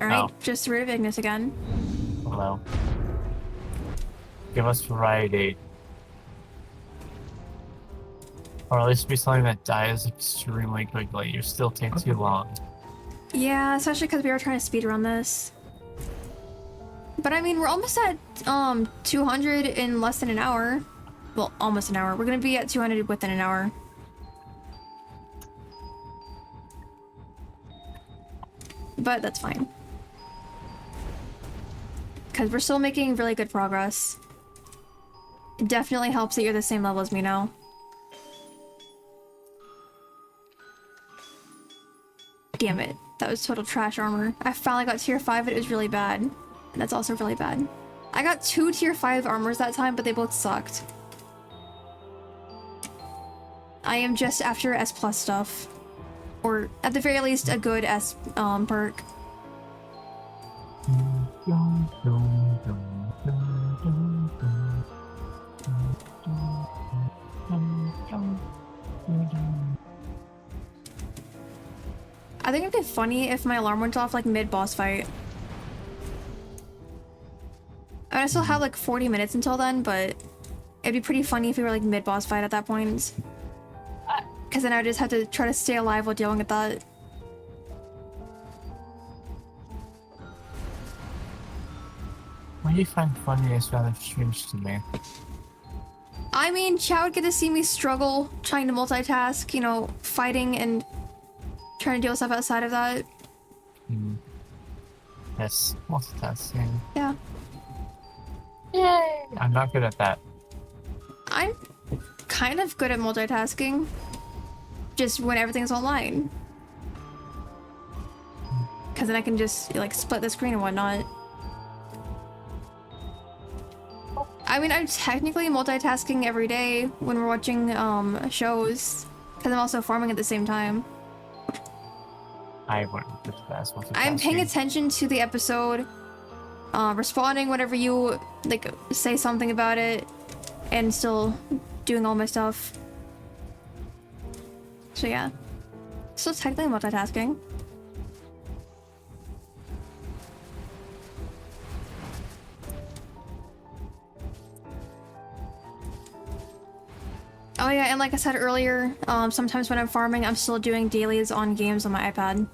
Alright, just rid of Ignis again. Hello. Give us variety. Or at least be something that dies extremely quickly. You still take too long. Yeah, especially because we were trying to speedrun this. But I mean, we're almost at 200 in less than an hour. Well, almost an hour. We're gonna be at 200 within an hour. But that's fine. Because we're still making really good progress. It definitely helps that you're the same level as me now. Damn it. That was total trash armor. I finally got tier 5, but it was really bad. And that's also really bad. I got 2 tier 5 armors that time, but they both sucked. I am just after S plus stuff. Or at the very least, a good S perk. I think it'd be funny if my alarm went off like mid-boss fight. I mean, I still have like 40 minutes until then, but it'd be pretty funny if we were like mid-boss fight at that point. Because then I would just have to try to stay alive while dealing with that. What you find funny is rather strange to me. I mean, chat would get to see me struggle trying to multitask, you know, fighting and trying to deal with stuff outside of that. Yes, multitasking. Yeah. Yay! I'm not good at that. I'm kind of good at multitasking. Just when everything's online. Because then I can just, like, split the screen and whatnot. I mean, I'm technically multitasking every day when we're watching shows. Because I'm also farming at the same time. I wouldn't put that as multitasking. I'm paying attention to the episode, responding whenever you like say something about it, and still doing all my stuff. So yeah, still technically multitasking. Oh yeah, and like I said earlier, sometimes when I'm farming, I'm still doing dailies on games on my iPad.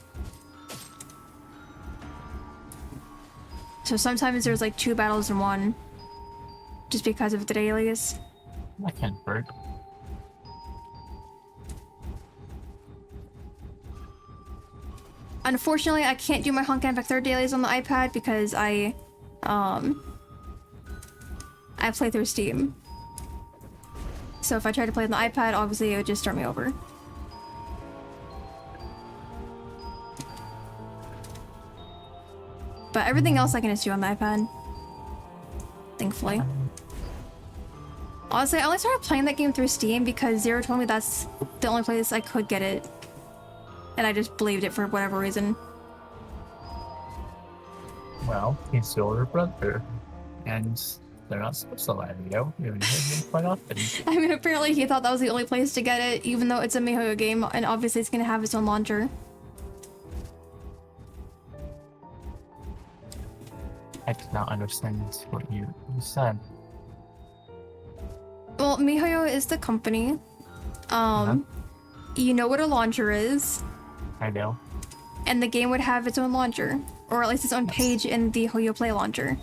So sometimes there's like 2 battles in one, just because of the dailies. That can't hurt. Unfortunately, I can't do my Honk and Vector dailies on the iPad because I play through Steam. So if I try to play on the iPad, obviously it would just start me over. But everything else I can just do on the iPad. Thankfully. Honestly, I only started playing that game through Steam because Zero told me that's the only place I could get it. And I just believed it for whatever reason. Well, he's your older brother. And they're not supposed to lie to you. You hear him quite often. I mean, apparently he thought that was the only place to get it, even though it's a MiHoYo game, and obviously it's gonna have its own launcher. I did not understand what you said. Well, MiHoYo is the company. You know what a launcher is. I know. and the game would have its own launcher, or at least its own page in the Hoyo Play launcher.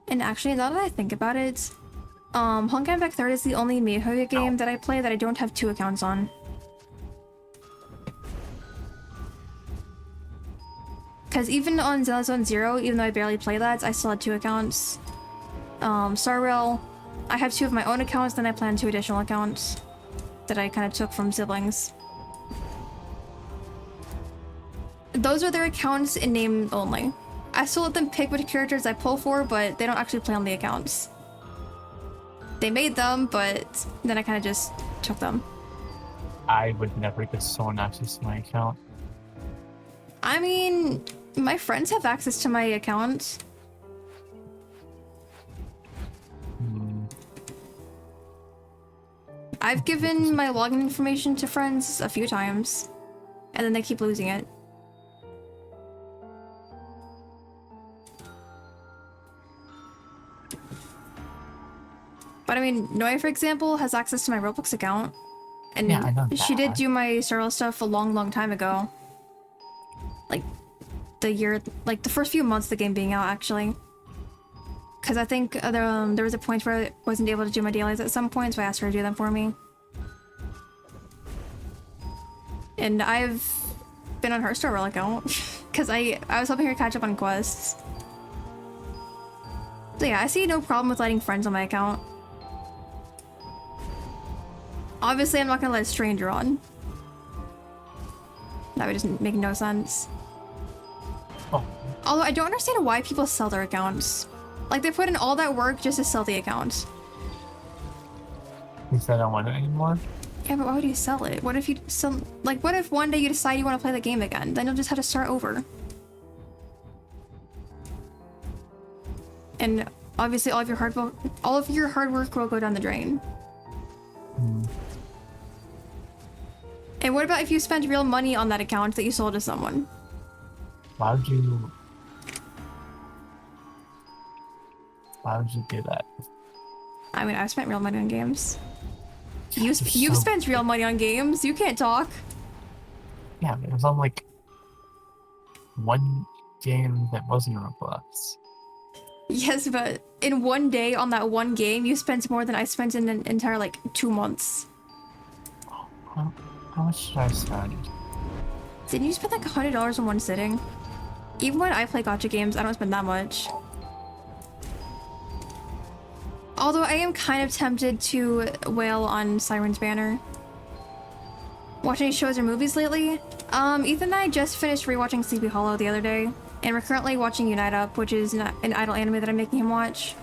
And actually, now that I think about it, Honkai Impact 3 is the only MiHoYo game that I play that I don't have 2 accounts on. Because even on Zone Zero, even though I barely play that, I still had 2 accounts. Star Rail, I have 2 of my own accounts, then I plan 2 additional accounts that I kind of took from siblings. Those are their accounts in name only. I still let them pick which characters I pull for, but they don't actually play on the accounts. They made them, but then I kind of just took them. I would never give someone access to my account. I mean, my friends have access to my account. I've given my login information to friends a few times, and then they keep losing it. But I mean, Noe, for example, has access to my Roblox account. And yeah, I know that. She did do my Star stuff a long time ago. Like, the first few months of the game being out, actually. Because I think there was a point where I wasn't able to do my dailies at some point, so I asked her to do them for me. And I've been on her Star Rail account, because I was helping her catch up on quests. So yeah, I see no problem with letting friends on my account. Obviously, I'm not gonna let a stranger on. That would just make no sense. Oh. Although I don't understand why people sell their accounts. Like, they put in all that work just to sell the account. You said I don't want it anymore? Yeah, but why would you sell it? What if you sell... Like, what if one day you decide you want to play the game again? Then you'll just have to start over. And obviously all of your hard work will go down the drain. And what about if you spent real money on that account that you sold to someone? Why would you do that? I mean, I've spent real money on games. You've spent real money on games. You can't talk. Yeah, it was on like one game that wasn't Roblox. Yes, but in one day on that one game, you spent more than I spent in an entire, like, 2 months. How much did I spend? Didn't you spend like $100 in one sitting? Even when I play gacha games, I don't spend that much. Although I am kind of tempted to wail on Siren's Banner. Watch any shows or movies lately? Ethan and I just finished rewatching Sleepy Hollow the other day, and we're currently watching Unite Up, which is an idol anime that I'm making him watch.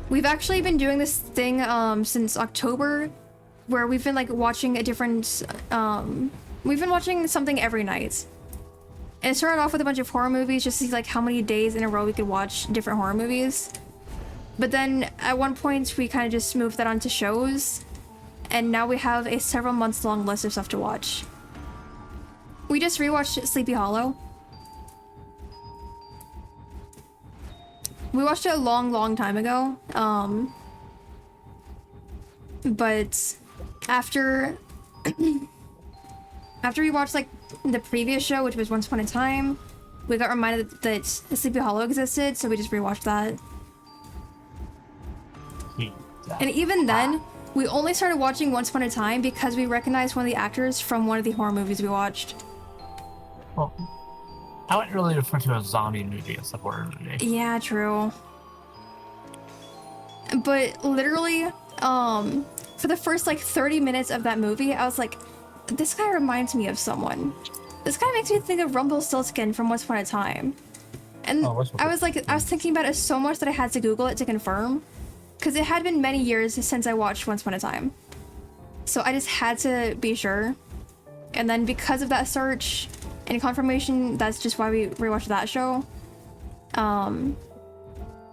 We've actually been doing this thing since October, where we've been like watching a different we've been watching something every night. And it started off with a bunch of horror movies just to see like how many days in a row we could watch different horror movies. But then at one point we kind of just moved that onto shows, and now we have a several months long list of stuff to watch. We just rewatched Sleepy Hollow. We watched it a long time ago. But after we watched like the previous show, which was Once Upon a Time, we got reminded that Sleepy Hollow existed, so we just rewatched that. And even then, we only started watching Once Upon a Time because we recognized one of the actors from one of the horror movies we watched. Well, I wouldn't really refer to a zombie movie as a horror movie. Yeah, true. But literally, for the first like 30 minutes of that movie, I was like, this guy reminds me of someone. This guy makes me think of Rumpelstiltskin from Once Upon a Time. And I was thinking about it so much that I had to Google it to confirm, because it had been many years since I watched Once Upon a Time. So I just had to be sure. And then because of that search and confirmation, that's just why we rewatched that show.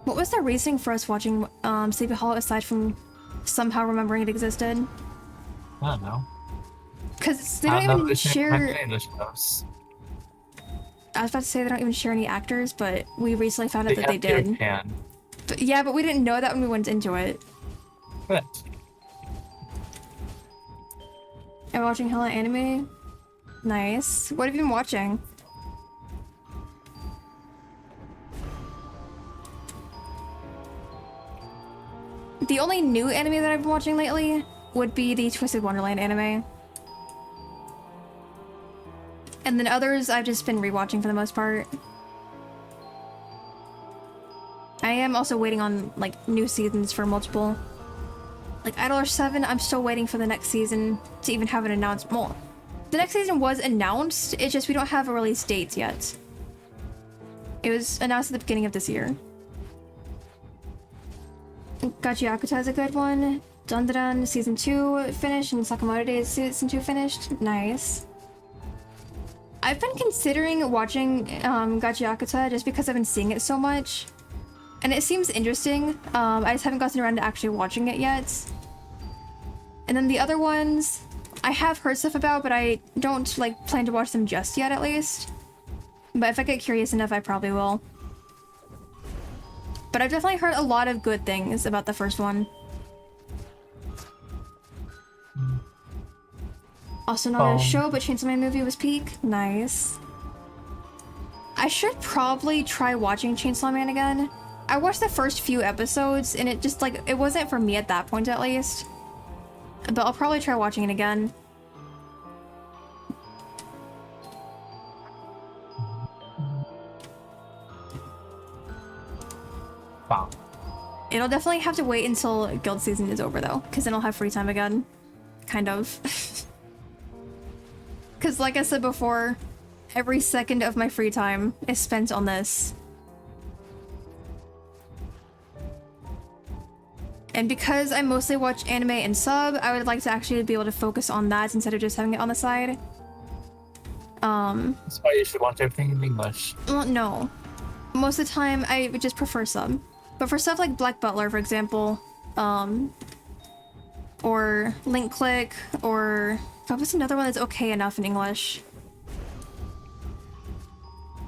What was the reasoning for us watching Sleepy Hollow aside from somehow remembering it existed? I don't know. Because they don't even share... I was about to say they don't even share any actors, but we recently found out that they did. Can. But yeah, but we didn't know that when we went into it. Correct. I'm watching hella anime. Nice. What have you been watching? The only new anime that I've been watching lately would be the Twisted Wonderland anime. And then others I've just been rewatching for the most part. I am also waiting on like new seasons for multiple. Like Idol 7, I'm still waiting for the next season to even have it announced more. The next season was announced, it's just we don't have a release date yet. It was announced at the beginning of this year. Gachiakuta is a good one. Dandadan season 2 finished and Sakamoto Days season 2 finished. Nice. I've been considering watching Gachiakuta just because I've been seeing it so much. And it seems interesting. I just haven't gotten around to actually watching it yet. And then the other ones, I have heard stuff about, but I don't like plan to watch them just yet at least. But if I get curious enough, I probably will. But I've definitely heard a lot of good things about the first one. Also not a show, but Chainsaw Man movie was peak. Nice. I should probably try watching Chainsaw Man again. I watched the first few episodes and it just like, it wasn't for me at that point at least. But I'll probably try watching it again. Wow. It'll definitely have to wait until guild season is over though, because then I'll have free time again. Kind of. Because like I said before, every second of my free time is spent on this. And because I mostly watch anime and sub, I would like to actually be able to focus on that instead of just having it on the side. That's why you should watch everything in English. Well, no. Most of the time, I would just prefer sub. But for stuff like Black Butler, for example, or Link Click, or what was another one that's okay enough in English?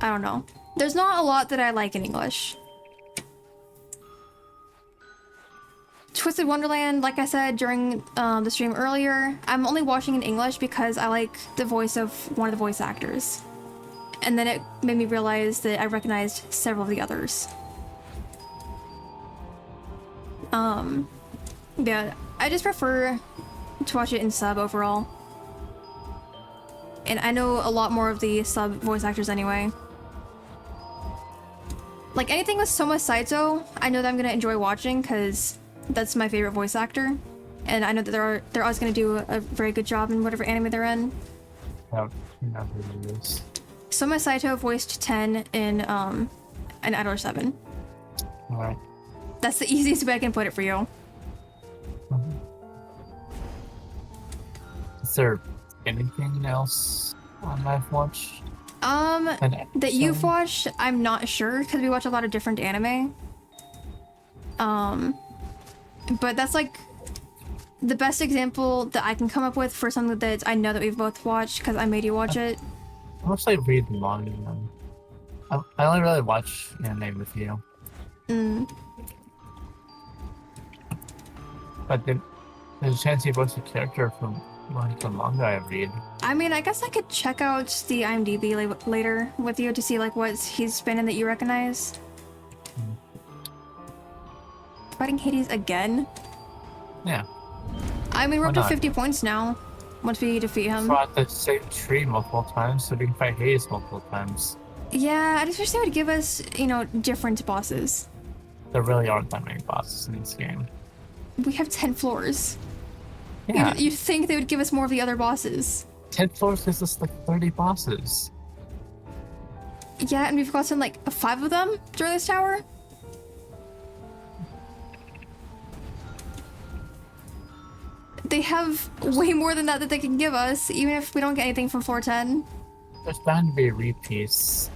I don't know. There's not a lot that I like in English. Twisted Wonderland, like I said during the stream earlier, I'm only watching in English because I like the voice of one of the voice actors. And then it made me realize that I recognized several of the others. Yeah, I just prefer to watch it in sub overall. And I know a lot more of the sub voice actors anyway. Like anything with Soma Saito, I know that I'm gonna enjoy watching because that's my favorite voice actor. And I know that they're always gonna do a very good job in whatever anime they're in. Yeah, not really is. Soma Saito voiced 10 in Idol 7. Alright. That's the easiest way I can put it for you. Is there anything else I've watched? That you've watched, I'm not sure because we watch a lot of different anime. But that's like the best example that I can come up with for something that I know that we've both watched because I made you watch it. I mostly read manga. I only really watch anime with you. But then there's a chance you voice a character from like the manga I read. I mean, I guess I could check out the IMDb later with you to see like what he's been in that you recognize. Fighting Hades again? Yeah. I mean, we're up to Why not? 50 points now once we defeat him. Fought the same tree multiple times, so we can fight Hades multiple times. Yeah, I just wish they would give us, you know, different bosses. There really aren't that many bosses in this game. We have 10 floors. Yeah. You'd think they would give us more of the other bosses. 10 floors gives us like 30 bosses. Yeah, and we've gotten like 5 of them during this tower. They have way more than that they can give us, even if we don't get anything from 410. There's bound to be repeats.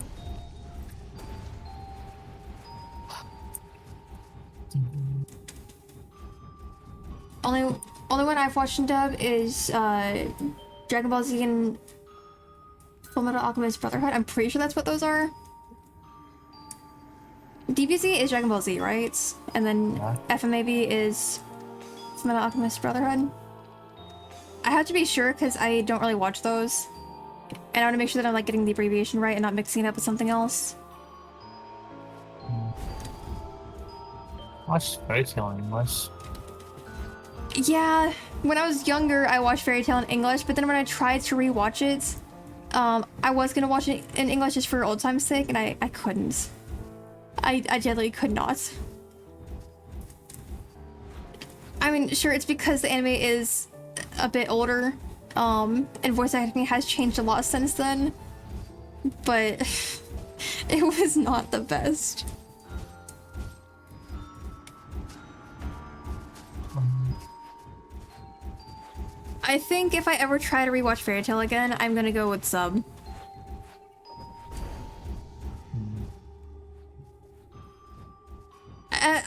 Only one I've watched in dub is Dragon Ball Z and Fullmetal Alchemist Brotherhood. I'm pretty sure that's what those are. DBZ is Dragon Ball Z, right? And then Yeah. FMAB is Fullmetal Alchemist Brotherhood. I have to be sure because I don't really watch those. And I want to make sure that I'm like getting the abbreviation right and not mixing it up with something else. Watch Fairy Tail in English. Yeah, when I was younger, I watched Fairy Tail in English, but then when I tried to rewatch it, I was gonna watch it in English just for old time's sake, and I couldn't. I genuinely could not. I mean, sure, it's because the anime is a bit older, and voice acting has changed a lot since then, but it was not the best. I think if I ever try to rewatch Fairy Tail again, I'm gonna go with sub.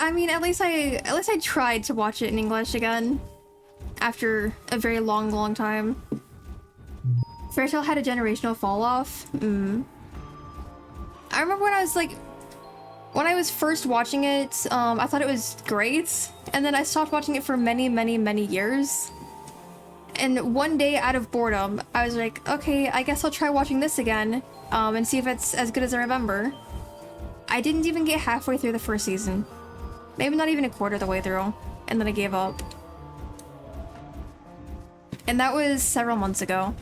I mean, at least I tried to watch it in English again after a very long time. Fairy Tail had a generational fall off. I remember when I was first watching it, I thought it was great, and then I stopped watching it for many years. And one day, out of boredom, I was like, okay, I guess I'll try watching this again, and see if it's as good as I remember. I didn't even get halfway through the first season. Maybe not even a quarter of the way through, and then I gave up. And that was several months ago.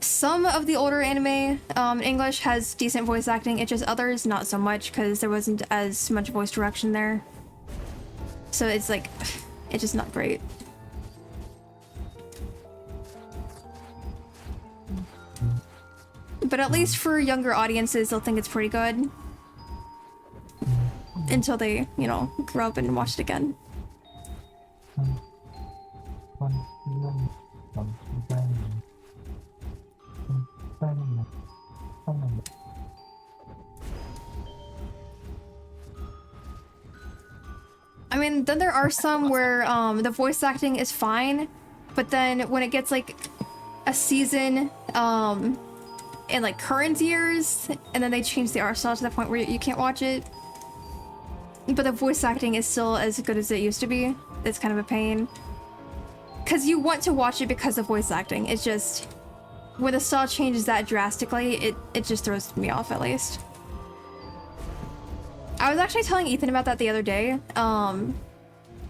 Some of the older anime in English has decent voice acting, it's just others not so much, because there wasn't as much voice direction there. So it's like... it's just not great. But at least for younger audiences, they'll think it's pretty good. Until they, you know, grow up and watch it again. I mean, then there are some where the voice acting is fine, but then when it gets like a season in like current years, and then they change the art style to the point where you can't watch it, but the voice acting is still as good as it used to be, it's kind of a pain. Because you want to watch it because of voice acting, it's just when the style changes that drastically, it just throws me off at least. I was actually telling Ethan about that the other day,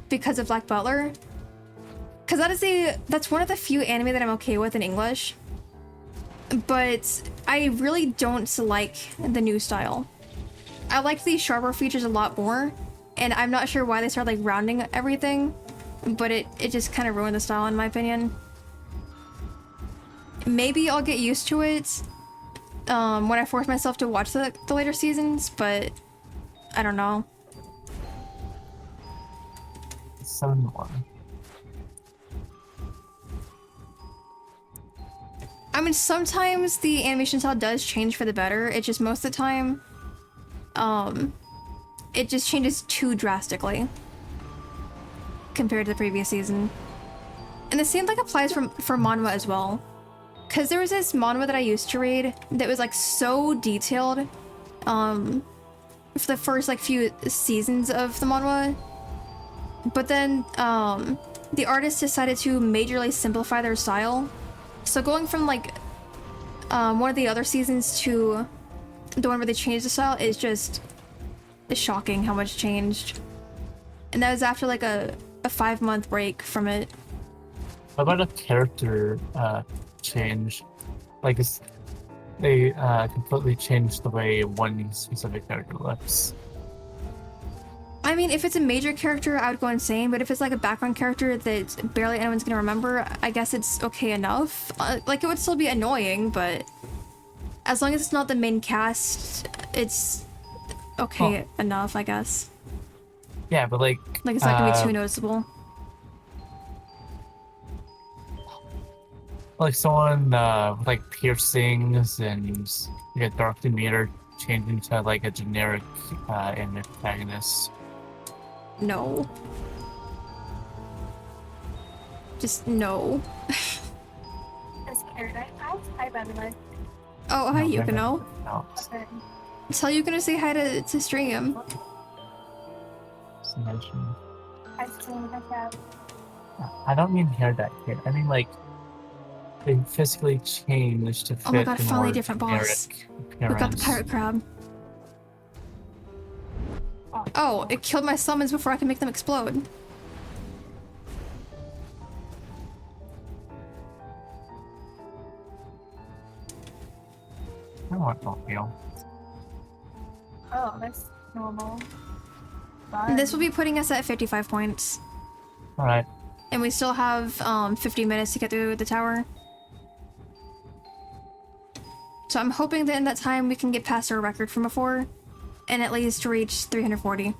because of Black Butler. Because that's one of the few anime that I'm okay with in English. But I really don't like the new style. I like the sharper features a lot more, and I'm not sure why they started like rounding everything, but it just kind of ruined the style in my opinion. Maybe I'll get used to it when I force myself to watch the later seasons, but I don't know. 7-1. I mean, sometimes the animation style does change for the better. It's just most of the time, it just changes too drastically compared to the previous season. And the same like applies for manhwa as well. Because there was this manhwa that I used to read that was like so detailed for the first like few seasons of the manhwa. But then the artist decided to majorly simplify their style. So going from like one of the other seasons to the one where they changed the style is just shocking how much changed. And that was after like a 5-month break from it. How about a character change? Like they completely changed the way one specific character looks. I mean, if it's a major character, I would go insane, but if it's like a background character that barely anyone's gonna remember, I guess it's okay enough. Like, it would still be annoying, but as long as it's not the main cast, it's okay enough, I guess. Yeah, but like it's not gonna be too noticeable. Like someone with like piercings and like a dark demeanor changing to like a generic antagonist. No. Just no. Hi, by the way. Oh, hi, Yukino. No. Okay. Tell Yukino to say hi to stream. Just mention. I still like that. I don't mean hair dye kit. I mean like they physically changed to Oh my fit god, the finally a more different boss. generic We got the appearance. pirate crab. Oh, it killed my summons before I can make them explode. I want no heal. Oh, that's normal. This will be putting us at 55 points. Alright. And we still have 50 minutes to get through the tower. So I'm hoping that in that time we can get past our record from before and at least reach 340.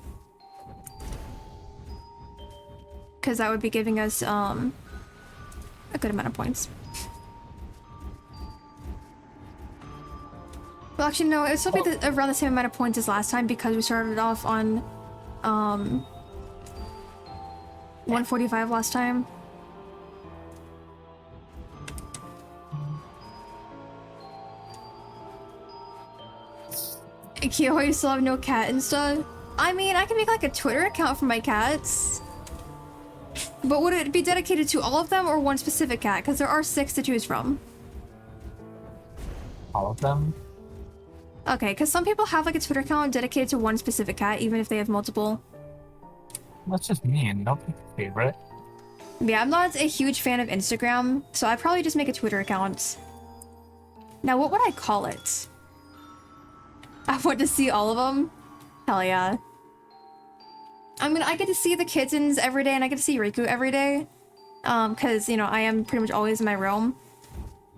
Because that would be giving us a good amount of points. Well, actually, no, it'll still be around the same amount of points as last time because we started off on 145 last time. Kiyoko, you still have no cat and stuff? I mean, I can make like a Twitter account for my cats. But would it be dedicated to all of them or one specific cat? Because there are 6 to choose from. All of them? Okay, because some people have like a Twitter account dedicated to one specific cat, even if they have multiple. That's just mean. Don't pick a favorite. Yeah, I'm not a huge fan of Instagram, so I'd probably just make a Twitter account. Now, what would I call it? I want to see all of them? Hell yeah. I mean, I get to see the kittens every day, and I get to see Riku every day. Because, you know, I am pretty much always in my room.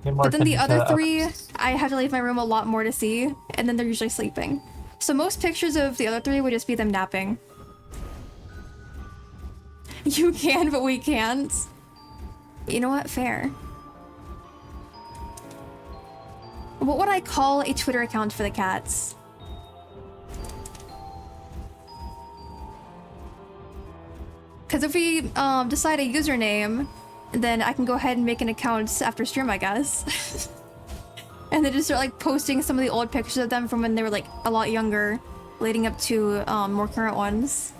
But then the other 3, I have to leave my room a lot more to see, and then they're usually sleeping. So most pictures of the other 3 would just be them napping. You can, but we can't. You know what? Fair. What would I call a Twitter account for the cats? Because if we decide a username, then I can go ahead and make an account after stream, I guess. And then just start like posting some of the old pictures of them from when they were like a lot younger, leading up to more current ones.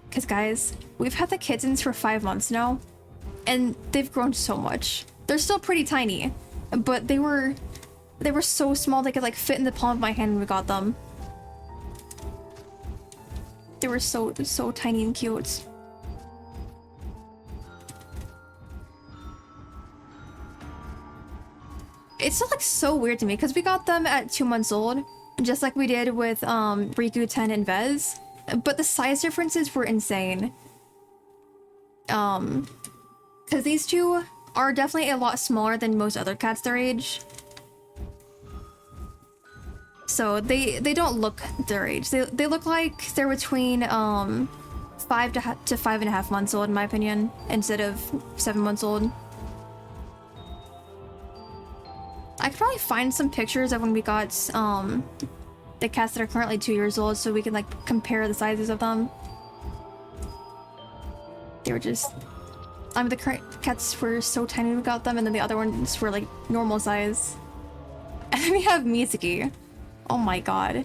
Because guys, we've had the kittens for 5 months now, and they've grown so much. They're still pretty tiny, but they were so small they could like fit in the palm of my hand when we got them. They were so tiny and cute. It's just like so weird to me because we got them at 2 months old, just like we did with Riku, Ten, and Vez. But the size differences were insane. Because these 2 are definitely a lot smaller than most other cats their age. So they don't look their age. They look like they're between 5 to 5.5 months old in my opinion, instead of 7 months old. I could probably find some pictures of when we got the cats that are currently 2 years old so we can like compare the sizes of them. They were just... I mean, the current cats were so tiny when we got them, and then the other ones were like normal size. And then we have Mitsuki. Oh my god.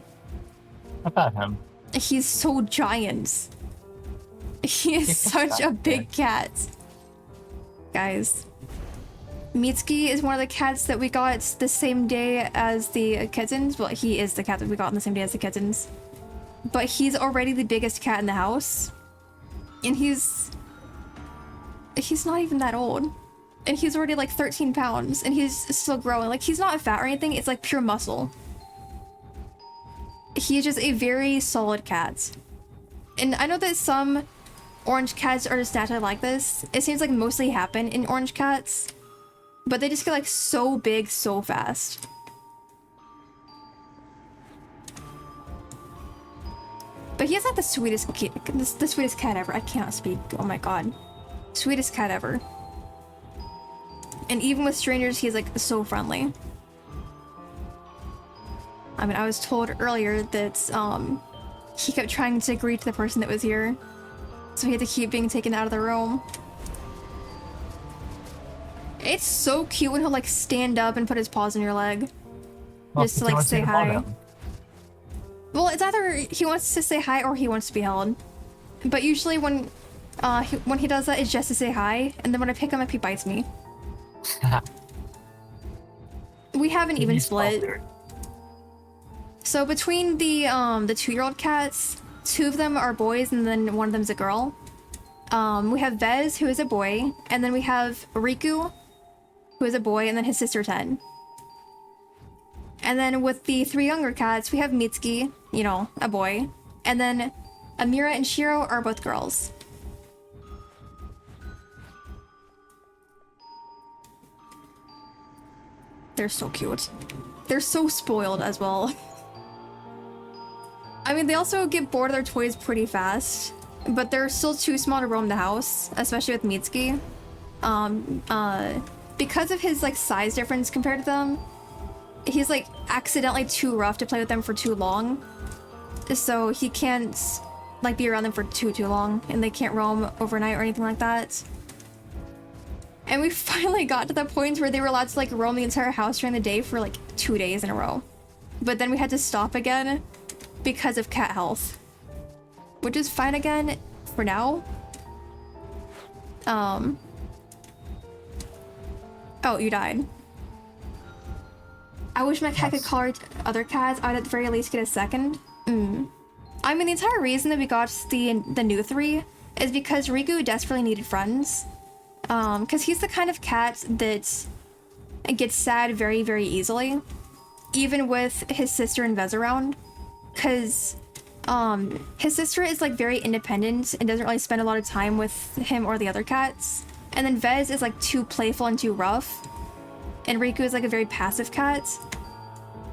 How about him? He's so giant. He is such a big cat. Guys. Mitsuki is one of the cats that we got the same day as the kittens. Well, he is the cat that we got on the same day as the kittens. But he's already the biggest cat in the house. And he's not even that old. And he's already like 13 pounds. And he's still growing. Like, he's not fat or anything. It's like pure muscle. He is just a very solid cat. And I know that some orange cats are just naturally like this. It seems like mostly happen in orange cats. But they just get like so big so fast. But he has like the sweetest cat ever. I can't speak. Oh my god. Sweetest cat ever. And even with strangers, he's like so friendly. I mean, I was told earlier that he kept trying to greet the person that was here. So he had to keep being taken out of the room. It's so cute when he'll like stand up and put his paws on your leg. Well, Just to like say hi. him. Well, it's either he wants to say hi or he wants to be held. But usually when When he does that, it's just to say hi, and then when I pick him up, he bites me. We have an even split. So between the 2-year-old cats, 2 of them are boys, and then 1 of them's a girl. We have Vez, who is a boy, and then we have Riku, who is a boy, and then his sister 10. And then with the 3 younger cats, we have Mitsuki, you know, a boy, and then Amira and Shiro are both girls. They're so cute. They're so spoiled as well. I mean, they also get bored of their toys pretty fast, but they're still too small to roam the house, especially with Mitsuki. Because of his like size difference compared to them, he's like accidentally too rough to play with them for too long. So he can't like be around them for too long, and they can't roam overnight or anything like that. And we finally got to the point where they were allowed to like roam the entire house during the day for like 2 days in a row. But then we had to stop again because of cat health, which is fine again for now. Oh, you died. I wish my cat could collar other cats. I'd at the very least get a second. I mean, the entire reason that we got the new 3 is because Riku desperately needed friends. Because he's the kind of cat that gets sad very, very easily, even with his sister and Vez around. Because his sister is like very independent and doesn't really spend a lot of time with him or the other cats. And then Vez is like too playful and too rough. And Riku is like a very passive cat.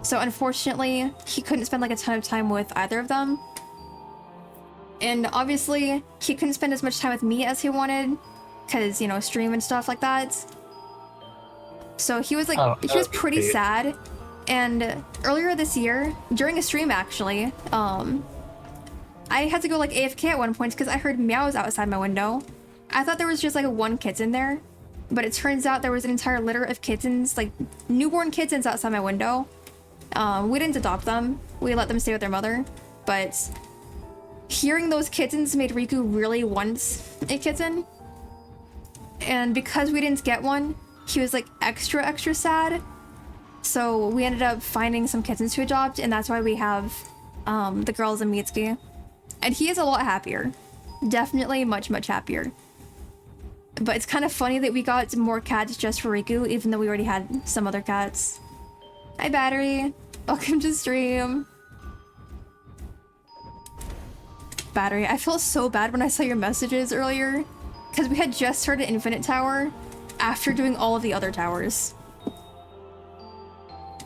So unfortunately, he couldn't spend like a ton of time with either of them. And obviously, he couldn't spend as much time with me as he wanted, because, you know, stream and stuff like that. So he was like, he was pretty sad. And earlier this year, during a stream actually, I had to go like AFK at one point because I heard meows outside my window. I thought there was just like 1 kitten there, but it turns out there was an entire litter of kittens, like newborn kittens outside my window. We didn't adopt them. We let them stay with their mother, but hearing those kittens made Riku really want a kitten. And because we didn't get one, he was like extra sad. So we ended up finding some kittens to adopt, and that's why we have the girls and Mitsuki. And he is a lot happier. Definitely much happier. But it's kind of funny that we got more cats just for Riku, even though we already had some other cats. Hi, Battery. Welcome to stream. Battery, I felt so bad when I saw your messages earlier, because we had just started Infinite Tower after doing all of the other towers.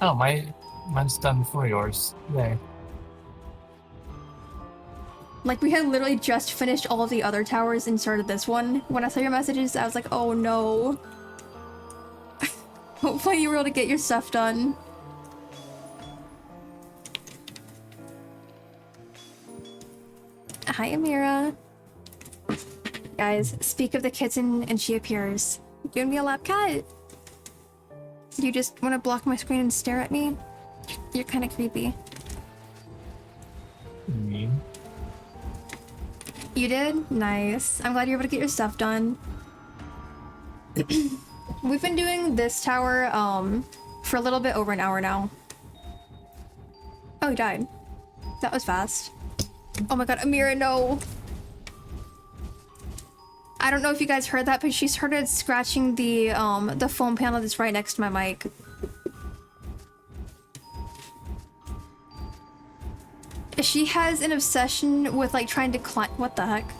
Oh, mine's done before yours. Yay. Like, we had literally just finished all of the other towers and started this one. When I saw your messages, I was like, oh no. Hopefully you were able to get your stuff done. Hi, Amira. Guys, speak of the kitten and she appears. You gonna be a lap cat? You just want to block my screen and stare at me? You're kind of creepy. Me? You did? Nice. I'm glad you're able to get your stuff done. We've been doing this tower for a little bit over an hour now. Oh, he died. That was fast. Oh my god, Amira, no. I don't know if you guys heard that, but she started scratching the foam panel that's right next to my mic. She has an obsession with like trying to climb. What the heck?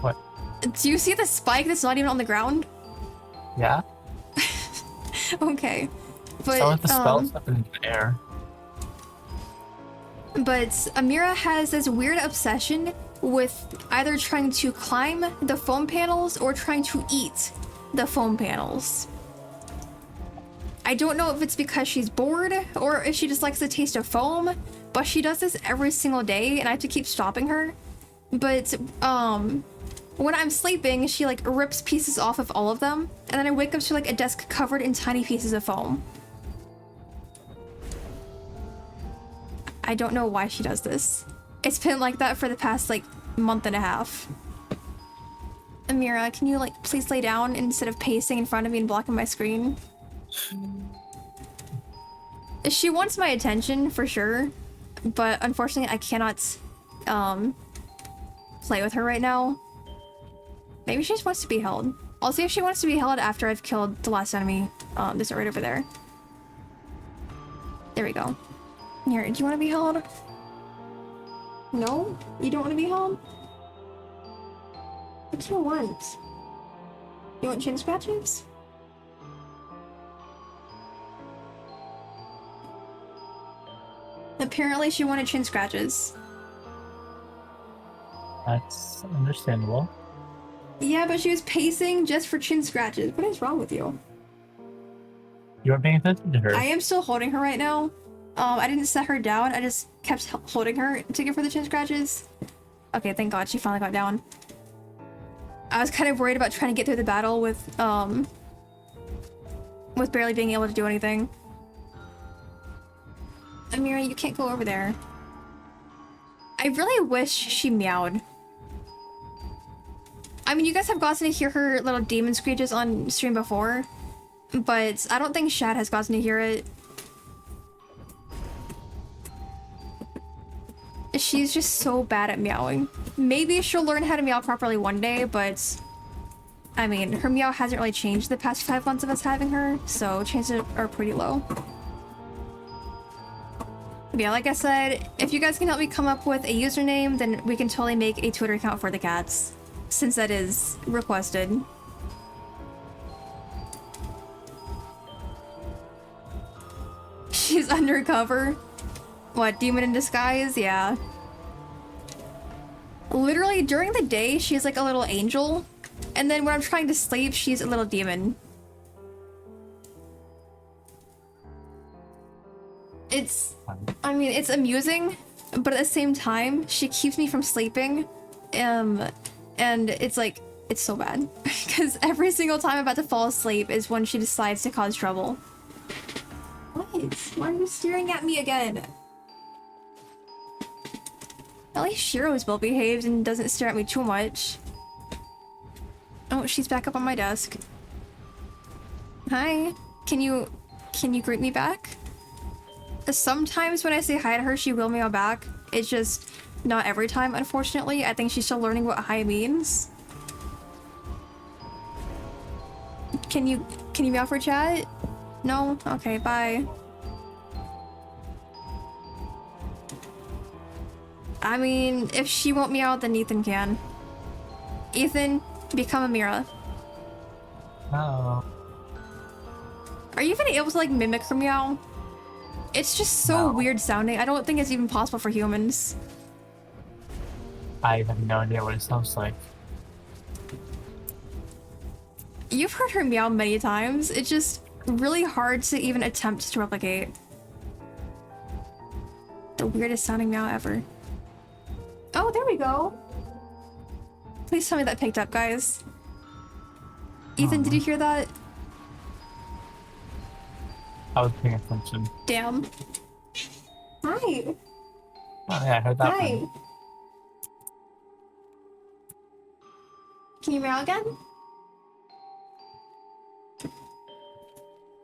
What? Do you see the spike that's not even on the ground? Yeah? Okay. But so with the spells up in the air. But Amira has this weird obsession with either trying to climb the foam panels or trying to eat the foam panels. I don't know if it's because she's bored or if she just likes the taste of foam, but she does this every single day and I have to keep stopping her. But when I'm sleeping, she like rips pieces off of all of them, and then I wake up to like a desk covered in tiny pieces of foam. I don't know why she does this. It's been like that for the past like month and a half. Amira, can you like please lay down instead of pacing in front of me and blocking my screen? She wants my attention for sure, but unfortunately I cannot play with her right now. Maybe she just wants to be held. I'll see if she wants to be held after I've killed the last enemy. This right over there. There we go. Here, do you want to be held? No? You don't want to be held? What do you want? You want chin scratches? Apparently she wanted chin scratches. That's understandable. Yeah, but she was pacing just for chin scratches. What is wrong with you? You weren't paying attention to her. I am still holding her right now. I didn't set her down. I just kept holding her to give her the chin scratches. Okay, thank God she finally got down. I was kind of worried about trying to get through the battle with barely being able to do anything. Amira, you can't go over there. I really wish she meowed. I mean, you guys have gotten to hear her little demon screeches on stream before, but I don't think Shad has gotten to hear it. She's just so bad at meowing. Maybe she'll learn how to meow properly one day, but I mean, her meow hasn't really changed the past 5 months of us having her, so chances are pretty low. But yeah, like I said, if you guys can help me come up with a username, then we can totally make a Twitter account for the cats, since that is requested. She's undercover. What, demon in disguise? Yeah. Literally, during the day, she's like a little angel. And then when I'm trying to sleep, she's a little demon. I mean, it's amusing, but at the same time, she keeps me from sleeping. And it's like, it's so bad. Because every single time I'm about to fall asleep is when she decides to cause trouble. What? Why are you staring at me again? At least Shiro's well behaved and doesn't stare at me too much. Oh, she's back up on my desk. Hi. Can you greet me back? Sometimes when I say hi to her, she will meow back. It's just not every time, unfortunately. I think she's still learning what hi means. Can you meow for chat? No? Okay, bye. I mean, if she won't meow, then Ethan can. Ethan, become Amira. Oh. Are you even able to like mimic her meow? It's just so weird sounding. I don't think it's even possible for humans. I have no idea what it sounds like. You've heard her meow many times. It's just really hard to even attempt to replicate. The weirdest sounding meow ever. Oh, there we go. Please tell me that picked up, guys. Ethan, did you hear that? I was paying attention. Damn. Hi. Oh yeah, I heard that Hi. one. Can you meow again?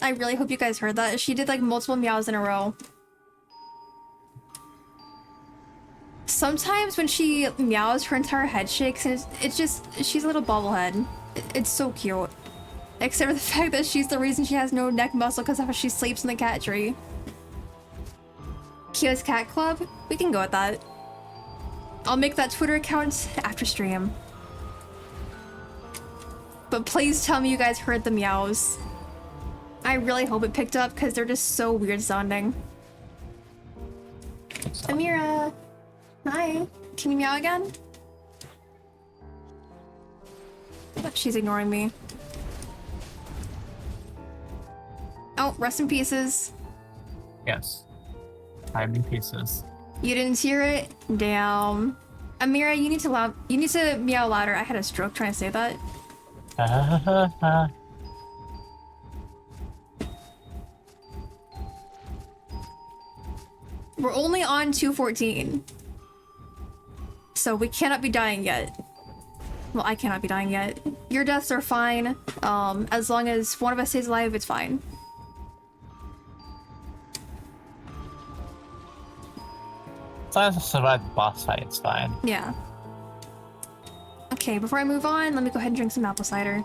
I really hope you guys heard that. She did like multiple meows in a row. Sometimes when she meows, her entire head shakes, and it's just, she's a little bobblehead. It's so cute. Except for the fact that she's the reason she has no neck muscle because of how she sleeps in the cat tree. Kyo's Cat Club? We can go with that. I'll make that Twitter account after stream. But please tell me you guys heard the meows. I really hope it picked up because they're just so weird sounding. Amira! Hi. Can you meow again? She's ignoring me. Oh, rest in pieces. Yes. I'm in pieces. You didn't hear it? Damn. Amira, you need to meow louder. I had a stroke trying to say that. We're only on 214. So we cannot be dying yet. Well, I cannot be dying yet. Your deaths are fine. As long as one of us stays alive, it's fine. As long as I survive the boss fight, it's fine. Yeah. Okay, before I move on, let me go ahead and drink some apple cider.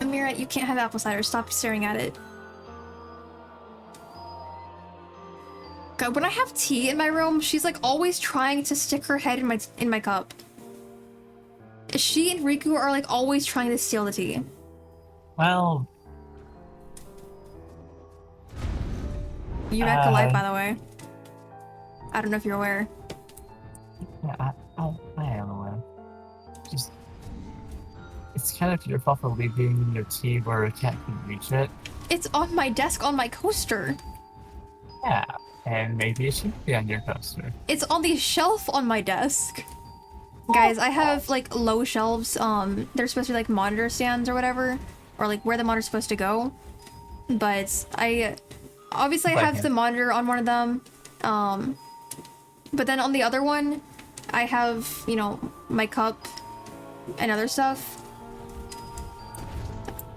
Amira, you can't have apple cider. Stop staring at it. God, when I have tea in my room, she's like always trying to stick her head in my cup. She and Riku are like always trying to steal the tea. Well, You back alive, by the way. I don't know if you're aware. yeah, I am aware. Just, it's kind of your fault for leaving your tea where a cat can reach it. It's on my desk on my coaster. Yeah, and maybe it should be on your coaster. It's on the shelf on my desk. Guys, I have like low shelves. They're supposed to be like monitor stands or whatever, or like where the monitor's supposed to go. But I have the monitor on one of them. But then on the other one, I have, you know, my cup and other stuff.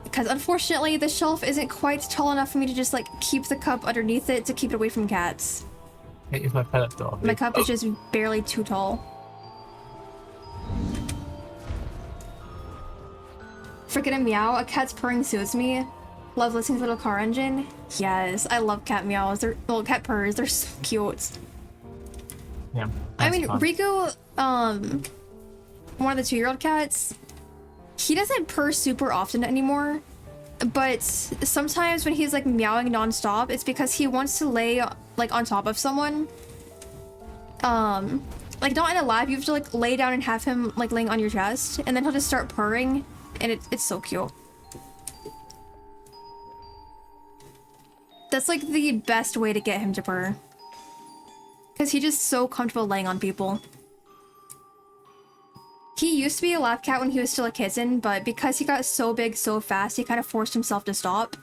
Because unfortunately, the shelf isn't quite tall enough for me to just like keep the cup underneath it to keep it away from cats. My cup is just barely too tall. Freaking meow, a cat's purring soothes me. Love listening to little car engine. Yes, I love cat meows. They're well, cat purrs. They're so cute. Yeah. I mean, fun. Riku, one of the 2-year-old cats, he doesn't purr super often anymore. But sometimes when he's like meowing nonstop, it's because he wants to lay like on top of someone. Like not in a lab. You have to like lay down and have him like laying on your chest, and then he'll just start purring, and it's so cute. That's like the best way to get him to purr. Because he's just so comfortable laying on people. He used to be a lap cat when he was still a kitten, but because he got so big so fast, he kind of forced himself to stop.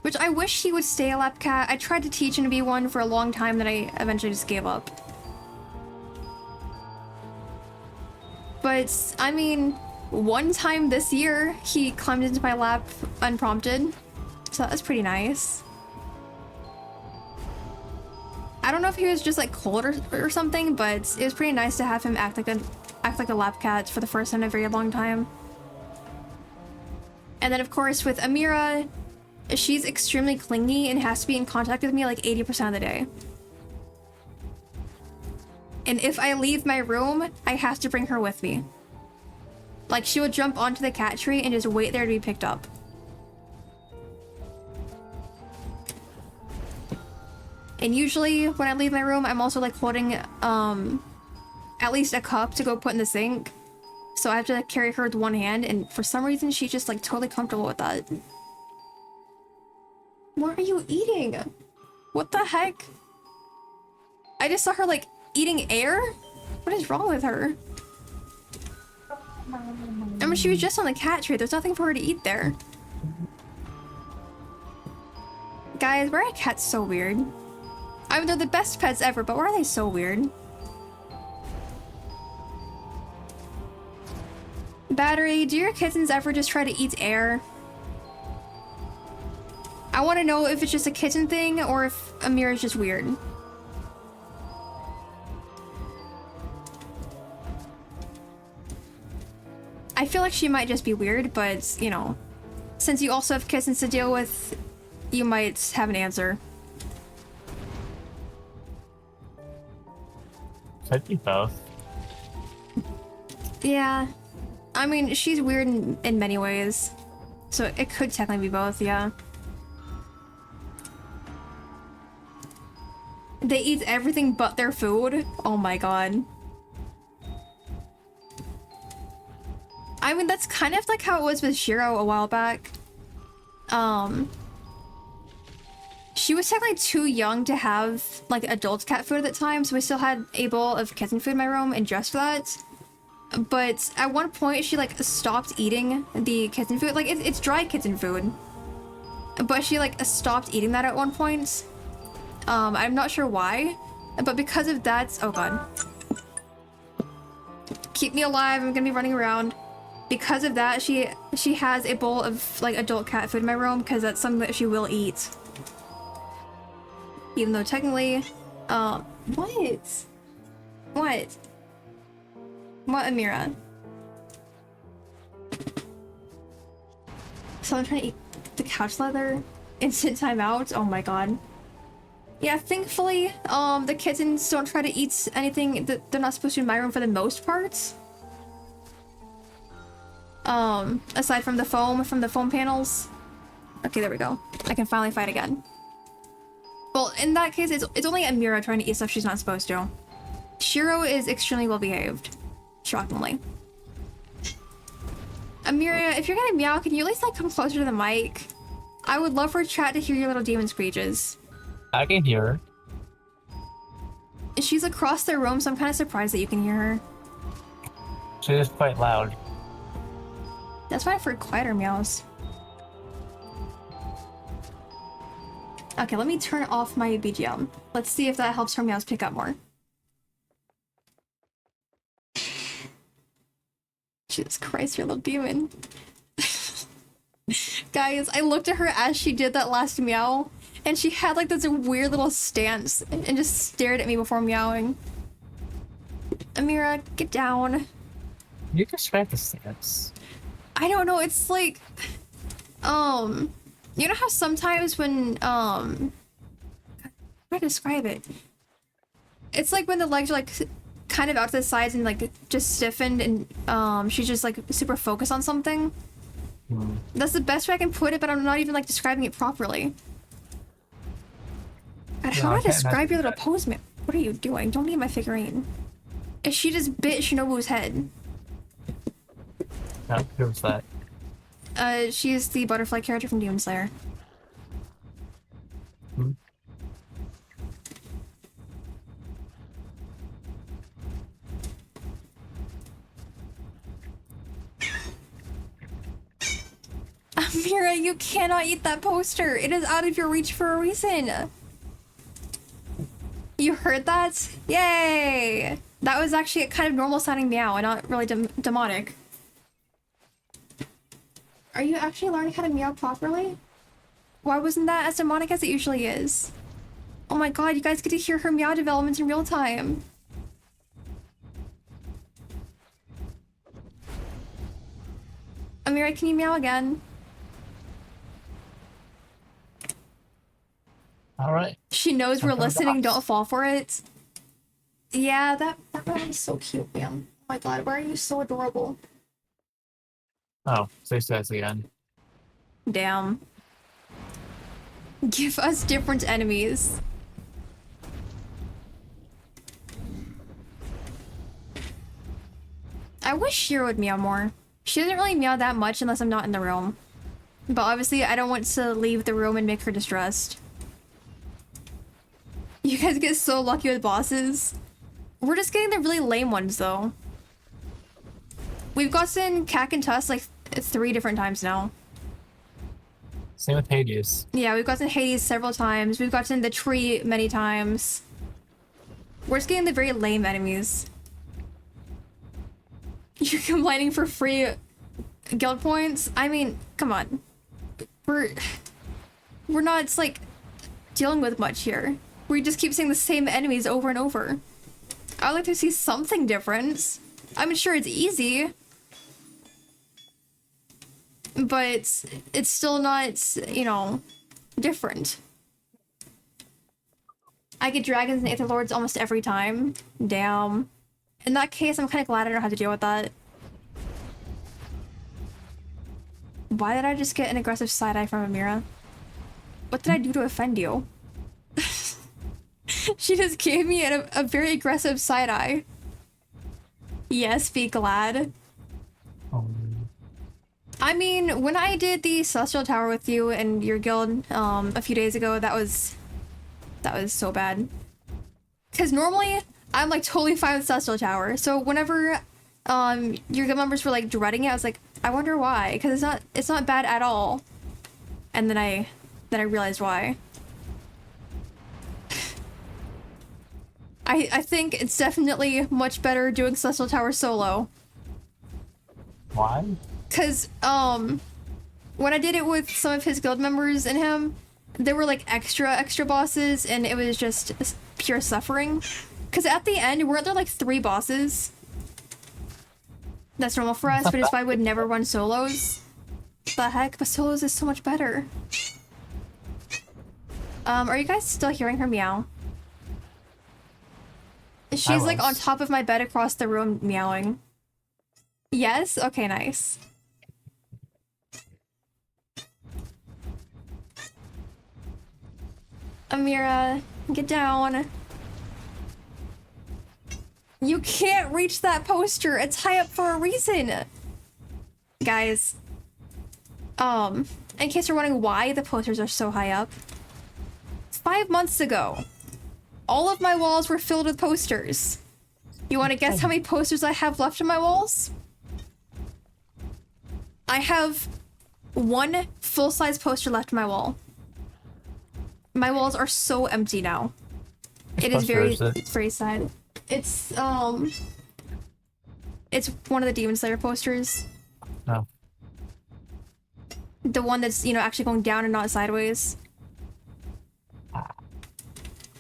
Which I wish he would stay a lap cat. I tried to teach him to be one for a long time, then I eventually just gave up. But, I mean, one time this year, he climbed into my lap unprompted. So that was pretty nice. I don't know if he was just like cold or something, but it was pretty nice to have him act like a lap cat for the first time in a very long time. And then of course with Amira, she's extremely clingy and has to be in contact with me like 80% of the day. And if I leave my room, I have to bring her with me. Like she would jump onto the cat tree and just wait there to be picked up. And usually when I leave my room, I'm also like holding at least a cup to go put in the sink. So I have to like, carry her with one hand, and for some reason she's just like totally comfortable with that. What are you eating? What the heck? I just saw her like eating air? What is wrong with her? I mean, she was just on the cat tree. There's nothing for her to eat there. Guys, why are cats so weird? I mean, they're the best pets ever, but why are they so weird? Battery, do your kittens ever just try to eat air? I want to know if it's just a kitten thing or if Amira's just weird. I feel like she might just be weird, but, you know, since you also have kittens to deal with, you might have an answer. Could be both. Yeah. I mean, she's weird in many ways. So it could technically be both, yeah. They eat everything but their food? Oh my god. I mean, that's kind of like how it was with Shiro a while back. She was technically too young to have, like, adult cat food at the time, so we still had a bowl of kitten food in my room and dressed for that. But at one point, she, like, stopped eating the kitten food. Like, it's dry kitten food. but she like stopped eating that at one point. I'm not sure why, but because of that, oh god. Keep me alive, I'm gonna be running around. Because of that, she has a bowl of like adult cat food in my room because that's something that she will eat. Even though technically, what? What? What, Amira? So I'm trying to eat the couch leather. Instant timeout. Oh my god. Yeah, thankfully, the kittens don't try to eat anything that they're not supposed to in my room for the most part. Aside from the foam panels. Okay, there we go. I can finally fight again. Well, in that case, it's only Amira trying to eat stuff she's not supposed to. Shiro is extremely well behaved. Shockingly. Amira, if you're gonna meow, can you at least like come closer to the mic? I would love for chat to hear your little demon screeches. I can hear her. She's across their room, so I'm kind of surprised that you can hear her. She is quite loud. That's why I've heard quieter meows. Okay, let me turn off my BGM. Let's see if that helps her meows pick up more. Jesus Christ, your little demon. Guys, I looked at her as she did that last meow, and she had like this weird little stance and just stared at me before meowing. Amira, get down. You describe the stance. I don't know, it's like, you know how sometimes when, how do I describe it? It's like when the legs are like kind of out to the sides and like just stiffened and she's just like super focused on something. That's the best way I can put it, but I'm not even like describing it properly. God, how do I describe your little pose, man? What are you doing? Don't eat my figurine. If she just bit Shinobu's head. No, who's that? She is the butterfly character from Demon Slayer. Amira, you cannot eat that poster. It is out of your reach for a reason. You heard that? Yay! That was actually a kind of normal sounding meow and not really demonic. Are you actually learning how to meow properly? Why wasn't that as demonic as it usually is? Oh my god, you guys get to hear her meow developments in real time. Amira, can you meow again? Alright. She knows we're listening, don't fall for it. Yeah, that one is so cute, man. Oh my god, why are you so adorable? Oh, say says again. Damn. Give us different enemies. I wish Shiro would meow more. She doesn't really meow that much unless I'm not in the room. But obviously, I don't want to leave the room and make her distressed. You guys get so lucky with bosses. We're just getting the really lame ones, though. We've gotten Cack and Tuss like 3 different times now. Same with Hades. Yeah, we've gotten Hades several times. We've gotten the tree many times. We're just getting the very lame enemies. You're complaining for free guild points? I mean, come on. We're not, it's like, dealing with much here. We just keep seeing the same enemies over and over. I'd like to see something different. I'm sure it's easy. But it's still not, you know, different. I get dragons and Aether Lords almost every time. Damn. In that case, I'm kind of glad I don't have to deal with that. Why did I just get an aggressive side-eye from Amira? What did I do to offend you? She just gave me a very aggressive side-eye. Yes, be glad. I mean, when I did the Celestial Tower with you and your guild a few days ago, that was so bad. Because normally, I'm like totally fine with Celestial Tower. So whenever your guild members were like dreading it, I was like, I wonder why. Because it's not bad at all. And then I Then I realized why. I think it's definitely much better doing Celestial Tower solo. Why? Cause when I did it with some of his guild members and him, there were like extra bosses, and it was just pure suffering. Cause at the end, weren't there like 3 bosses? That's normal for us, but it's why I would never run solos. The heck? But solos is so much better. Are you guys still hearing her meow? She's like on top of my bed across the room meowing. Yes? Okay, nice. Amira, get down. You can't reach that poster. It's high up for a reason. Guys, in case you're wondering why the posters are so high up, 5 months ago, all of my walls were filled with posters. You want to guess how many posters I have left on my walls? I have 1 full-size poster left on my wall. My walls are so empty now. It's very sad. It's one of the Demon Slayer posters. Oh. The one that's, you know, actually going down and not sideways.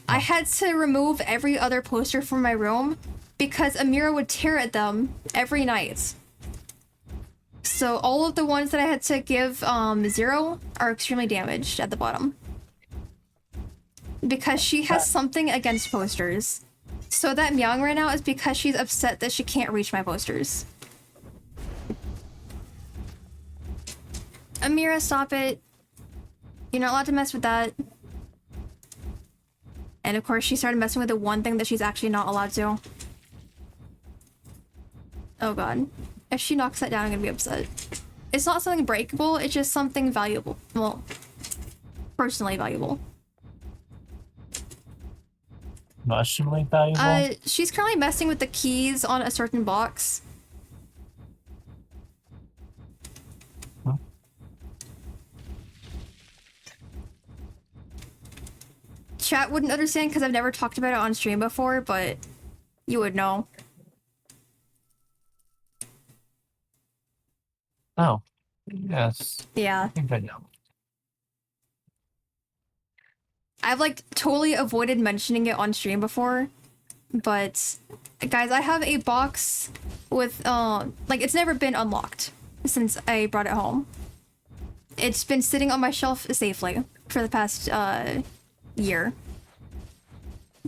I had to remove every other poster from my room because Amira would tear at them every night. So all of the ones that I had to give 0 are extremely damaged at the bottom. Because she has something against posters. So that meowing right now is because she's upset that she can't reach my posters. Amira, stop it. You're not allowed to mess with that. And of course, she started messing with the one thing that she's actually not allowed to. Oh god. If she knocks that down, I'm gonna be upset. It's not something breakable, it's just something valuable. Well, personally valuable. Emotionally valuable? She's currently messing with the keys on a certain box. Huh? Chat wouldn't understand because I've never talked about it on stream before, but you would know. Oh. Yes. Yeah. I think I know. I've like totally avoided mentioning it on stream before, but guys, I have a box with like it's never been unlocked since I brought it home. It's been sitting on my shelf safely for the past year.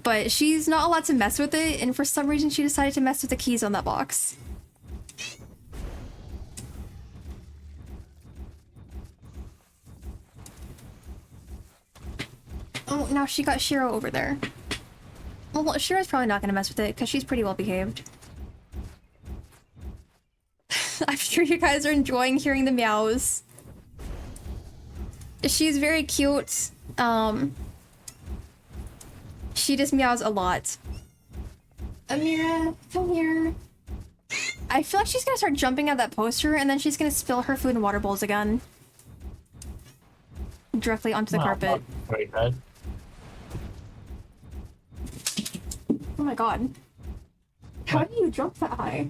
But she's not allowed to mess with it, and for some reason she decided to mess with the keys on that box. Oh, now she got Shiro over there. Well, Shiro's probably not gonna mess with it, because she's pretty well behaved. I'm sure you guys are enjoying hearing the meows. She's very cute. She just meows a lot. Amira, come here. I feel like she's gonna start jumping at that poster, and then she's gonna spill her food and water bowls again. Directly onto the carpet. Very good. Oh my god. How do you jump that high?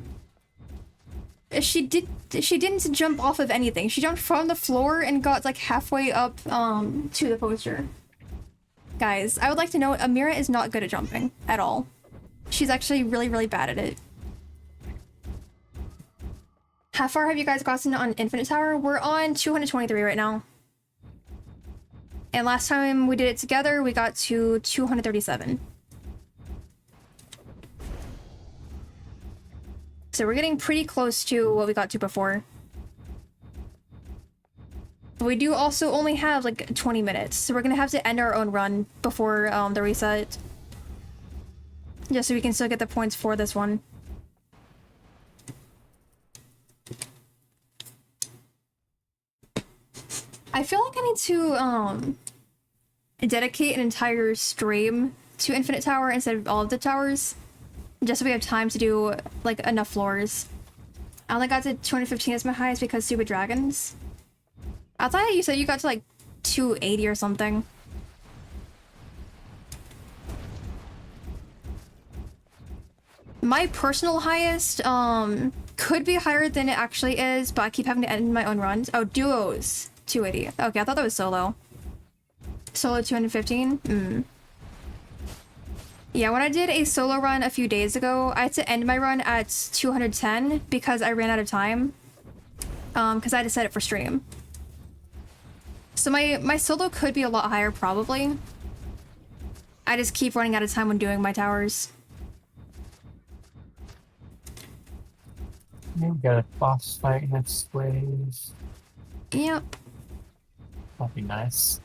She didn't jump off of anything. She jumped from the floor and got like halfway up to the poster. Guys, I would like to know Amira is not good at jumping at all. She's actually really bad at it. How far have you guys gotten on Infinite Tower? We're on 223 right now. And last time we did it together, we got to 237. So we're getting pretty close to what we got to before. But we do also only have like 20 minutes, so we're gonna have to end our own run before the reset. Just so we can still get the points for this one. I feel like I need to dedicate an entire stream to Infinite Tower instead of all of the towers. Just so we have time to do like enough floors. I only got to 215 as my highest because Stupid Dragons. I thought you said you got to like 280 or something. My personal highest, could be higher than it actually is, but I keep having to end my own runs. Oh, duos, 280. Okay, I thought that was solo. Solo 215? Yeah, when I did a solo run a few days ago, I had to end my run at 210 because I ran out of time. Because I had to set it for stream. So my solo could be a lot higher, probably. I just keep running out of time when doing my towers. Maybe get a boss fight next wave. Yep. That'd be nice.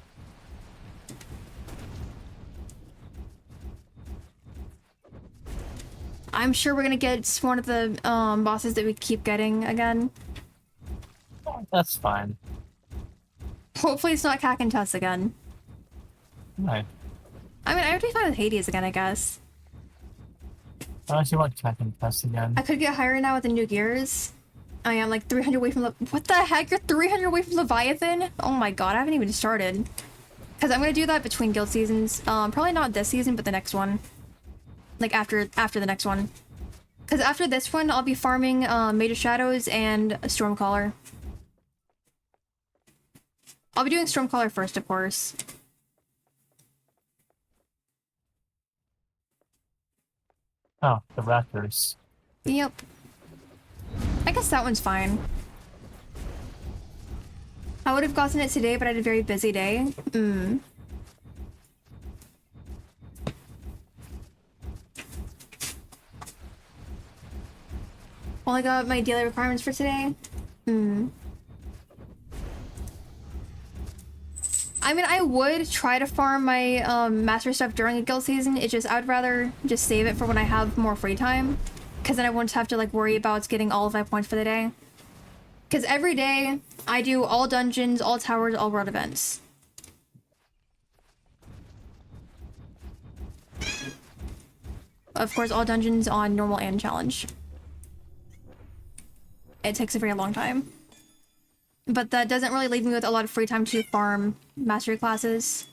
I'm sure we're gonna get one of the bosses that we keep getting again. That's fine. Hopefully it's not Cack and Tuss again. Right. I mean, I would be fine with Hades again, I guess. I actually want Cack and Tuss again. I could get higher now with the new gears. I am like 300 away from what the heck? You're 300 away from Leviathan? Oh my god, I haven't even started. Because I'm gonna do that between guild seasons. Probably not this season, but the next one. Like after the next one. Because after this one, I'll be farming Mage of Shadows and Stormcaller. I'll be doing Stormcaller first, of course. Oh, the Raptors. Yep. I guess that one's fine. I would have gotten it today, but I had a very busy day. Well, I got my daily requirements for today. I mean, I would try to farm my master stuff during the guild season. It's just, I'd rather just save it for when I have more free time. Because then I won't have to like worry about getting all of my points for the day. Because every day, I do all dungeons, all towers, all world events. Of course, all dungeons on normal and challenge. It takes a very long time. But that doesn't really leave me with a lot of free time to farm mastery classes.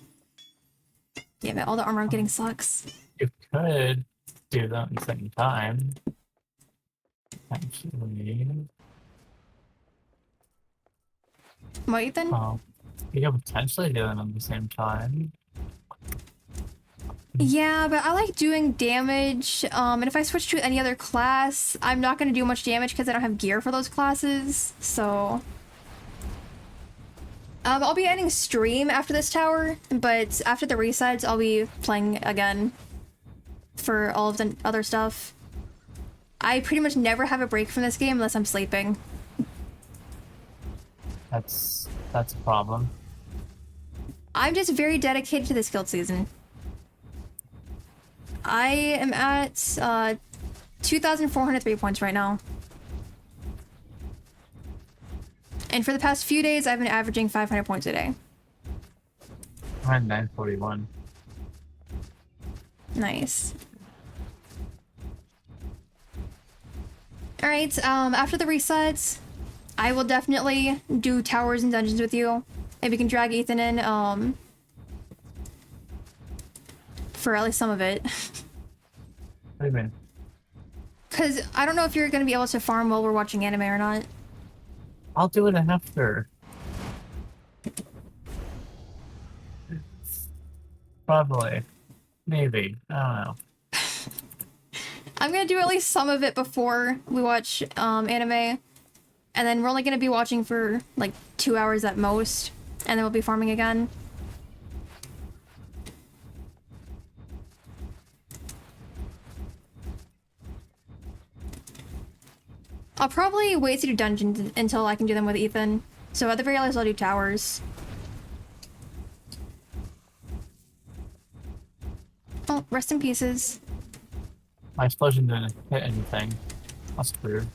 Damn it, all the armor I'm getting sucks. You could do that at the same time. Actually. What, Ethan? Oh, you could potentially do them at the same time. Yeah, but I like doing damage, and if I switch to any other class, I'm not going to do much damage because I don't have gear for those classes, so... I'll be ending stream after this tower, but after the resets, I'll be playing again for all of the other stuff. I pretty much never have a break from this game unless I'm sleeping. That's a problem. I'm just very dedicated to this guild season. I am at 2,403 points right now. And for the past few days, I've been averaging 500 points a day. I'm at 941. Nice. Alright, after the resets, I will definitely do towers and dungeons with you. If you can drag Ethan in, for at least some of it. What do you mean? Because I don't know if you're going to be able to farm while we're watching anime or not. I'll do it after. Probably. Maybe. I don't know. I'm going to do at least some of it before we watch anime. And then we're only going to be watching for like 2 hours at most. And then we'll be farming again. I'll probably wait to do dungeons until I can do them with Ethan. So at the very least, I'll do towers. Oh, rest in pieces. My explosion didn't hit anything. That's weird.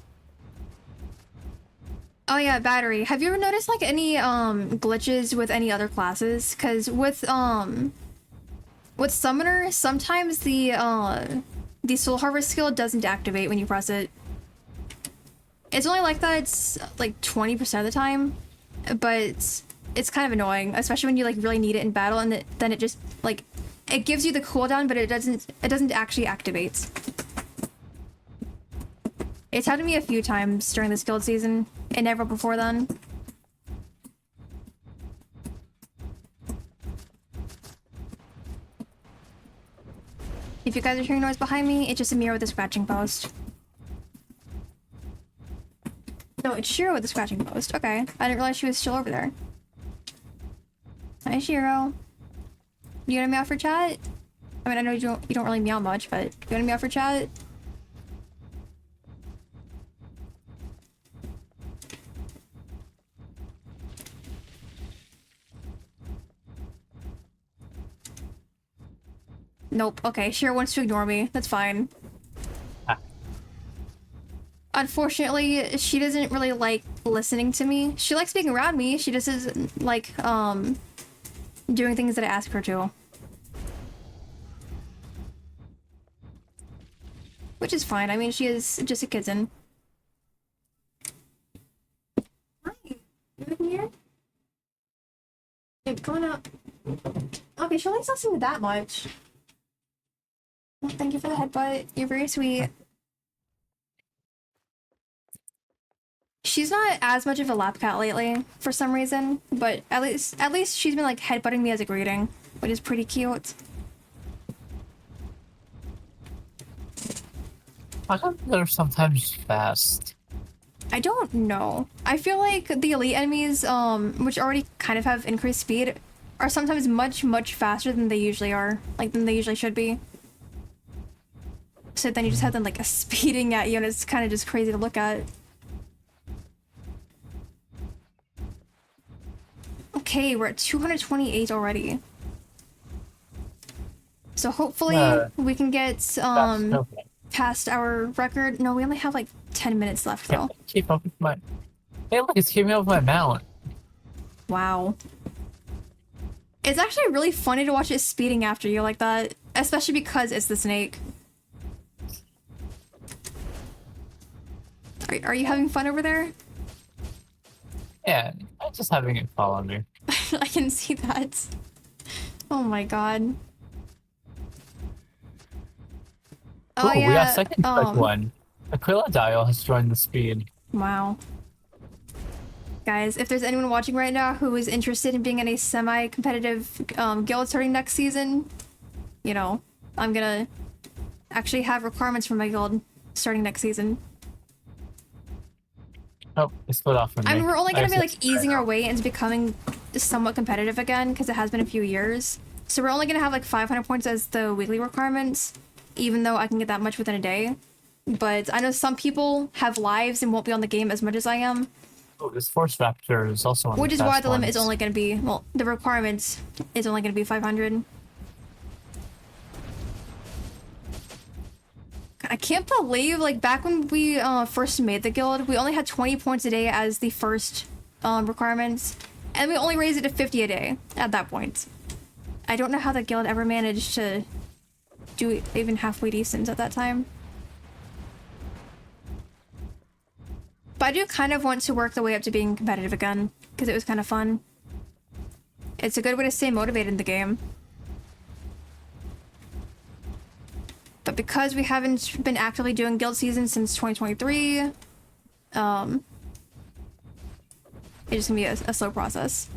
Oh yeah, battery. Have you ever noticed like any glitches with any other classes? Because with Summoner, sometimes the Soul Harvest skill doesn't activate when you press it. It's only like that, it's like 20% of the time, but it's kind of annoying, especially when you like really need it in battle, and then it just like it gives you the cooldown, but it doesn't actually activate. It's happened to me a few times during this guild season, and never before then. If you guys are hearing noise behind me, it's just a mirror with a scratching post. No, it's Shiro with the scratching post. Okay, I didn't realize she was still over there. Hi, Shiro. You gonna meow for chat? I mean, I know you don't really meow much, but you gonna meow for chat? Nope. Okay, Shiro wants to ignore me. That's fine. Unfortunately, she doesn't really like listening to me. She likes being around me. She just doesn't like doing things that I ask her to. Which is fine. I mean, she is just a kitten. Hi. You in here? Hey, come on up. Okay, she likes listening that much. Well, thank you for the headbutt. You're very sweet. She's not as much of a lap cat lately, for some reason, but at least she's been like headbutting me as a greeting, which is pretty cute. I thought they're sometimes fast. I don't know. I feel like the elite enemies, which already kind of have increased speed, are sometimes much faster than they usually are, like than they usually should be. So then you just have them like speeding at you, and it's kind of just crazy to look at. Okay, we're at 228 already. So hopefully we can get past our record. No, we only have like 10 minutes left though. Keep up with my... Hey look, it's keeping up with my mount. Wow. It's actually really funny to watch it speeding after you like that, especially because it's the snake. Are you having fun over there? Yeah, I'm just having it fall on me. I can see that. Oh my god. Oh yeah. We got second click one. Aquila Dial has joined the speed. Wow. Guys, if there's anyone watching right now who is interested in being in a semi-competitive guild starting next season, you know, I'm gonna actually have requirements for my guild starting next season. Oh, it split off from me. I mean, we're only gonna be like easing our way into becoming somewhat competitive again because it has been a few years. So we're only gonna have like 500 points as the weekly requirements, even though I can get that much within a day. But I know some people have lives and won't be on the game as much as I am. Oh, this Force Raptor is also on Which the is why the limit is only gonna be, well, the requirements is only gonna be 500. I can't believe, like, back when we first made the guild, we only had 20 points a day as the first requirements, and we only raised it to 50 a day at that point. I don't know how the guild ever managed to do even halfway decent at that time. But I do kind of want to work the way up to being competitive again, because it was kind of fun. It's a good way to stay motivated in the game. But because we haven't been actively doing guild season since 2023, it's just gonna be a slow process.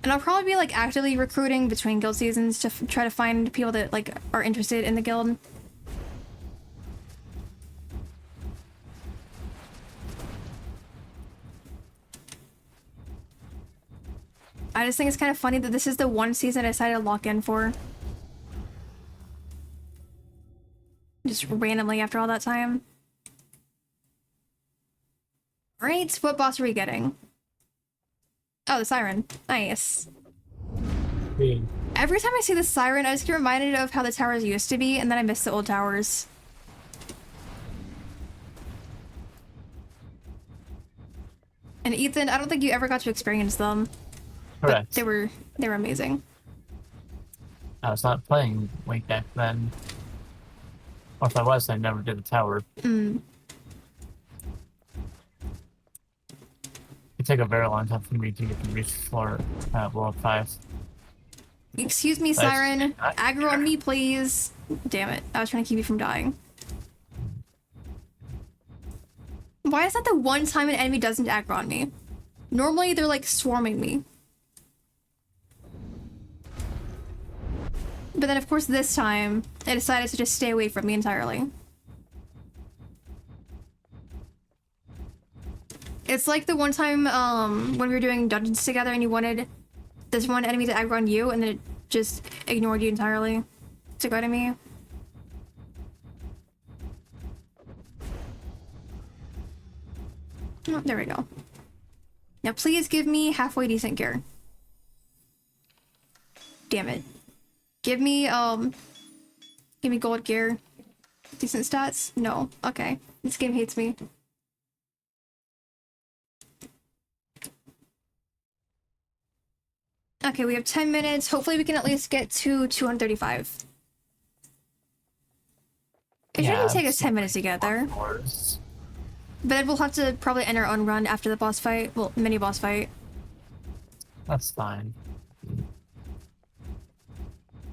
And I'll probably be like actively recruiting between guild seasons to try to find people that like are interested in the guild. I just think it's kind of funny that this is the one season I decided to lock in for. Just randomly after all that time. Alright, what boss are we getting? Oh, the siren. Nice. Every time I see the siren, I just get reminded of how the towers used to be, and then I miss the old towers. And Ethan, I don't think you ever got to experience them. Correct. But they were amazing. I was not playing way back then. Or if I was, I never did the tower. took a very long time for me to get to reach floor World 5. Excuse me, Siren. Aggro on me, please. Damn it. I was trying to keep you from dying. Why is that the one time an enemy doesn't aggro on me? Normally, they're like swarming me. But then, of course, this time, they decided to just stay away from me entirely. It's like the one time when we were doing dungeons together and you wanted this one enemy to aggro on you and then it just ignored you entirely to go to me. Oh, there we go. Now please give me halfway decent gear. Damn it. Give me gold gear. Decent stats? No. Okay. This game hates me. Okay, we have 10 minutes. Hopefully we can at least get to 235. It shouldn't take us 10 minutes to get there. Hours. But then we'll have to probably end our own run after the boss fight. Well, mini boss fight. That's fine.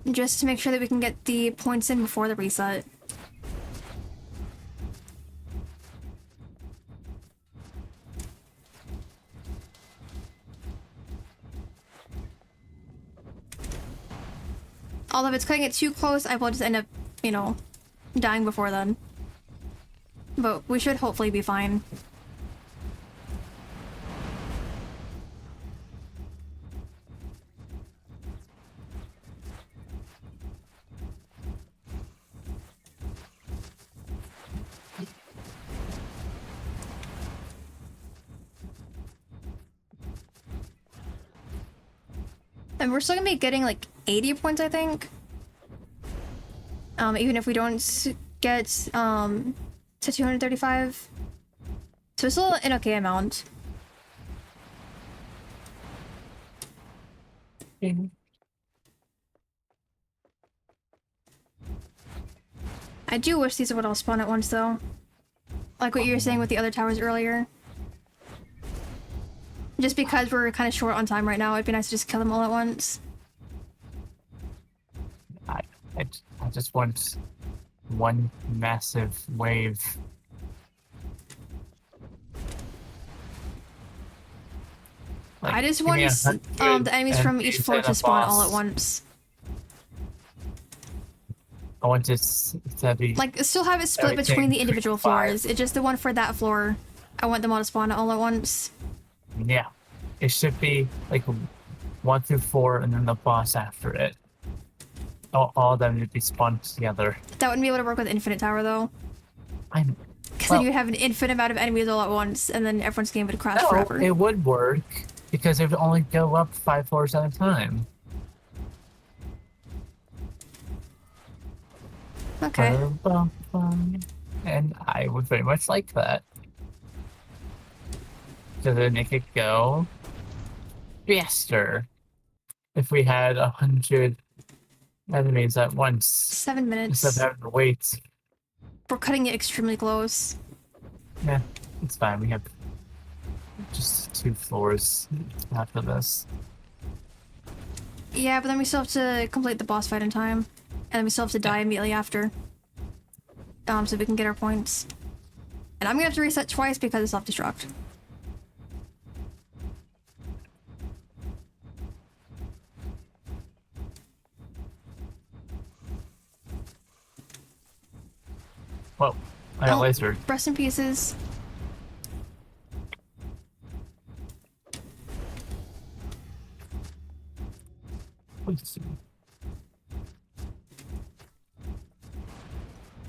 Just to make sure that we can get the points in before the reset. Although if it's cutting it too close, I will just end up, you know, dying before then. But we should hopefully be fine. And we're still gonna be getting like 80 points, I think. Even if we don't get to 235. So it's still an okay amount. I do wish these would all spawn at once though. Like what you were saying with the other towers earlier. Just because we're kind of short on time right now, it'd be nice to just kill them all at once. I just want one massive wave. Like, I just want the enemies from each floor to spawn all at once. I want to be like still have it split between the individual floors. It's just the one for that floor. I want them all to spawn all at once. Yeah, it should be like 1 through 4, and then the boss after it. All of them would be spawned together. That wouldn't be able to work with Infinite Tower though. I'm. Because then you have an infinite amount of enemies all at once, and then everyone's game would crash forever. It would work because it would only go up 5 floors at a time. Okay. And I would very much like that. So then make it go faster. If we had 100 enemies at once. 7 minutes. Instead of having to wait. We're cutting it extremely close. Yeah, it's fine. We have just 2 floors after this. Yeah, but then we still have to complete the boss fight in time. And then we still have to die immediately after. So we can get our points. And I'm gonna have to reset twice because it's self-destruct. Whoa, I got lasered. Rest in pieces.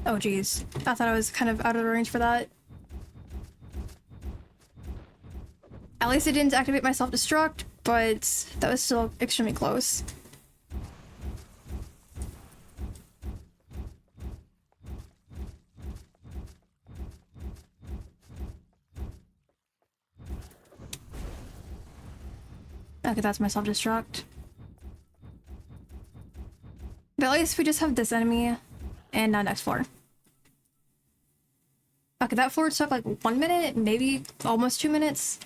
Oh geez, I thought I was kind of out of the range for that. At least it didn't activate my self-destruct, but that was still extremely close. Okay, that's my self-destruct. But at least we just have this enemy and next floor. Okay, that floor took like 1 minute, maybe almost 2 minutes.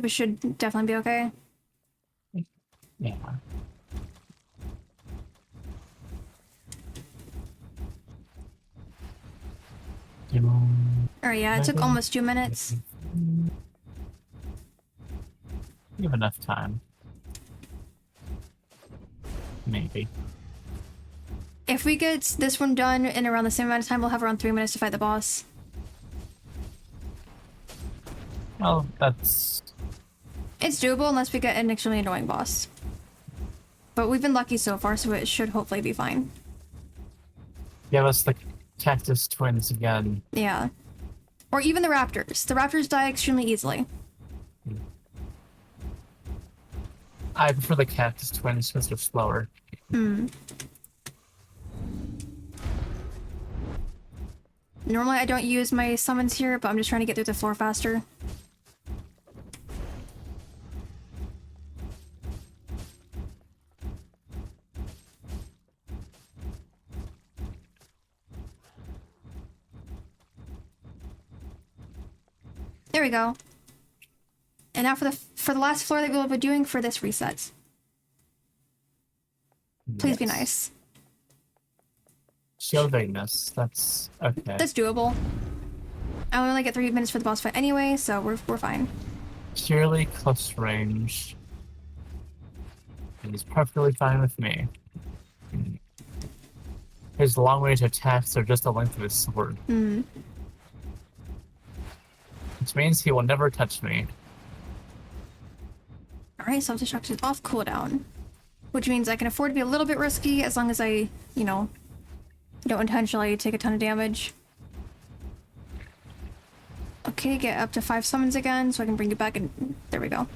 We should definitely be okay. Yeah. Alright, yeah, it took almost 2 minutes. You have enough time. Maybe. If we get this one done in around the same amount of time, we'll have around 3 minutes to fight the boss. Well, that's... It's doable unless we get an extremely annoying boss. But we've been lucky so far, so it should hopefully be fine. Give us the cactus twins again. Yeah. Or even the raptors. The raptors die extremely easily. I prefer the cactus twins because they're slower. Normally I don't use my summons here, but I'm just trying to get through the floor faster. There we go. And now for the last floor that we'll be doing for this reset. Please be nice. Show vagueness. That's okay. That's doable. I only get 3 minutes for the boss fight anyway, so we're fine. Purely close range. It is perfectly fine with me. His long range attacks are just the length of his sword. Which means he will never touch me. Alright, self-destruction is off cooldown. Which means I can afford to be a little bit risky as long as I, you know, don't intentionally take a ton of damage. Okay, get up to 5 summons again so I can bring you back and there we go.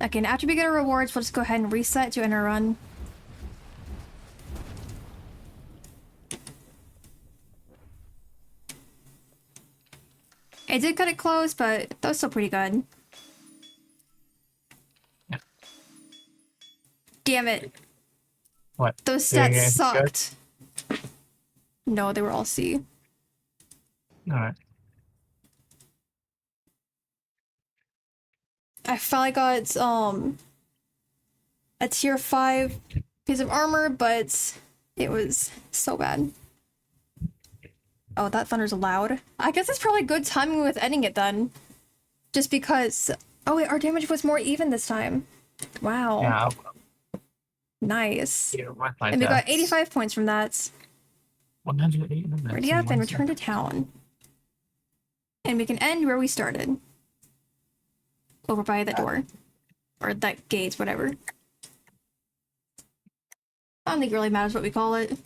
Okay, and after we get our rewards, we'll just go ahead and reset to end our run. I did cut it close, but that was still pretty good. Yeah. Damn it. What? Those stats sucked. No, they were all C. Alright. I finally got a tier 5 piece of armor, but it was so bad. Oh, that thunder's loud. I guess it's probably good timing with ending it then. Just because... Oh wait, our damage was more even this time. Wow. Yeah. Nice. Yeah, and we got 85 points from that. 108 minutes. Ready up and return to town. And we can end where we started. Over by the door. Or that gate, whatever. I don't think it really matters what we call it.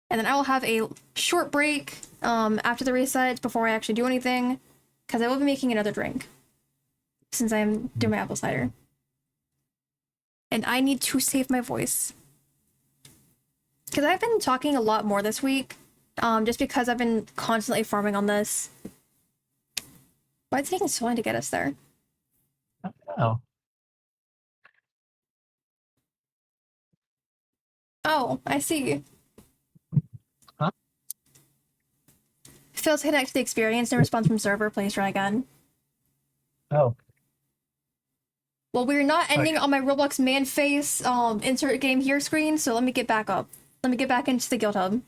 And then I will have a short break after the reset before I actually do anything. Because I will be making another drink. Since I'm doing my apple cider. And I need to save my voice. Because I've been talking a lot more this week. Just because I've been constantly farming on this. Why is it taking so long to get us there? Oh. Oh, I see. Huh? Fails to connect to the experience. No response from server. Please try again. Oh. Well, we're not ending on my Roblox man face insert game here screen, so let me get back up. Let me get back into the guild hub.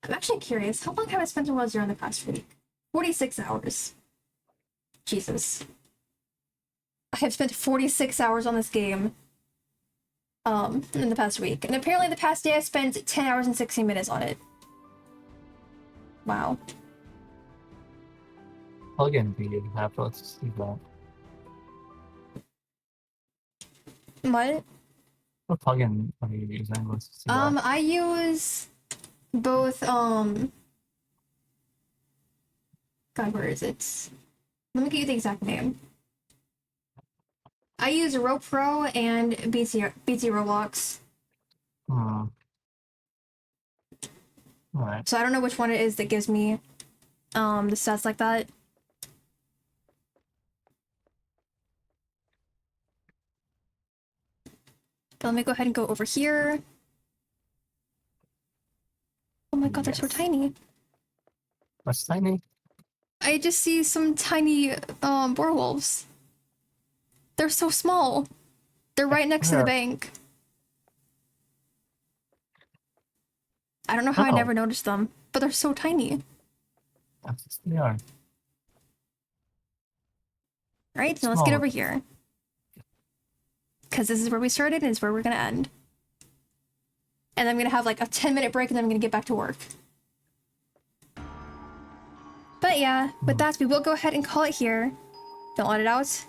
I'm actually curious, how long have I spent on World Zero in the past week? 46 hours. Jesus. I have spent 46 hours on this game in the past week. And apparently the past day I spent 10 hours and 16 minutes on it. Wow. Plugin do you have? Let's see that. What? What plugin are you using? Let's see that. I use both, God, where is it? Let me get you the exact name. I use RoPro and BT ROBLOX. Alright. So I don't know which one it is that gives me the stats like that. Let me go ahead and go over here. Oh my god, they're so tiny. What's tiny? I just see some tiny boar wolves. They're so small. They're right next to the bank. I don't know how I never noticed them, but they're so tiny. That's they are. Alright, so let's get over here. Because this is where we started and it's where we're gonna end. And I'm gonna have like a 10-minute break and then I'm gonna get back to work. But yeah, with that, we will go ahead and call it here. Don't let it out.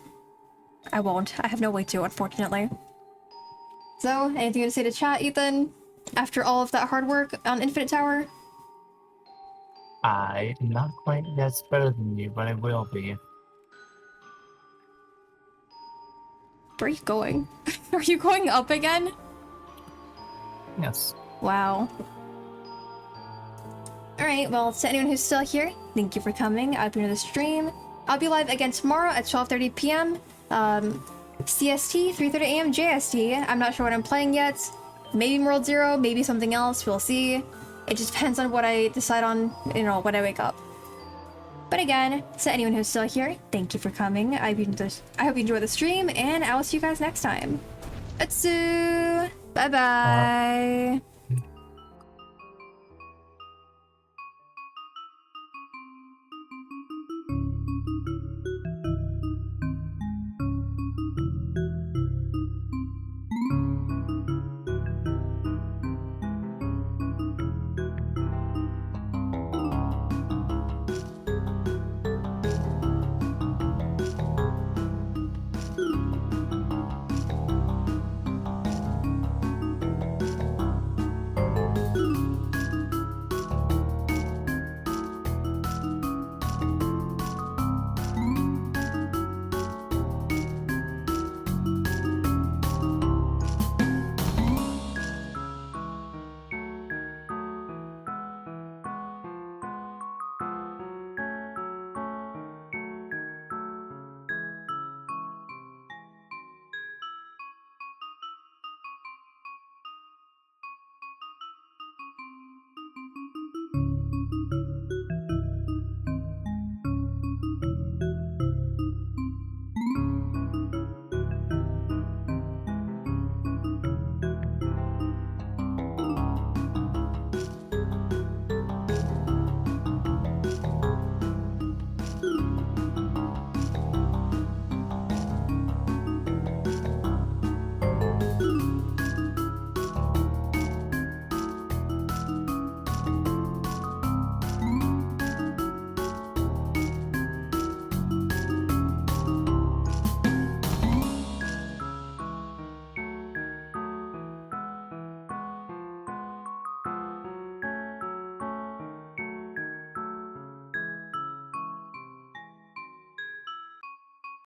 I won't. I have no way to, unfortunately. So, anything to say to chat, Ethan? After all of that hard work on Infinite Tower? I'm not quite as better than you, but I will be. Where are you going? Are you going up again? Yes. Wow. Alright, well, to anyone who's still here, thank you for coming. I've been to the stream. I'll be live again tomorrow at 12:30 p.m. CST, 3:30 a.m. JST. I'm not sure what I'm playing yet. Maybe World Zero, maybe something else. We'll see. It just depends on what I decide on, you know, when I wake up. But again, to anyone who's still here, thank you for coming. I hope you enjoy the stream, and I will see you guys next time. Atsu! Bye-bye!